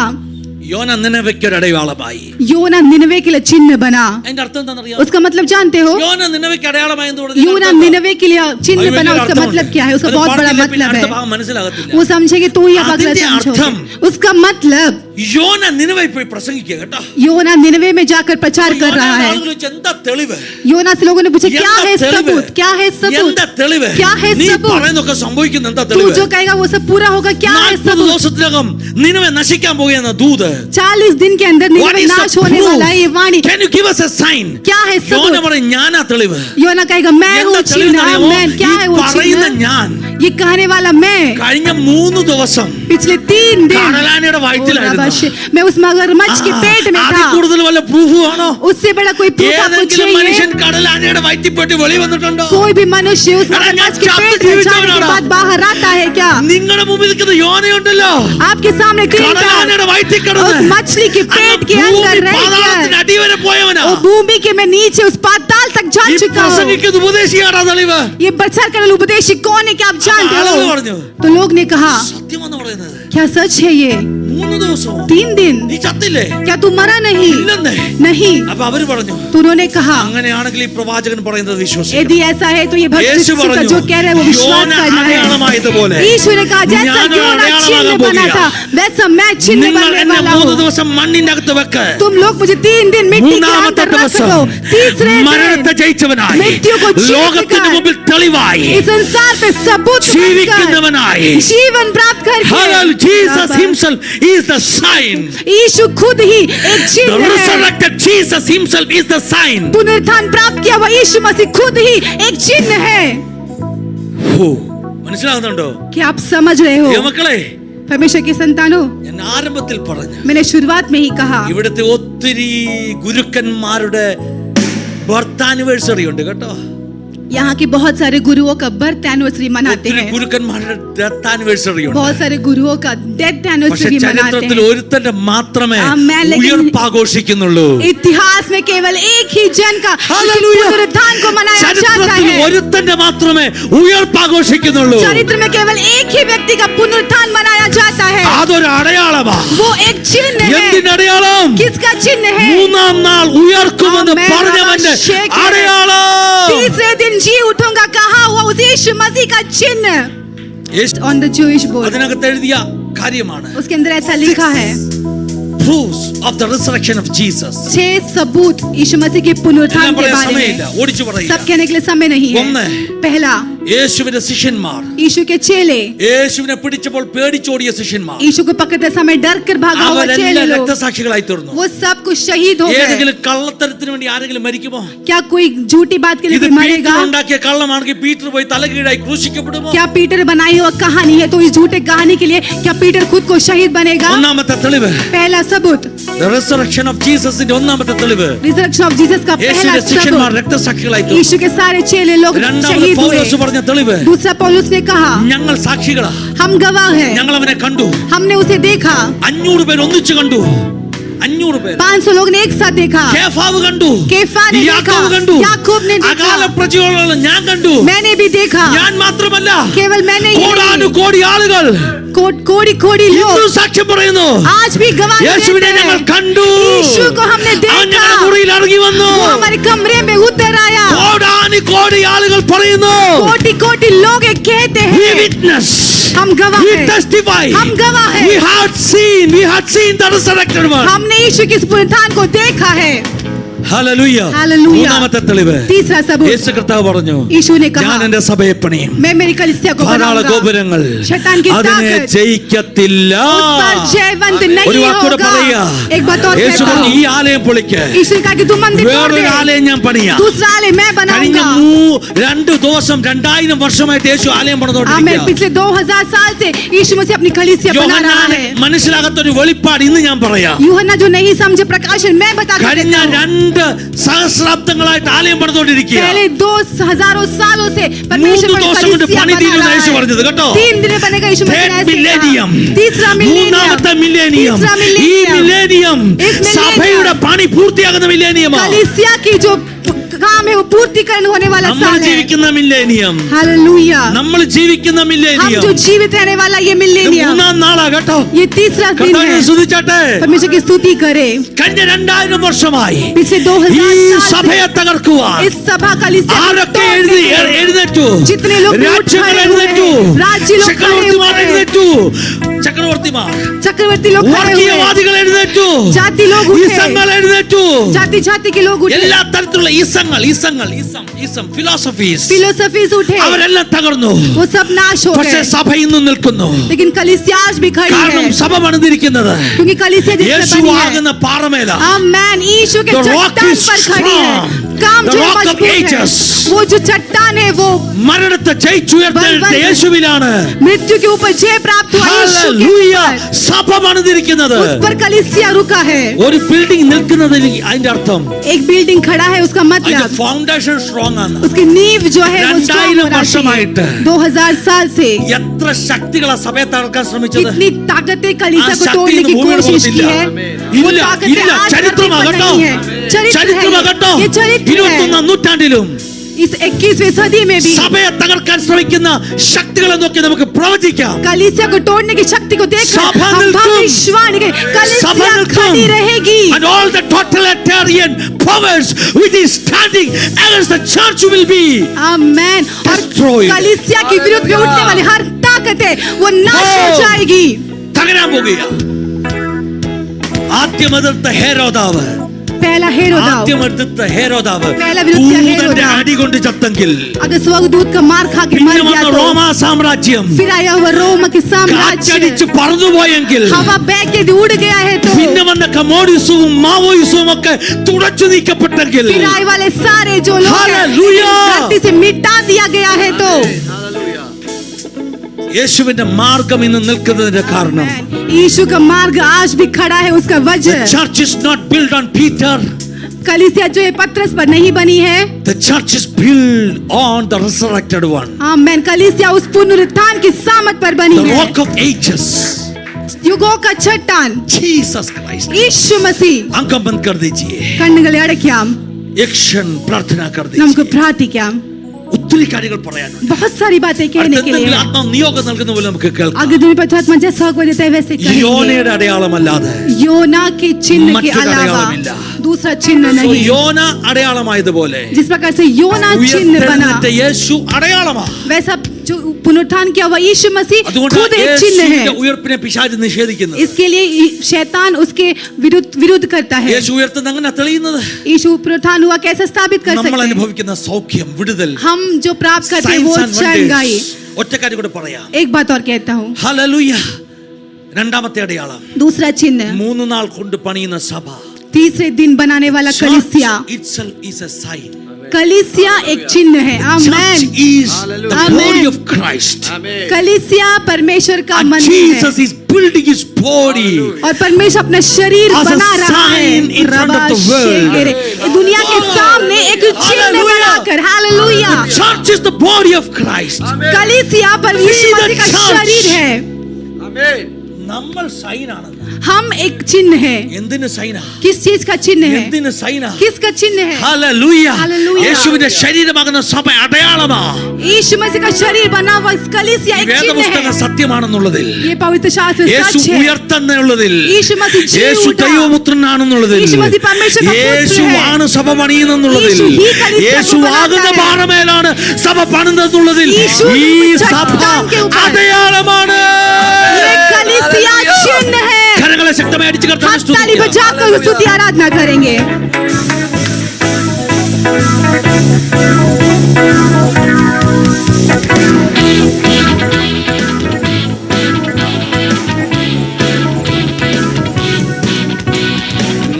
യോന നിനവയ്ക്ക് ഒരു അടയാളമായി. योना निनवे के लिए चिन्ह बना. അതിന്റെ അർത്ഥം എന്താണെന്നറിയാമോ? उसका मतलब जानते हो? യോന നിനവയ്ക്ക് അടയാളമായെന്ന് योना निनवे के लिए चिन्ह അതിന് बना, വലിയൊരു उसका അർത്ഥമുണ്ട്. मतलब क्या है? उसका അത് बहुत बड़ा പാഠത്തിലെ പിന്നെ मतलब അടുത്ത है. ഭാഗം മനസ്സിലാകത്തില്ല. वो समझेगी तो ही आप अगला അതിന്റെ समझोगे. അർത്ഥം उसका मतलब യോന നിനവയിൽ പോയി പ്രസംഗിക്കുക കേട്ടോ. योना निनवे में जाकर प्रचार कर रहा है. ആളുകൾ ചോദിച്ചു, എന്താ തെളിവ്? योना से लोगों ने पूछा क्या എന്താ है തെളിവ്? सबूत, क्या है सबूत, എന്താ തെളിവ്? क्या है നീ सबूत? പറയുന്നതൊക്കെ സംഭവിക്കുന്ന എന്താ तू തെളിവ്? जो कहेगा वो सब पूरा होगा. क्या है 40 सबूत? ദിവസത്തിനകം നിനവെ നശിക്കാൻ പോകുന്ന ദൂത്. 40 दिन के अंदर What निनवे is the नाश होने proof? वाला है. ये वाणी Can you give us a sign? क्या है യോന सबूत? പറയും, ഞാനാ തെളിവ്. योना कहेगा मैं എന്താ हूँ തെളിവ് चिन्ह. അറിയാമോ? मैं क्या है ഈ वो പറയുന്ന चिन्ह? ഞാൻ ये कहने वाला मैं കഴിഞ്ഞ 3 ദിവസം पिछले 3 दिन കടലാനയുടെ വയറ്റിലായിരുന്നു. मैं उस मगरमच्छ के पेट में അതിൽ था। കൂടുതൽ വല്ല പ്രൂഫ് ആണോ? उससे बड़ा कोई proof आपको ഏതെങ്കിലും മനുഷ്യൻ चाहिए? കടലാനയുടെ വയറ്റിൽ പോയിട്ട് വെളി വന്നിട്ടുണ്ടോ? कोई भी मनुष्य उस अरे मगरमच्छ मैं के पेट में जाने के बाद बाहर आता है क्या? നിങ്ങളുടെ മുമ്പിൽ നിൽക്കുന്ന യോനയുണ്ടല്ലോ, आपके सामने കടലാനയുടെ വയറ്റിൽ उस കിടന്ന് मछली के पेट के अंदर रह പാതാളത്തിന്റെ गया। അടി വരെ പോയവനാ. वो भूमि के मैं नीचे उस पाताल तक जा ഈ चुका हूँ। പ്രസംഗിക്കുന്ന ഉപദേശിയാടാ തെളിവ്. ये बचर करल उपदेशी कौन है क्या आप जानते ആളുകൾ हो? പറഞ്ഞു, तो लोग ने कहा സത്യമെന്ന് പറയുന്നത് क्या सच है ये? 3 ദിവസമോ 3 दिन നീ ചത്തില്ലേ? क्या तू मरा नहीं? ഇല്ലെന്നേ. नहीं। അപ്പൊ അവര് പറഞ്ഞു, तो उन्होंने कहा അങ്ങനെയാണെങ്കിൽ ഈ പ്രവാചകൻ പറയുന്നത് വിശ്വസിക്കണം. यदि ऐसा है तो ये भक्त യേശു का പറഞ്ഞു, जो कह रहे हैं वो विश्वास യോന करना है। അടയാളമായതുപോലെ यीशु ने कहा जैसा ഞാനൊരു योना चिन्ह അടയാളമാകാൻ बना പോകുകയാ. था वैसा मैं चिन्ह നിങ്ങൾ बनने എന്നെ वाला 3 हूँ। ദിവസം മണ്ണിന്റെ അകത്ത് വെക്ക്. तुम लोग मुझे 3 दिन मिट्टी के മൂന്നാമത്തെ अंदर रख ദിവസം दो। तीसरे മരണത്തെ दिन ജയിച്ചവനായി मृत्यु को जीत ലോകത്തിന് कर മുമ്പിൽ തെളിവായി इस संसार पे सबूत बनकर ജീവിക്കുന്നവനായി. जीवन प्राप्त Hallelujah. Jesus करके himself is the sign. यीशु खुद ही एक The चिन्ह है। resurrected Jesus himself is the sign. पुनरुत्थान प्राप्त किया हुआ यीशु मसीह खुद ही एक चिन्ह है। ഓ, മനസ്സിലാകുന്നുണ്ടോ? क्या आप समझ रहे हो? മക്കളെ, परमेश्वर के संतानों, ഞാൻ ആരംഭത്തിൽ പറഞ്ഞു, मैंने शुरुआत में ही कहा ഇവിടുത്തെ ഒത്തിരി ഗുരുക്കന്മാരുടെ ബർത്ത് ആനിവേഴ്സറി ഉണ്ട് കേട്ടോ. यहाँ के बहुत सारे गुरुओं का बर्थ एनिवर्सरी मनाते ഒത്തിരി हैं। ഗുരുക്കന്മാരുടെ ഡെത്ത് ആനിവേഴ്സറി ഉണ്ട്. बहुत सारे गुरुओं का डेथ പക്ഷെ एनिवर्सरी मनाते ചരിത്രത്തിൽ हैं। ഒരുത്തന്റെ മാത്രമേ Amen, लेकिन- ഉയർപ്പ് ആഘോഷിക്കുന്നുള്ളൂ. इतिहास में केवल एक ही जन का Hallelujah. पुनरुत्थान को मनाया जाता ചരിത്രത്തിൽ है। ഒരുത്തന്റെ മാത്രമേ ഉയർപ്പ് ആഘോഷിക്കുന്നുള്ളൂ. चरित्र में केवल एक ही व्यक्ति का पुनरुत्थान मनाया जाता है। അതൊരു അടയാളമാ. वो एक चिन्ह है। എന്തിന്റെ അടയാളം? किसका चिन्ह है? 3-ാം നാൾ ഉയർക്കുമെന്ന് Amen. പറഞ്ഞവന്റെ Shake it. അടയാളം. तीसरे दिन जी उठूंगा कहा हुआ उस यीशु मसीह का चिन्ह യേശു ऑन द जूइश बोर्ड। അതിനകത്ത് എഴുതിയ കാര്യമാണ്. उसके अंदर ऐसा लिखा है Proofs of the resurrection of Jesus. 6 सबूत यीशु मसीह के पुनरुत्थान എല്ലാം के പറയാൻ बारे സമയമില്ല, में। ഓടിച്ചു പറയുക. सब कहने के लिए समय नहीं ഒന്ന്. है। पहला, യേശുവിന്റെ ശിഷ്യന്മാർ, यीशु के चेले, യേശുവിനെ പിടിച്ചപ്പോൾ പേടിച്ചോടിയ ശിഷ്യന്മാർ, यीशु को पकड़ते समय डर कर भागा हुआ चेले അവരെല്ലാം लोग, രക്തസാക്ഷികളായി തീർന്നു. वो सब कुछ शहीद हो गए। ഏതെങ്കിലും കള്ളത്തരത്തിന് വേണ്ടി ആരെങ്കിലും മരിക്കുമോ? क्या कोई झूठी बात के लिए ഇത് कोई പീറ്റർ मरेगा? ഉണ്ടാക്കിയ കള്ളമാണെങ്കിൽ പീറ്റർ പോയി തലകീഴായി ക്രൂശിക്കപ്പെടുമോ? क्या पीटर बनाई हुआ कहानी है तो इस झूठे कहानी के लिए क्या पीटर खुद को शहीद बनेगा? ഒന്നാമത്തെ തെളിവ്, पहला सबूत, the resurrection of Jesus-ന്റെ ഒന്നാമത്തെ തെളിവ്, रिजरेक्शन ऑफ जीसस का पहला യേശുവിന്റെ ശിഷ്യന്മാർ सबूत, രക്തസാക്ഷികളായി തീർന്നു. यीशु के सारे चेले लोग രണ്ടാമത്തെ शहीद हुए। പൗലോസ് പറഞ്ഞ തെളിവ്, दूसरा पौलुस ने कहा ഞങ്ങൾ സാക്ഷികളാ, हम गवाह हैं, ഞങ്ങൾ അവനെ കണ്ടു. हमने उसे देखा। 500 പേർ ഒന്നിച്ചു കണ്ടു. 500 പേർ. 500 लोग ने एक साथ देखा। കേഫാവ് കണ്ടു, केफा ने യാക്കോബ് देखा, കണ്ടു, याकूब ने അകാല देखा, പ്രജകളുള്ള ഞാൻ കണ്ടു. मैंने भी देखा। ഞാൻ മാത്രമല്ല, केवल मैंने ही കോടാനു नहीं, കോടി ആളുകൾ कोड़ी कोड़ी ഇന്നും लोग സാക്ഷ്യം പറയുന്നു. आज भी गवाही യേശുവിനെ देते ഞങ്ങൾ हैं। കണ്ടു, यीशु को हमने അവൻ देखा, ഞങ്ങളുടെ മുറിയിൽ ഇറങ്ങി വന്നു. वो हमारे कमरे में उतर आया। കോടാനു കോടി ആളുകൾ പറയുന്നു. कोटि कोटि लोग ये कहते We हैं, witness, हम गवाह we हैं, testify, हम गवाह हैं। we had seen the resurrected one. हमने यीशु के इस पुनरुत्थान को देखा है। Hallelujah. Hallelujah. മൂന്നാമത്തെ തെളിവ്, तीसरा सबूत, യേശു കർത്താവ് പറഞ്ഞു, यीशु ने कहा ഞാൻ എന്റെ സഭയെ പണിയും, मैं मेरी कलीसिया को ധാരാളം बनाऊंगा, ഗോപുരങ്ങൾ शैतान की അതിനെ ताकत ജയിക്കത്തില്ല. उस पर जयवंत ഒരു नहीं വാക്കൂടെ होगा। പറയാ, एक बात और യേശു कहता പറഞ്ഞു, हूँ, ഈ ആലയം പൊളിക്ക്, यीशु ने कहा कि तू मंदिर तोड़ വേറൊരു दे, ആലയം ഞാൻ പണിയാം. दूसरा आलय मैं കഴിഞ്ഞ बनाऊंगा। 2 ദിവസം 2000 വർഷമായിട്ട് യേശു ആലയം मैं പണിതുകൊണ്ടിരിക്കുകയാണ്. पिछले 2000 साल से यीशु मसीह अपनी कलीसिया बना रहा യോഹന്നാന് है। മനസ്സിലാകാത്തൊരു വെളിപ്പാട് ഇന്ന് ഞാൻ പറയാം. यूहन्ना जो नहीं समझे प्रकाशन मैं बता कर കഴിഞ്ഞ देता हूँ। 2 സഹസ്രാബ്ദങ്ങളായിട്ട് ആലയം പണിതുകൊണ്ടിരിക്കുക. पहले 2000 सालों से परमेश्वर 3 पर ദിവസം കൊണ്ട് कलीसिया പണി बना തീരുമെന്ന് रहा യേശു है। പറഞ്ഞത് കേട്ടോ. 3 दिन में बनेगा यीशु मसीह ने Third ऐसे millennium. कहा। तीसरा മൂന്നാമത്തെ മില്ലേനിയം. तीसरा ഈ മില്ലേനിയം इस millennium സഭയുടെ പണി പൂർത്തിയാകുന്ന മില്ലേനിയമാണ്. कलीसिया की जो काम है वो पूर्तिकरण होने वाला നമ്മൾ साल है। ജീവിക്കുന്ന മില്ലേനിയം, हालेलुया। നമ്മൾ ജീവിക്കുന്ന हम മില്ലേനിയം जो जीवित रहने वाला ये ഇത് मिलेनियम, മൂന്നാം നാളാ കേട്ടോ. ये तीसरा दिन കർത്താവിനെ है। സ്തുതിച്ചാട്ടെ. परमेश्वर की स्तुति करे। കഴിഞ്ഞ 2000 വർഷമായി पिछले ഈ 2000 साल സഭയെ से തകർക്കുവാൻ इस सभा कलीसिया को ആരൊക്കെ तोड़ने के लिए എഴുന്നേറ്റു? जितने लोग भी രാജ്യങ്ങൾ उठाए हुए എഴുന്നേറ്റു, हैं, राज्य लोग खड़े ചക്രവർത്തിമാർ हुए हैं, എഴുന്നേറ്റു, ചക്രവർത്തിമാർ, चक्रवर्ती लोग खड़े हुए, വർഗീയവാദികൾ എഴുന്നേറ്റു, जाति लोग उठे, ഈസങ്ങൾ എഴുന്നേറ്റു, जाति जाति के लोग उठे, എല്ലാ തരത്തിലുള്ള ഫിലോസഫീസ് फिलोसफीज उठे, അവരെല്ലാം തകർന്നു. वो सब नाश हो പക്ഷേ गए, സഭ ഇന്നും നിൽക്കുന്നു. लेकिन कलीसिया आज भी खड़ी കാരണം है, സഭ പണിതിരിക്കുന്നത് क्योंकि कलीसिया जिससे യേശു बनी है, ആകുന്ന പാറമേല. आमेन, यीशु के The rock चट्टान is पर खड़ी है, strong. काम The जो rock of मजबूत है, ages. वो जो चट्टान है वो മരണത്തെ ജയിച്ചുയർത്തേണ്ട യേശുവിലാണ്. मृत्यु के ऊपर जय प्राप्त हुआ यीशु के ഹല്ലേലൂയ. ऊपर, സഭ പണിതിരിക്കുന്നത്. उस पर कलीसिया रुका है. ഒരു ബിൽഡിംഗ് നിൽക്കുന്നതിന് അതിന്റെ അർത്ഥം एक बिल्डिंग खड़ा है, उसका അതിന്റെ मतलब ഫൗണ്ടേഷൻ സ്ട്രോങ് ആണ്. उसकी नींव जो है वो स्ट्रांग 2000 होना വർഷമായിട്ട് चाहिए. 2000 साल से എത്ര ശക്തികളാ സഭയെ തകർക്കാൻ ശ്രമിച്ചത്. कितनी ताकतें कलीसिया ആ को ശക്തി तोड़ने की ഇന്ന് ഭൂമിയിൽ कोशिश की പുറത്തില്ല. है. वो ഇല്ല, ताकतें ഇല്ല. आज धरती पर ചരിത്രമാകട്ടോ, नहीं है. चरित्र है ചരിത്രമാകട്ടോ. ये चरित्र है. 21ാം നൂറ്റാണ്ടിലും इस 21वीं सदी में भी സഭയെ തകർക്കാൻ ശ്രമിക്കുന്ന ശക്തികളെ നോക്കി നമുക്ക് പ്രവചിക്കാം. कलीसिया को तोड़ने की शक्ति को देखकर सभा हम निल्कुम. भविष्यवाणी करें, സഭ कलीसिया നിൽക്കും. खड़ी रहेगी. And all the totalitarian powers which is standing against the church will be आमेन. और destroyed. कलीसिया के विरुद्ध में उठने वाली हर ताकतें वो नाश हो Oh. जाएगी. തകരാൻ പോകുകയാ. ആദ്യം എതിർത്ത ഹേരോദാവ്, पहला हेरोदाव, ആദ്യം എതിർത്ത ഹേരോദാവ് पहला विरुद्ध ദൂതന്റെ हेरोदाव. അടി കൊണ്ട് ചത്തെങ്കിൽ अगर स्वर्गदूत का मार खा के പിന്നെ मर गया വന്ന तो റോമാ സാമ്രാജ്യം फिर आया हुआ रोम के साम्राज्य കാറ്റടിച്ച് പറന്നുപോയെങ്കിൽ हवा बह के उड़ गया है तो പിന്നെ വന്ന കമോഡിസവും മാവോയിസവും ഒക്കെ തുടച്ചു നീക്കപ്പെട്ടെങ്കിൽ फिर आए वाले सारे जो लोग हैं, हालेलुया. धरती से मिटा दिया गया है तो യേശുവിന്റെ മാർഗം ഇന്ന് നിൽക്കുന്നതിന്റെ കാരണം यीशु का मार्ग आज भी खड़ा है. उसका the वजह church is not built on Peter, कलीसिया जो है पत्रस पर नहीं बनी है. the church is built on the resurrected one, आमेन. कलीसिया उस पुनरुत्थान की सामत पर बनी the है, rock of ages, युगों का चट्टान Jesus Christ. यीशु मसीह. अंक बंद कर दीजिए, കണ്ണുകളെ അടയ്ക്കാം, एक क्षण प्रार्थना कर നമുക്ക് दीजिए. പ്രാർത്ഥിക്കാം. ഒത്തിരി കാര്യങ്ങൾ പറയാനുണ്ട്. बहुत सारी बातें कहने के लिए. ആത്മാവ് നിയോഗം നൽകുന്ന പോലെ നമുക്ക് കേൾക്കാം. अगर तुम्हें पता है जैसा हक देता है वैसे करेंगे. യോനയുടെ അടയാളമല്ലാതെ योना के चिन्ह के മറ്റൊരു अलावा അടയാളമില്ല. दूसरा चिन्ह So, नहीं. യോന അടയാളമായതുപോലെ जिस प्रकार से योना चिन्ह बना ഉയർത്തെഴുന്നേറ്റ യേശു അടയാളമാ. वैसा जो पुनरुत्थान किया हुआ यीशु मसीह അതുകൊണ്ട് खुद एक चिन्ह है. യേശുവിന്റെ ഉയർപ്പിനെ പിശാച് നിഷേധിക്കുന്നത്. इसके लिए शैतान उसके विरुद्ध करता है. യേശു ഉയർത്തുന്ന അങ്ങനെ തെളിയുന്നത് यीशु पुनरुत्थान हुआ कैसे स्थापित कर നമ്മൾ सकते हैं? അനുഭവിക്കുന്ന സൗഖ്യം, വിടുതൽ, हम जो प्राप्त करते हैं वो signs and चंगाई. wonders. ഒറ്റ കാര്യം കൂടെ പറയാം. एक बात और कहता हूँ, ഹല്ലേലൂയ. രണ്ടാമത്തെ അടയാളം, दूसरा चिन्ह 3 നാൾ കൊണ്ട് പണിയുന്ന സഭ. तीसरे दिन बनाने वाला कलीसिया. itself is a sign. कलीसिया एक चिन्ह है. Church amen. is the Amen. body of Christ. कलीसिया परमेश्वर का And मंदिर Jesus है is building his body और परमेश्वर अपना शरीर as a बना रहा है. sign in front of the world. ये दुनिया के सामने एक चिन्ह Hallelujah. बनाकर, hallelujah. Church is the body of Christ. कलीसिया पर यीशु We the मसीह का church. शरीर है. നമ്മൾ സൈൻ ആണെന്ന്. हम एक चिन्ह है. എന്തിന് സൈനാ? किस चीज का चिन्ह है? എന്തിന് സൈനാ? किसका चिन्ह है? ഹല്ലേലൂയ. Hallelujah. യേശുവിന്റെ ശരീരമാകുന്ന സഭ അടയാളമാ. यीशु मसीह का शरीर बना हुआ कलीसिया एक चिन्ह വേദപുസ്തകം है. സത്യമാണെന്നുള്ളതിൽ, ये पवित्र शास्त्र യേശു सच है. ഉയർത്തെന്നുള്ളതിൽ, यीशु मसीह जी യേശു उठा. ദൈവപുത്രനാണെന്നുള്ളതിൽ, यीशु मसीह परमेश्वर का पुत्र है. യേശുവാണ് സഭ പണിയുന്നതെന്നുള്ളതിൽ, यीशु ही कलीसिया को യേശുവാകുന്ന बनाता है. പാറമേലാണ് സഭ പണിതെന്നുള്ളതിൽ यीशु ഈ चट्टान സഭ के ऊपर. അടയാളമാണ്. ये कलीसिया चिन्ह है. കരങ്ങളെ ശക്തമായി അടിച്ചു हम ताली बजाकर स्तुति आराधना करेंगे.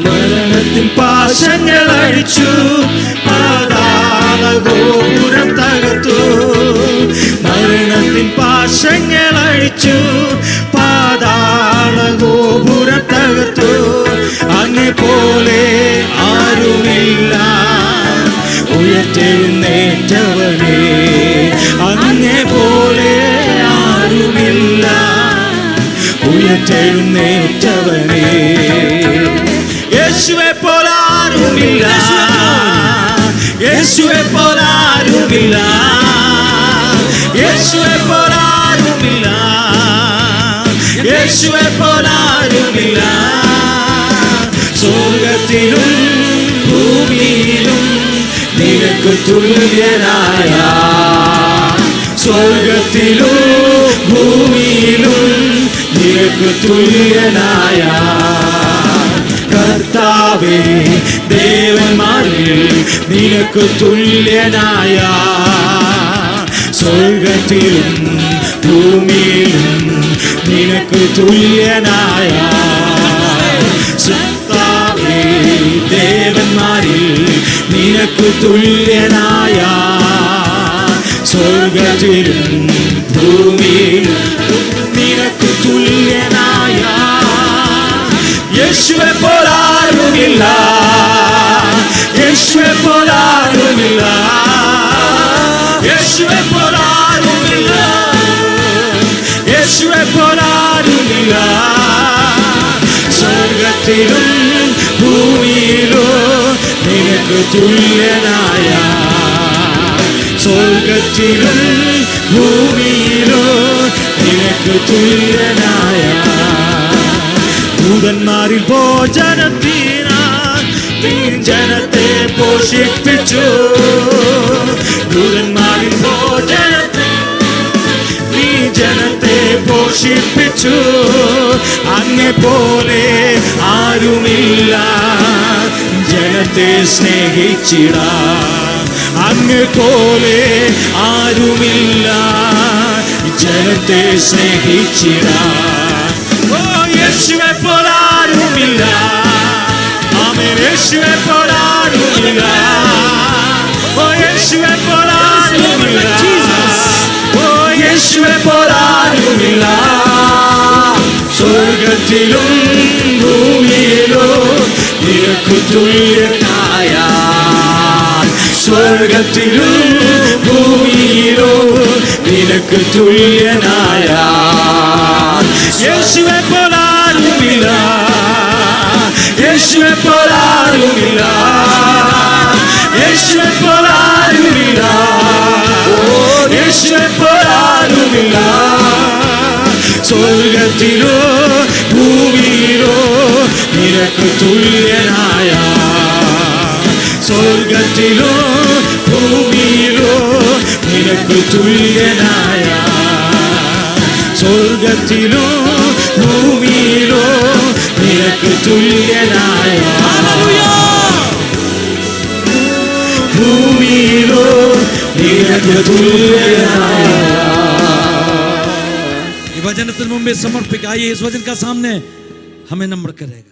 മരണത്തിൻ പാശങ്ങൾ അഴിച്ചു, പാതാള ഗോപുരം തകർത്തു. മരണത്തിൻ പാശങ്ങൾ അഴിച്ചു, പാതാള ഗോപുരം തകർത്തു. അങ്ങെ പോലെ ആരുമില്ല, ഉയർത്തെഴുന്നേറ്റവനേ. അങ്ങെ പോലെ ആരുമില്ല, ഉയർത്തെഴുന്നേറ്റവനേ. യേശുവെ പോലാരുമില്ല, യേശുവെ പോലാരുമില്ല, യേശുവെ പോലാരുമില്ല, യേശുവെ പോലാരുമില്ല. സ്വർഗത്തിലും ഭൂമിയിലും നിനക്ക് തുല്യനായ, സ്വർഗത്തിലും ഭൂമിയിലും നിനക്ക് തുല്യനായ കർത്താവേ, ദേവന്മാരിൽ നിനക്ക് തുല്യനായ സ്വർഗത്തിലും ഭൂമിയിലും നിനക്ക് തുല്യനായ കർത്താവേ, ദേവന്മാരിൽ നിനക്ക് തുല്യനായ സ്വർഗത്തിലും ഭൂമിയിലും നിനക്ക് തുല്യനായ യേശുവെ പോലാരുമില്ല, യേശുവെ പോലാരുമില്ല, യേശുവെ പോലാരുമില്ല, യേശുവെ പോലാരുമില്ല. സ്വർഗത്തിലും ഭൂമിയിലും നിനക്ക് തുല്യനായ സ്വർഗത്തിലും ഭൂമിയിലും നിനക്ക് തുല്യനായ ദൂതന്മാരിൽ ഭോജനത്തിനായി നീ ജനത്തെ പോഷിപ്പിച്ചു, ദൂതന്മാരിൽ ഭോജനത്തിൽ നീ ജനത്തെ പോഷിപ്പിച്ചു. അങ്ങെ പോലെ ആരുമില്ല ജനത്തെ സ്നേഹിച്ചിടാൻ, അങ്ങെ പോലെ ആരുമില്ല ജനത്തെ സ്നേഹിച്ചിടാൻ. ഓ യേശുവെ പോലാരുമില്ല, ആമേൻ, യേശുവെ പോലാരുമില്ല, ഓ യേശുവെ പോലാരുമില്ല, ഓ യേശുവെ പോലാരുമില്ല. സ്വർഗത്തിലും ഭൂമിയിലും നിനക്ക് തുല്യനായ സ്വർഗത്തിലും ഭൂമിയിലും നിനക്ക് തുല്യനായ യേശുവെ പോലാരുമില്ല, യേശുവെ പോലാരുമില്ല, യേശുവെ പോലാരുമില്ല, യേശുവെ പോലാരുമില്ല. സ്വർഗത്തിലോ ഭൂമിയിലോ നിനക്ക് തുല്യനായ സ്വർഗത്തിലോ ഭൂമിയിലോ നിനക്ക് തുല്യനായ സ്വർഗത്തിലോ ഭൂമിയിലോ നിനക്ക് തുല്യനായ ഭൂമിയിലോ നിനക്ക് തുല്യനായ. वचन तुम में समर्पित, आइए इस वचन का सामने हमें नम्र करेगा.